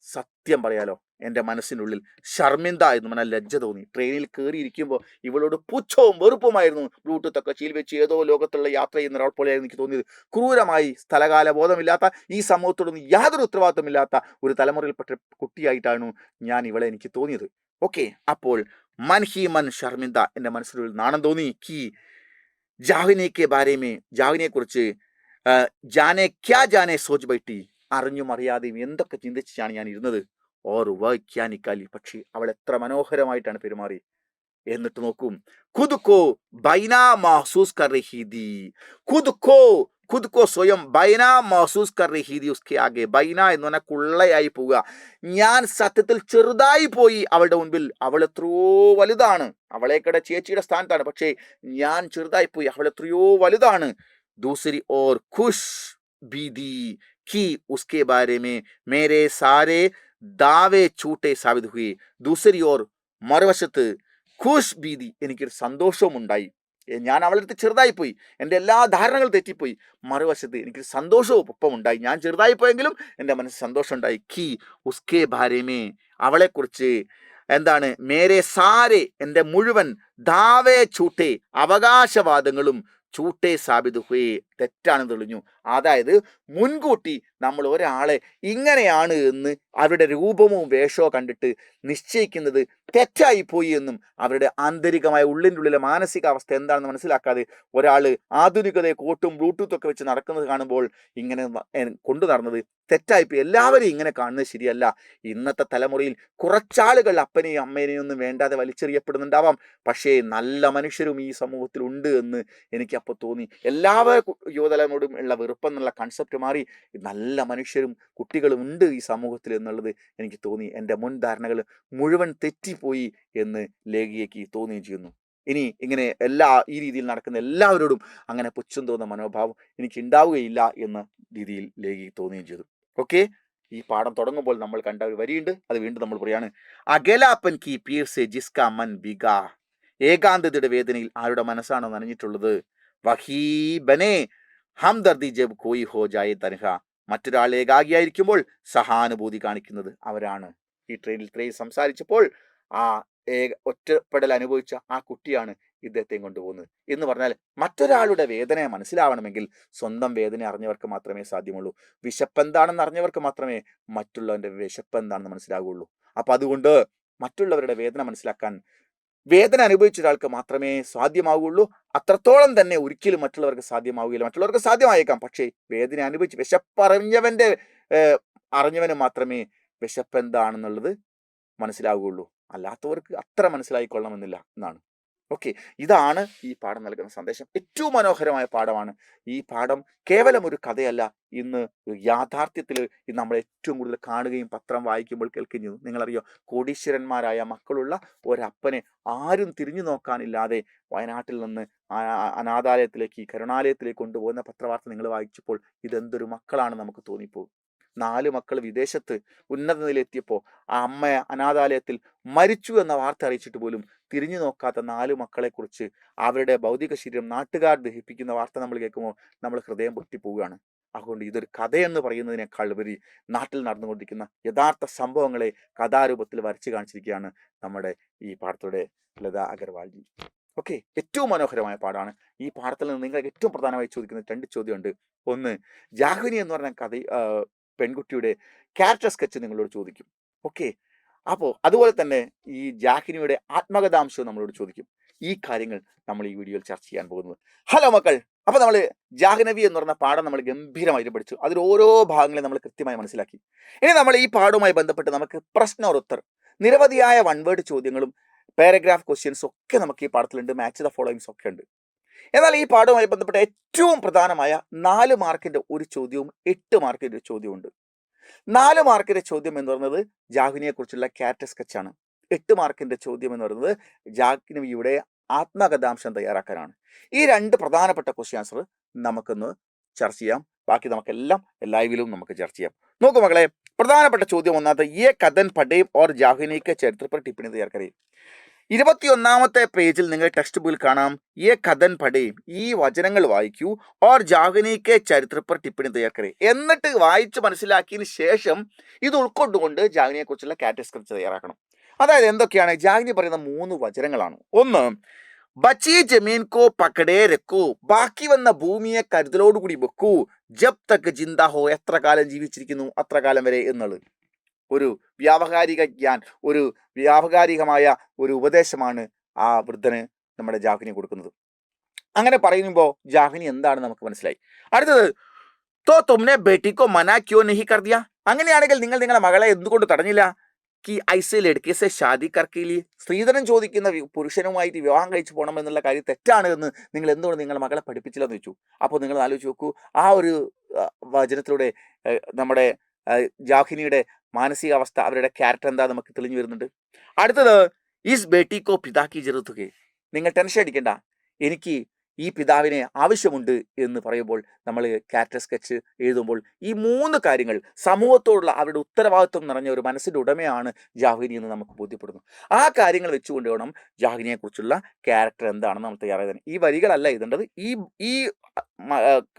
സത്യം പറയാലോ എൻ്റെ മനസ്സിനുള്ളിൽ ഷർമിന്ദ എന്ന് പറഞ്ഞാൽ ലജ്ജ തോന്നി. ട്രെയിനിൽ കയറിയിരിക്കുമ്പോൾ ഇവളോട് പുച്ഛവും വെറുപ്പുമായിരുന്നു. ബ്ലൂടൂത്ത് ഒക്കെ ചീൽ വെച്ച് ഏതോ ലോകത്തുള്ള യാത്ര ചെയ്യുന്ന ഒരാൾ പോലെയായിരുന്നു എനിക്ക് തോന്നിയത്. ക്രൂരമായി, സ്ഥലകാല ബോധമില്ലാത്ത, ഈ സമൂഹത്തോടൊന്നും യാതൊരു ഉത്തരവാദിത്തമില്ലാത്ത ഒരു തലമുറയിൽപ്പെട്ട കുട്ടിയായിട്ടാണ് ഞാൻ ഇവളെ എനിക്ക് തോന്നിയത്. ഓക്കെ, അപ്പോൾ മൻഹി മൻ ഷർമിന്ദ, എൻ്റെ മനസ്സിനുള്ളിൽ നാണം തോന്നി. കി ജാഹ്നവിക്ക് ബാരേമേ, ജാഹ്നവിയെ കുറിച്ച് ജാനെ ക്യാ ജാനെ സോച്ച് ബൈട്ടി, അറിഞ്ഞും അറിയാതെയും എന്തൊക്കെ ചിന്തിച്ചാണ് ഞാൻ ഇരുന്നത്. ഓർ വൈഖ്യാനിക്കാലി, പക്ഷേ അവൾ എത്ര മനോഹരമായിട്ടാണ് പെരുമാറി. എന്നിട്ട് നോക്കും, ഖുദ്കോ ബൈനാ മഹസൂസ് കർ രഹി ദി, ഖുദ്കോ സ്വയം ബൈനാ മഹസൂസ് കർ രഹി ദി, ഉസ്കെ ആകെ, ബൈന എന്ന് പറഞ്ഞാൽ കുള്ളയായി പോവുക, ഞാൻ സത്യത്തിൽ ചെറുതായി പോയി അവളുടെ മുൻപിൽ. അവൾ എത്രയോ വലുതാണ്, അവളേക്കടെ ചേച്ചിയുടെ സ്ഥാനത്താണ്, പക്ഷേ ഞാൻ ചെറുതായി പോയി, അവൾ എത്രയോ വലുതാണ്. दूसरी ओर खुश भी दी कि उसके बारे में मेरे सारे ദാവേ ചൂട്ടെ സാബിത് ഹുയി. ദൂസരി ഓർ മറുവശത്ത് ഖുഷ് ഭീതി, എനിക്കൊരു സന്തോഷവും ഉണ്ടായി. ഞാൻ അവളുടെ അടുത്ത് ചെറുതായിപ്പോയി, എൻ്റെ എല്ലാ ധാരണകളും തെറ്റിപ്പോയി. മറുവശത്ത് എനിക്കൊരു സന്തോഷവും ഒപ്പം ഉണ്ടായി. ഞാൻ ചെറുതായിപ്പോയെങ്കിലും എൻ്റെ മനസ്സിൽ സന്തോഷം ഉണ്ടായി. കി ഉസ്കെ ബാരേമേ, അവളെക്കുറിച്ച് എന്താണ്, മേരെ സാരെ, എൻ്റെ മുഴുവൻ ദാവേ ചൂട്ടെ, അവകാശവാദങ്ങളും ചൂട്ടെ സാബിത് ഹുയെ, തെറ്റാണെന്ന് തെളിഞ്ഞു. അതായത് മുൻകൂട്ടി നമ്മൾ ഒരാളെ ഇങ്ങനെയാണ് എന്ന് അവരുടെ രൂപമോ വേഷമോ കണ്ടിട്ട് നിശ്ചയിക്കുന്നത് തെറ്റായി പോയി എന്നും അവരുടെ ആന്തരികമായ ഉള്ളിൻ്റെ ഉള്ളിലെ മാനസികാവസ്ഥ എന്താണെന്ന് മനസ്സിലാക്കാതെ ഒരാൾ ആധുനികതയെ കോട്ടും ബ്ലൂടൂത്ത് ഒക്കെ വെച്ച് നടക്കുന്നത് കാണുമ്പോൾ ഇങ്ങനെ കൊണ്ടു നടന്നത് തെറ്റായിപ്പോയി. എല്ലാവരെയും ഇങ്ങനെ കാണുന്നത് ശരിയല്ല. ഇന്നത്തെ തലമുറയിൽ കുറച്ചാളുകൾ അപ്പനെയും അമ്മേനെയും ഒന്നും വേണ്ടാതെ വലിച്ചെറിയപ്പെടുന്നുണ്ടാവാം. പക്ഷേ നല്ല മനുഷ്യരും ഈ സമൂഹത്തിൽ ഉണ്ട് എന്ന് എനിക്ക് അപ്പോൾ തോന്നി. എല്ലാവരും യുവതലമുറയോടും ഉള്ള വെറുപ്പെന്നുള്ള കൺസെപ്റ്റ് മാറി നല്ല മനുഷ്യരും കുട്ടികളും ഉണ്ട് ഈ സമൂഹത്തിൽ എന്നുള്ളത് എനിക്ക് തോന്നി. എൻ്റെ മുൻധാരണകൾ മുഴുവൻ തെറ്റിപ്പോയി എന്ന് ലേഖിയയ്ക്ക് തോന്നുകയും ചെയ്യുന്നു. ഇനി ഇങ്ങനെ ഈ രീതിയിൽ നടക്കുന്ന എല്ലാവരോടും അങ്ങനെ പുച്ഛം തോന്നുന്ന മനോഭാവം എനിക്ക് ഉണ്ടാവുകയില്ല എന്ന രീതിയിൽ ലേഖിക്ക് തോന്നുകയും ചെയ്തു. ഓക്കെ, ഈ പാഠം തുടങ്ങുമ്പോൾ നമ്മൾ കണ്ട ഒരു വരിയുണ്ട്, അത് വീണ്ടും നമ്മൾ പറയാണ്. അകലാപ്പൻ കി പീർ സെ ജിസ്കാ മൻ ബിഗാ, ഏകാന്തതയുടെ വേദനയിൽ ആരുടെ മനസ്സാണോ നനഞ്ഞിട്ടുള്ളത്. വഹീ ബനെ ഹംദർദി ജബ് കോയി ഹോ ജായേ തൻഹ, മറ്റൊരാൾ ഏകാഗിയായിരിക്കുമ്പോൾ സഹാനുഭൂതി കാണിക്കുന്നത് അവരാണ്. ഈ ട്രെയിനിൽ സംസാരിച്ചപ്പോൾ ആ ഒറ്റപ്പെടൽ അനുഭവിച്ച ആ കുട്ടിയാണ് ഇദ്ദേഹത്തെയും കൊണ്ടുപോകുന്നത് എന്ന് പറഞ്ഞാൽ, മറ്റൊരാളുടെ വേദന മനസ്സിലാവണമെങ്കിൽ സ്വന്തം വേദന അറിഞ്ഞവർക്ക് മാത്രമേ സാധ്യമുള്ളൂ. വിശപ്പ് എന്താണെന്ന് അറിഞ്ഞവർക്ക് മാത്രമേ മറ്റുള്ളവന്റെ വിശപ്പ് എന്താണെന്ന് മനസ്സിലാകുള്ളൂ. അപ്പൊ അതുകൊണ്ട് മറ്റുള്ളവരുടെ വേദന മനസ്സിലാക്കാൻ വേദന അനുഭവിച്ച ഒരാൾക്ക് മാത്രമേ സാധ്യമാവുകയുള്ളൂ. അത്രത്തോളം തന്നെ ഒരിക്കലും മറ്റുള്ളവർക്ക് സാധ്യമാവുകയില്ല. മറ്റുള്ളവർക്ക് സാധ്യമായേക്കാം, പക്ഷേ വേദന അനുഭവിച്ച് അറിഞ്ഞവന് മാത്രമേ വിശപ്പ് എന്താണെന്നുള്ളത് മനസ്സിലാവുകയുള്ളൂ. അല്ലാത്തവർക്ക് അത്ര മനസ്സിലായിക്കൊള്ളണമെന്നില്ല എന്നാണ്. ഓക്കെ, ഇതാണ് ഈ പാഠം നൽകുന്ന സന്ദേശം. ഏറ്റവും മനോഹരമായ പാഠമാണ് ഈ പാഠം. കേവലം ഒരു കഥയല്ല, ഇന്ന് യാഥാർത്ഥ്യത്തിൽ നമ്മൾ ഏറ്റവും കൂടുതൽ കാണുകയും പത്രം വായിക്കുമ്പോൾ കേൾക്കുകയും. നിങ്ങളറിയോ, കോടീശ്വരന്മാരായ മക്കളുള്ള ഒരപ്പനെ ആരും തിരിഞ്ഞു നോക്കാനില്ലാതെ വയനാട്ടിൽ നിന്ന് അനാഥാലയത്തിലേക്ക്, കരുണാലയത്തിലേക്ക് കൊണ്ടുപോകുന്ന പത്രവാർത്ത നിങ്ങൾ വായിച്ചപ്പോൾ ഇതെന്തൊരു മക്കളാണ് നമുക്ക് തോന്നിപ്പോകും. 4 മക്കൾ വിദേശത്ത് ഉന്നത നിലയിലെത്തിയപ്പോൾ ആ അമ്മ അനാഥാലയത്തിൽ മരിച്ചു എന്ന വാർത്ത അറിയിച്ചിട്ട് പോലും തിരിഞ്ഞു നോക്കാത്ത 4 മക്കളെക്കുറിച്ച് അവരുടെ ഭൗതിക ശരീരം നാട്ടുകാർ ദഹിപ്പിക്കുന്ന വാർത്ത നമ്മൾ കേൾക്കുമ്പോൾ നമ്മൾ ഹൃദയം പൊട്ടിപ്പോവുകയാണ്. അതുകൊണ്ട് ഇതൊരു കഥയെന്ന് പറയുന്നതിനേക്കാൾ ഉപരി നാട്ടിൽ നടന്നുകൊണ്ടിരിക്കുന്ന യഥാർത്ഥ സംഭവങ്ങളെ കഥാരൂപത്തിൽ വരച്ചു കാണിച്ചിരിക്കുകയാണ് നമ്മുടെ ഈ പാഠത്തോടെ ലതാ അഗർവാൾജി. ഓക്കെ, ഏറ്റവും മനോഹരമായ പാഠമാണ്. ഈ പാഠത്തിൽ നിന്ന് നിങ്ങൾക്ക് ഏറ്റവും പ്രധാനമായി ചോദിക്കുന്ന 2 ചോദ്യമുണ്ട്. ഒന്ന്, ജാഹ്നവി എന്ന് പറഞ്ഞ പെൺകുട്ടിയുടെ ക്യാരക്ടർ സ്കെച്ച് നിങ്ങളോട് ചോദിക്കും. ഓക്കെ, അപ്പോൾ അതുപോലെ തന്നെ ഈ ജാഹ്നവിയുടെ ആത്മകഥാംശവും നമ്മളോട് ചോദിക്കും. ഈ കാര്യങ്ങൾ നമ്മൾ ഈ വീഡിയോയിൽ ചർച്ച ചെയ്യാൻ പോകുന്നത്. ഹലോ മക്കൾ, അപ്പോൾ നമ്മൾ ജാഹ്നവി എന്ന് പറഞ്ഞ പാഠം നമ്മൾ ഗംഭീരമായിട്ട് പഠിച്ചു. അതിൽ ഓരോ ഭാഗങ്ങളെ നമ്മൾ കൃത്യമായി മനസ്സിലാക്കി. ഇനി നമ്മൾ ഈ പാഠവുമായി ബന്ധപ്പെട്ട് നമുക്ക് പ്രശ്നോത്തർ, നിരവധിയായ വൺ വേർഡ് ചോദ്യങ്ങളും പാരഗ്രാഫ് ക്വസ്റ്റ്യൻസ് ഒക്കെ നമുക്ക് ഈ പാഠത്തിലുണ്ട്. മാച്ച് ദ ഫോളോയിങ്സ് ഒക്കെ ഉണ്ട്. എന്നാൽ ഈ പാഠവുമായി ബന്ധപ്പെട്ട ഏറ്റവും പ്രധാനമായ 4 മാർക്കിന്റെ ഒരു ചോദ്യവും 8 മാർക്കിന്റെ ഒരു ചോദ്യമുണ്ട്. 4 മാർക്കിന്റെ ചോദ്യം എന്ന് പറയുന്നത് ജാഹ്നവിയെ കുറിച്ചുള്ള ക്യാരക്ടർ സ്കെച്ചാണ്. 8 മാർക്കിന്റെ ചോദ്യം എന്ന് പറയുന്നത് ജാഹ്നവിയുടെ ആത്മകഥാംശം തയ്യാറാക്കാനാണ്. ഈ 2 പ്രധാനപ്പെട്ട ക്വസ്റ്റ്യൻ ആൻസർ നമുക്കൊന്ന് ചർച്ച ചെയ്യാം. ബാക്കി നമുക്കെല്ലാം ലൈവിലും നമുക്ക് ചർച്ച ചെയ്യാം. നോക്കൂ മക്കളെ, പ്രധാനപ്പെട്ട ചോദ്യം ഒന്നാമത്തെ, യേ കഥൻ പഠേം ഓർ ജാഹ്നവി കെ ചരിത്ര पर टिप्पणी तैयार करें. 21ാമത്തെ പേജിൽ നിങ്ങൾ ടെക്സ്റ്റ് ബുക്കിൽ കാണാം, യേ കഥൻ പഠേം, ഈ വചനങ്ങൾ വായിക്കൂ, ഓർ ജാഹ്നവി കെ ചരിത്ര पर टिप्पणी तैयार करें. എന്നിട്ട് വായിച്ച് മനസ്സിലാക്കിയതിന് ശേഷം ഇത് ഉൾക്കൊണ്ടുകൊണ്ട് ജാഹ്നവിയെ കുറിച്ചുള്ള ക്യാരക്ടർ സ്കെച്ച് തയ്യാറാക്കണം. അതായത് എന്തൊക്കെയാണ് ജാഹ്നവി പറയുന്ന 3 വചനങ്ങളാണ്. ഒന്ന്, ബച്ചി ജമീൻ കോ പക്കടേ രക്കൂ, ബാക്കി വന്ന ഭൂമിയെ കരുതലോടുകൂടി വെക്കൂ, ജബ് തക്ക് ജിന്ദാ ഹോ, എത്ര കാലം ജീവിച്ചിരിക്കുന്നു അത്ര കാലം വരെ എന്നുള്ളത് ഒരു വ്യാവഹാരികമായ ഒരു ഉപദേശമാണ് ആ വൃദ്ധന് നമ്മുടെ ജാഹ്നവി കൊടുക്കുന്നത്. അങ്ങനെ പറയുമ്പോൾ ജാഹ്നവി എന്താണ് നമുക്ക് മനസ്സിലായി. അടുത്തത്, തോ തുമ്നെ ബേട്ടിക്കോ മനാ ക്യോ നഹി കർ ദിയ, അങ്ങനെയാണെങ്കിൽ നിങ്ങൾ നിങ്ങളുടെ മകളെ എന്തുകൊണ്ട് തടഞ്ഞില്ല. കി ഐസെ ലഡ്കേസെ ഷാദി കർക്കിലി, സ്ത്രീധനം ചോദിക്കുന്ന പുരുഷനുമായിട്ട് വിവാഹം കഴിച്ചു പോകണം എന്നുള്ള കാര്യം തെറ്റാണ് എന്ന് നിങ്ങൾ എന്തുകൊണ്ട് നിങ്ങളുടെ മകളെ പഠിപ്പിച്ചില്ലെന്ന് വെച്ചു. അപ്പോൾ നിങ്ങൾ ആലോചിച്ച് നോക്കൂ, ആ ഒരു വചനത്തിലൂടെ നമ്മുടെ ജാഹ്നവിയുടെ മാനസികാവസ്ഥ, അവരുടെ ക്യാരക്ടർ എന്താ നമുക്ക് തെളിഞ്ഞു വരുന്നുണ്ട്. അടുത്തത്, ഈസ് ബേട്ടിക്കോ പിതാക്കി ജറുത്തുകെ, നിങ്ങൾ ടെൻഷൻ അടിക്കണ്ട, എനിക്ക് ഈ പിതാവിനെ ആവശ്യമുണ്ട് എന്ന് പറയുമ്പോൾ നമ്മൾ ക്യാരക്ടർ സ്കെച്ച് എഴുതുമ്പോൾ ഈ 3 കാര്യങ്ങൾ സമൂഹത്തോടുള്ള അവരുടെ ഉത്തരവാദിത്വം നിറഞ്ഞ ഒരു മനസ്സിൻ്റെ ഉടമയാണ് ജാഹ്നവി എന്ന് നമുക്ക് ബോധ്യപ്പെടുന്നു. ആ കാര്യങ്ങൾ വെച്ചുകൊണ്ട് വേണം ജാഹ്നവിയെക്കുറിച്ചുള്ള ക്യാരക്ടർ എന്താണെന്ന് നമ്മൾ തയ്യാറായത്. ഈ വരികളല്ല എഴുതേണ്ടത്, ഈ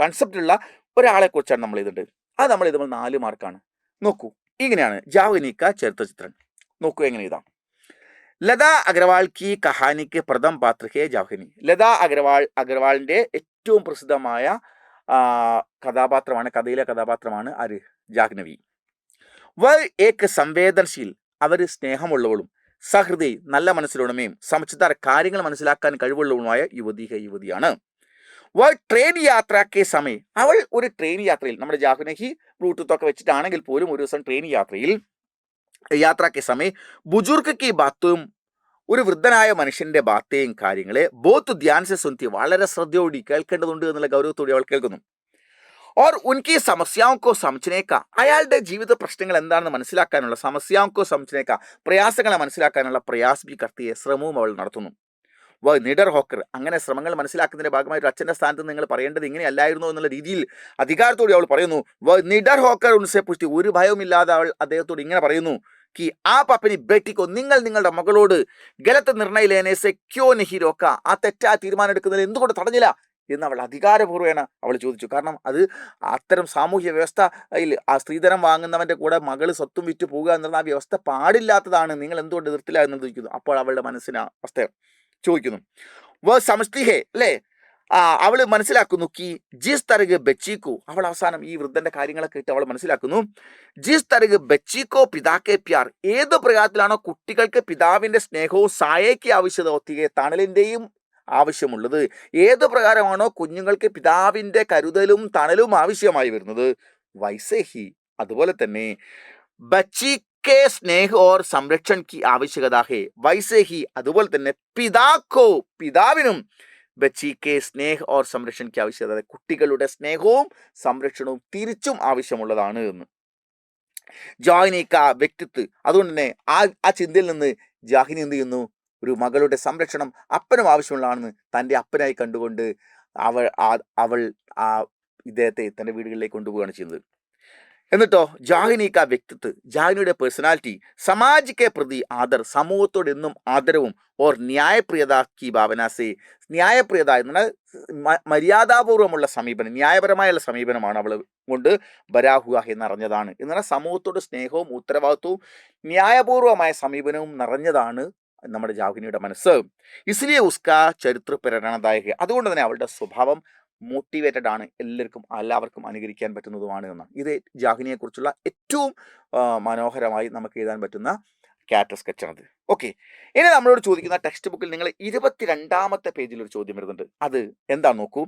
കൺസെപ്റ്റുള്ള ഒരാളെ കുറിച്ചാണ് നമ്മൾ എഴുതേണ്ടത്. അത് നമ്മൾ എഴുതുമ്പോൾ 4 മാർക്കാണ്. നോക്കൂ, ഇങ്ങനെയാണ് ജാഹ്നവി കാ ചരിത്ര ചിത്രം. നോക്കൂ എങ്ങനെ എഴുതാം. ലത അഗർവാൾ കി കഹാനിക്ക് പ്രഥം പാത്ര ഹേ ജാഹ്നവി. ലത അഗർവാളിന്റെ ഏറ്റവും പ്രസിദ്ധമായ കഥാപാത്രമാണ്, കഥയിലെ കഥാപാത്രമാണ് ആര്? ജാഹ്നവി. വ ഏക് സംവേദനശീൽ, അവർ സ്നേഹമുള്ളവളും സഹൃദയ നല്ല മനസ്സിലുടമയും സമചിത്താർ കാര്യങ്ങൾ മനസ്സിലാക്കാൻ കഴിവുള്ളവളുമായ യുവതിയാണ്. വ ട്രെയിൻ യാത്രയ്ക്ക് സമയം, അവൾ ഒരു ട്രെയിൻ യാത്രയിൽ, നമ്മുടെ ജാഹ്നവി ബ്ലൂടൂത്ത് ഒക്കെ വെച്ചിട്ടാണെങ്കിൽ പോലും ഒരു ദിവസം ട്രെയിൻ യാത്രയ്ക്ക് സമയം ബുജുർഗ് കി ബാത്തും, ഒരു വൃദ്ധനായ മനുഷ്യന്റെ ബാത്തേയും കാര്യങ്ങളെ ബോത്ത് ധ്യാൻസെ സുൻതി, വളരെ ശ്രദ്ധയോടി കേൾക്കേണ്ടതുണ്ട് എന്നുള്ള ഗൗരവത്തോടെ അവൾ കേൾക്കുന്നു. ഓർ ഉൻകി സമസ്യാക്കോ സമച്ചനേക്ക, അയാളുടെ ജീവിത പ്രശ്നങ്ങൾ എന്താണെന്ന് മനസ്സിലാക്കാനുള്ള സമസ്യാക്കോ സമച്ചനേക്ക, പ്രയാസങ്ങളെ മനസ്സിലാക്കാനുള്ള പ്രയാസ് ബി കർത്തിയെ ശ്രമവും അവൾ നടത്തുന്നു. വ നിഡർ ഹോക്കർ, അങ്ങനെ ശ്രമങ്ങൾ മനസ്സിലാക്കുന്നതിന്റെ ഭാഗമായി ഒരു അച്ഛന്റെ സ്ഥാനത്ത് നിങ്ങൾ പറയേണ്ടത് ഇങ്ങനെയല്ലായിരുന്നു എന്നുള്ള രീതിയിൽ അധികാരത്തോടെ അവൾ പറയുന്നു. വ നിഡർ ഹോക്കർ ഉൻസെ പുഷ്ടി, ഒരു ഭയവുമില്ലാതെ അവൾ അദ്ദേഹത്തോട് ഇങ്ങനെ പറയുന്നു. കി ആ പപ്പനി ബേട്ടിക്കോ, നിങ്ങൾ നിങ്ങളുടെ മകളോട് ഗലത്ത് നിർണയിലേനെ ക്യോ നഹി രോക്ക, ആ തെറ്റായ തീരുമാനം എടുക്കുന്നതിൽ എന്തുകൊണ്ട് തടഞ്ഞില്ല എന്ന് അവൾ അധികാരപൂർവ്വമാണ് അവൾ ചോദിച്ചു. കാരണം അത് അത്തരം സാമൂഹ്യ വ്യവസ്ഥയിൽ ആ സ്ത്രീധനം വാങ്ങുന്നവന്റെ കൂടെ മകള് സ്വത്തും വിറ്റ് പോകുക എന്നുള്ള ആ വ്യവസ്ഥ പാടില്ലാത്തതാണ്, നിങ്ങൾ എന്തുകൊണ്ട് എതിർത്തില്ല എന്ന് ചോദിക്കുന്നു. അപ്പോൾ അവളുടെ മനസ്സിന് അവസ്ഥ ചോദിക്കുന്നു. വ സമസ്തി ഹേ, അല്ലേ, അവള് മനസ്സിലാക്കുന്നു. കി ജിസ് തരക് ബച്ചിക്കോ, അവൾ അവസാനം ഈ വൃദ്ധന്റെ കാര്യങ്ങളൊക്കെ ഇട്ട് അവൾ മനസ്സിലാക്കുന്നു. ജിസ് തരക് ബച്ചിക്കോ പിതാക്കെ പ്യാർ, ഏത് പ്രകാരത്തിലാണോ കുട്ടികൾക്ക് പിതാവിന്റെ സ്നേഹവും സായയ്ക്ക് ആവശ്യത ഒത്തികെ തണലിന്റെയും ആവശ്യമുള്ളത്, ഏത് പ്രകാരമാണോ കുഞ്ഞുങ്ങൾക്ക് പിതാവിന്റെ കരുതലും തണലും ആവശ്യമായി വരുന്നത്, വൈസേഹി അതുപോലെ തന്നെ ബച്ചി के स्नेह और संरक्षण की आवश्यकता है, वैसे ही അതുപോലെ തന്നെ പിതാക്കോ, പിതാവിനും ബച്ചി കെ സ്നേഹ് ഓർ സംരക്ഷൺ की ആവശ്യകത, കുട്ടികളുടെ സ്നേഹവും സംരക്ഷണവും തിരിച്ചും ആവശ്യമുള്ളതാണ് എന്ന്. ജാഹ്നവി കാ വ്യക്തിത്വം, അതുകൊണ്ട് തന്നെ ആ ചിന്തയിൽ നിന്ന് ജാഹ്നവി എന്ത് ചെയ്യുന്നു? ഒരു മകളുടെ സംരക്ഷണം അപ്പനും ആവശ്യമുള്ളതാണെന്ന് തൻ്റെ അപ്പനായി കണ്ടുകൊണ്ട് അവൾ ഇദ്ദേഹത്തെ തൻ്റെ വീടുകളിലേക്ക് കൊണ്ടുപോവുകയാണ് ചെയ്യുന്നത്. എന്നിട്ടോ ജാഹ്നവി കാ വ്യക്തിത്വം, ജാഹ്നവിയുടെ പേഴ്സണാലിറ്റി സമാജ് കെ പ്രതി ആദർ, സമൂഹത്തോട് എന്നും ആദരവും ഓർ ന്യായപ്രിയത കി ഭാവനാസെ, ന്യായപ്രിയത എന്നാൽ മര്യാദാപൂർവമുള്ള സമീപനം, ന്യായപരമായുള്ള സമീപനമാണ് അവൾ കൊണ്ട് ബരാഹുക എന്നറിഞ്ഞതാണ്. എന്നാൽ സമൂഹത്തോട് സ്നേഹവും ഉത്തരവാദിത്വവും ന്യായപൂർവമായ സമീപനവും നിറഞ്ഞതാണ് നമ്മുടെ ജാഹ്നവിയുടെ മനസ്സ്. ഇസ്ലിയെ ഉസ്ക ചരിത്ര പ്രേരണദായക, അതുകൊണ്ട് തന്നെ അവളുടെ സ്വഭാവം മോട്ടിവേറ്റഡ് ആണ്, എല്ലാവർക്കും അനുകരിക്കാൻ പറ്റുന്നതുമാണ് എന്ന്. ഇത് ജാഹ്നവിയെക്കുറിച്ചുള്ള ഏറ്റവും മനോഹരമായി നമുക്ക് എഴുതാൻ പറ്റുന്ന ക്യാരക്ടർ സ്കെച്ചാണത്. ഓക്കെ, ഇനി നമ്മളോട് ചോദിക്കുന്ന ടെക്സ്റ്റ് ബുക്കിൽ നിങ്ങൾ 22ാമത്തെ പേജിൽ ഒരു ചോദ്യം വരുന്നുണ്ട്. അത് എന്താ നോക്കൂ.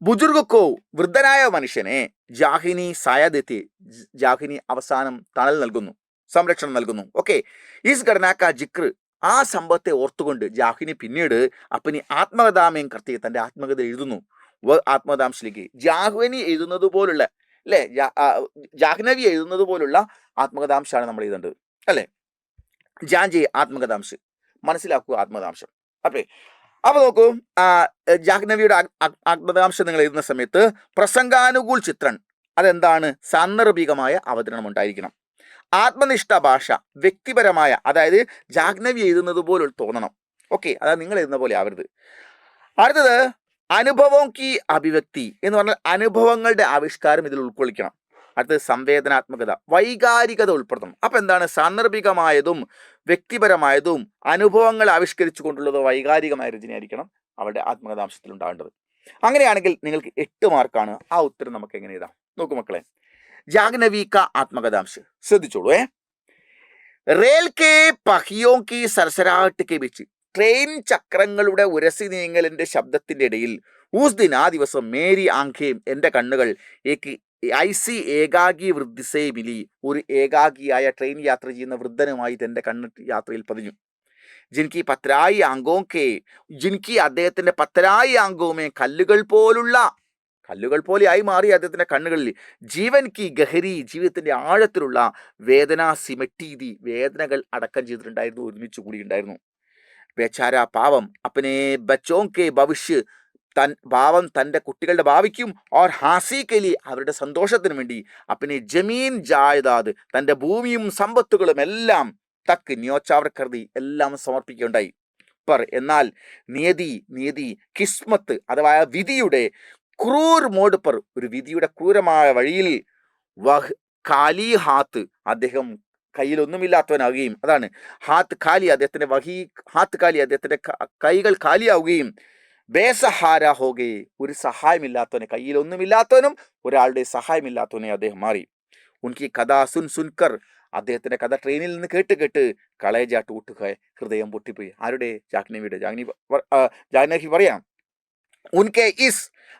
ബുജുർഗക്കോ, വൃദ്ധനായ മനുഷ്യനെ ജാഹ്നവി സായദെത്തി, ജാഹ്നവി അവസാനം തണൽ നൽകുന്നു, സംരക്ഷണം നൽകുന്നു. ഓക്കെ, ഈസ് ഘടനാക്ക ജിക്ർ, ആ സംഭവത്തെ ഓർത്തുകൊണ്ട് ജാഹ്നവി പിന്നീട് അപ്പനി ആത്മകഥാമയും കർത്തി, തൻ്റെ ആത്മകഥ എഴുതുന്നു. ആത്മകഥാംശിലേക്ക് ജാഹ്നവി എഴുതുന്നത് പോലുള്ള, അല്ലെ, ജാഹ്നവി എഴുതുന്നത് പോലുള്ള ആത്മകഥാംശമാണ് നമ്മൾ എഴുതേണ്ടത്, അല്ലെ. ജാൻജി ആത്മകഥാംശം, മനസ്സിലാക്കുക ആത്മകഥാംശം. അപ്പൊ നോക്കൂ, ജാഹ്നവിയുടെ ആത്മകഥാംശം നിങ്ങൾ എഴുതുന്ന സമയത്ത് പ്രസംഗാനുകൂൽ ചിത്രൻ, അതെന്താണ്? സാന്ദർഭികമായ അവതരണം ഉണ്ടായിരിക്കണം. ആത്മനിഷ്ഠ ഭാഷ, വ്യക്തിപരമായ, അതായത് ജാഹ്നവി എഴുതുന്നത് പോലെ തോന്നണം. ഓക്കെ, അതായത് നിങ്ങൾ എഴുതുന്ന പോലെ ആവരുത്. അടുത്തത് അനുഭവം കി അഭിവ്യക്തി എന്ന് പറഞ്ഞാൽ അനുഭവങ്ങളുടെ ആവിഷ്കാരം ഇതിൽ ഉൾക്കൊള്ളിക്കണം. അടുത്തത് സംവേദനാത്മകത, വൈകാരികത ഉൾപ്പെടുത്തണം. അപ്പൊ എന്താണ്? സാന്ദർഭികമായതും വ്യക്തിപരമായതും അനുഭവങ്ങൾ ആവിഷ്കരിച്ചു കൊണ്ടുള്ളതോ വൈകാരികമായ രചനയായിരിക്കണം അവരുടെ ആത്മകഥാംശത്തിൽ ഉണ്ടാകേണ്ടത്. അങ്ങനെയാണെങ്കിൽ നിങ്ങൾക്ക് 8 മാർക്കാണ്. ആ ഉത്തരം നമുക്ക് എങ്ങനെ എഴുതാം? നോക്കൂ മക്കളെ, ജാഹ്നവി കാ ആത്മകഥാംശ ശ്രദ്ധിച്ചോളൂ. റേൽ കെ പഹിയോ കി സർസരാഹട്ട് കെ ബീച്ച്, ട്രെയിൻ ചക്രങ്ങളുടെ ഉരസി നീങ്ങലിന്റെ ശബ്ദത്തിന്റെ ഇടയിൽ ഊസ് ദിൻ, ആ ദിവസം മേരി ആംഖേം, എൻ്റെ കണ്ണുകൾ ഐസി ഏകാഗി വൃദ്ധിസേ മിലി, ഒരു ഏകാഗിയായ ട്രെയിൻ യാത്ര ചെയ്യുന്ന വൃദ്ധനുമായി തൻ്റെ കണ്ണ് യാത്രയിൽ പതിഞ്ഞു. ജിൻകി പത്രായി ആംഗോ കെ, ജിൻകി അദ്ദേഹത്തിന്റെ പത്രായി ആംഗോമേ, കല്ലുകൾ പോലെയായി മാറി അദ്ദേഹത്തിന്റെ കണ്ണുകളിൽ. ജീവൻ കി ഗഹരി, ജീവിതത്തിന്റെ ആഴത്തിലുള്ള വേദന സിമറ്റീതി, വേദനകൾ അടക്കം ചെയ്തിട്ടുണ്ടായിരുന്നു, ഒരുമിച്ച് കൂടിയിട്ടുണ്ടായിരുന്നു. ബേച്ചാര പാവം അപ്പനെ ബച്ചോം കെ ഭവിഷ്യ, ഭാവം തൻ്റെ കുട്ടികളുടെ ഭാവിക്കും ഓർ ഹാസി കലി അവരുടെ സന്തോഷത്തിനു വേണ്ടി അപ്പനെ ജമീൻ ജായദാദ് തൻ്റെ ഭൂമിയും സമ്പത്തുകളും എല്ലാം തക്ക് ന്യോച്ചാവർ കരുതി എല്ലാം സമർപ്പിക്കുകയുണ്ടായി. എന്നാൽ നിയതി കിസ്മത്ത് അഥവാ വിധിയുടെ ക്രൂർ മോഡ് പർ ഒരു വിധിയുടെ ക്രൂരമായ വഴിയിൽ കാലി ഹാത്ത് അദ്ദേഹം കയ്യിലൊന്നുമില്ലാത്തവനാവുകയും, അതാണ് ഹാത്ത് കാലി അദ്ദേഹത്തിന്റെ ഹാത്ത് കാലി അദ്ദേഹത്തിന്റെ കൈകൾ കാലിയാവുകയും, ബേസഹാര ഹോകെ ഒരു സഹായമില്ലാത്തവനെ, കയ്യിലൊന്നുമില്ലാത്തവനും ഒരാളുടെ സഹായമില്ലാത്തവനെ അദ്ദേഹം മാറി. ഉൻകി കഥ സുൻകർ അദ്ദേഹത്തിന്റെ കഥ ട്രെയിനിൽ നിന്ന് കേട്ട് കളേജ ടൂട്ടുക ഹൃദയം പൊട്ടിപ്പോയി. ആരുടെ? ജാഹ്നവിയുടെ. ജാഹ്നവി പറയാം, ഉൻകെ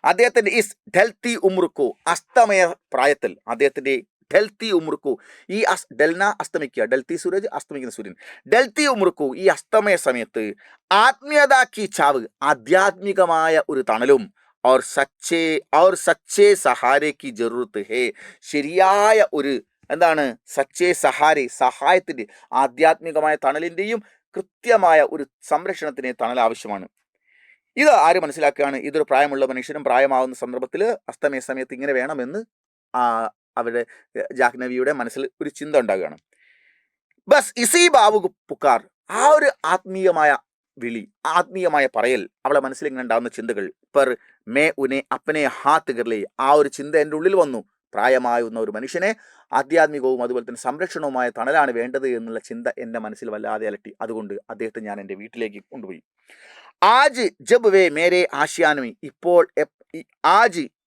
അദ്ദേഹത്തിന്റെ ഡൽത്തി ഉമ്രുക്കു അസ്തമയ പ്രായത്തിൽ അദ്ദേഹത്തിന്റെ ഡൽത്തി ഉമ്രുക്കു ഈ ഡെൽന അസ്തമിക്കുക, ഡൽത്തി സൂരജ് അസ്തമിക്കുന്ന സൂര്യൻ, ഡൽത്തി ഉമ്രുക്കു ഈ അസ്തമയ സമയത്ത് ആത്മീയതാക്കി ചാവ് ആധ്യാത്മികമായ ഒരു തണലും और सच्चे सहारे की जरूरत है ശരിയായ ഒരു എന്താണ് സച്ചേ സഹായത്തിന്റെ ആധ്യാത്മികമായ തണലിന്റെയും കൃത്യമായ ഒരു സംരക്ഷണത്തിന് തണൽ ആവശ്യമാണ്. ഇത് ആര് മനസ്സിലാക്കുകയാണ്? ഇതൊരു പ്രായമുള്ള മനുഷ്യനും പ്രായമാവുന്ന സന്ദർഭത്തിൽ അസ്തമയ സമയത്ത് ഇങ്ങനെ വേണമെന്ന് അവരുടെ ജാഹ്നവിയുടെ മനസ്സിൽ ഒരു ചിന്ത ഉണ്ടാകുകയാണ്. ബസ് ഇസി ബാബു പുക്കാർ, ആ ഒരു ആത്മീയമായ വിളി, ആത്മീയമായ പറയൽ അവളെ മനസ്സിൽ ഇങ്ങനെ ഉണ്ടാകുന്ന ചിന്തകൾ, പെർ മേ ഉനെ അപ്പനെ ഹാത്ത് കർലേ, ആ ഒരു ചിന്ത എൻ്റെ ഉള്ളിൽ വന്നു. പ്രായമാവുന്ന ഒരു മനുഷ്യനെ ആധ്യാത്മികവും അതുപോലെ തന്നെ സംരക്ഷണവുമായ തണലാണ് വേണ്ടത് എന്നുള്ള ചിന്ത എൻ്റെ മനസ്സിൽ വല്ലാതെ അലട്ടി. അതുകൊണ്ട് അദ്ദേഹത്തെ ഞാൻ എൻ്റെ വീട്ടിലേക്ക് കൊണ്ടുപോയി. ആജ് ജബ് വേ മേരെ ആശയാനമേ, ഇപ്പോൾ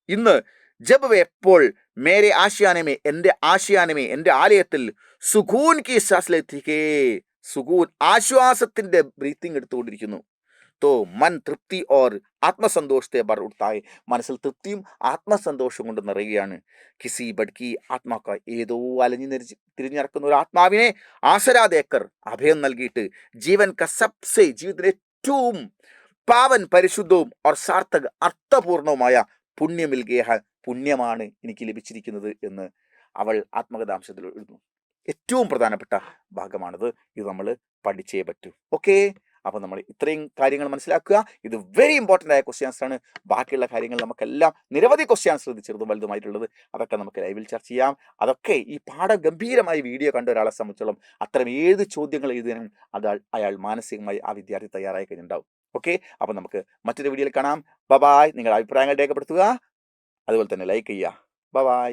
ഇന്ന് ജബ് വേ എപ്പോൾ മേരെ ആശയാനമേ എൻ്റെ ആശയാനമേ എൻ്റെ ആലയത്തിൽ സുഖൂൻ കി ശ്വാസത്തിക്കേ, സുഖൂൻ ആശ്വാസത്തിന്റെ ബ്രീത്തിങ് എടുത്തുകൊണ്ടിരിക്കുന്നു. തോ മൻ തൃപ്തി ഓർ ആത്മസന്തോഷത്തെ ബർ ഉടുത്തായി, മനസ്സിൽ തൃപ്തിയും ആത്മസന്തോഷം കൊണ്ട് നിറയുകയാണ്. കിസി ബഡ്കി ആത്മാക്ക, ഏതോ അലഞ്ഞു തിരിഞ്ഞിറക്കുന്ന ഒരു ആത്മാവിനെ ആസരാദേക്കർ അഭയം നൽകിയിട്ട് ജീവൻ ക സബ്സെ, ജീവിതത്തിലെ ഏറ്റവും പാവൻ പരിശുദ്ധവും ഓർ സാർത്ഥക അർത്ഥപൂർണവുമായ പുണ്യമിൽഗേഹ, പുണ്യമാണ് എനിക്ക് ലഭിച്ചിരിക്കുന്നത് എന്ന് അവൾ ആത്മകഥാംശത്തിൽ എഴുതുന്നു. ഏറ്റവും പ്രധാനപ്പെട്ട ഭാഗമാണത്. ഇത് നമ്മൾ പഠിച്ചേ പറ്റൂ. ഓക്കെ, അപ്പോൾ നമ്മൾ ഇത്രയും കാര്യങ്ങൾ മനസ്സിലാക്കുക. ഇത് വെരി ഇമ്പോർട്ടൻ്റ് ആയ ക്വസ്റ്റ്യൻസ് ആണ്. ബാക്കിയുള്ള കാര്യങ്ങൾ നമുക്കെല്ലാം നിരവധി ക്വസ്റ്റ്യൻസ് ചെറുതും വലുതുമായിട്ടുള്ളത് അതൊക്കെ നമുക്ക് ലൈവിൽ ചർച്ച ചെയ്യാം. അതൊക്കെ ഈ പാഠഗംഭീരമായി വീഡിയോ കണ്ട ഒരാളെ സംബന്ധിച്ചോളം അത്തരം ഏത് ചോദ്യങ്ങൾ എഴുതാനും അയാൾ മാനസികമായി ആ വിദ്യാർത്ഥി തയ്യാറായി കഴിഞ്ഞിട്ടുണ്ടാവും. ഓക്കെ, അപ്പോൾ നമുക്ക് മറ്റൊരു വീഡിയോയിൽ കാണാം. ബൈ. നിങ്ങളുടെ അഭിപ്രായങ്ങൾ രേഖപ്പെടുത്തുക, അതുപോലെ തന്നെ ലൈക്ക് ചെയ്യുക. ബൈ.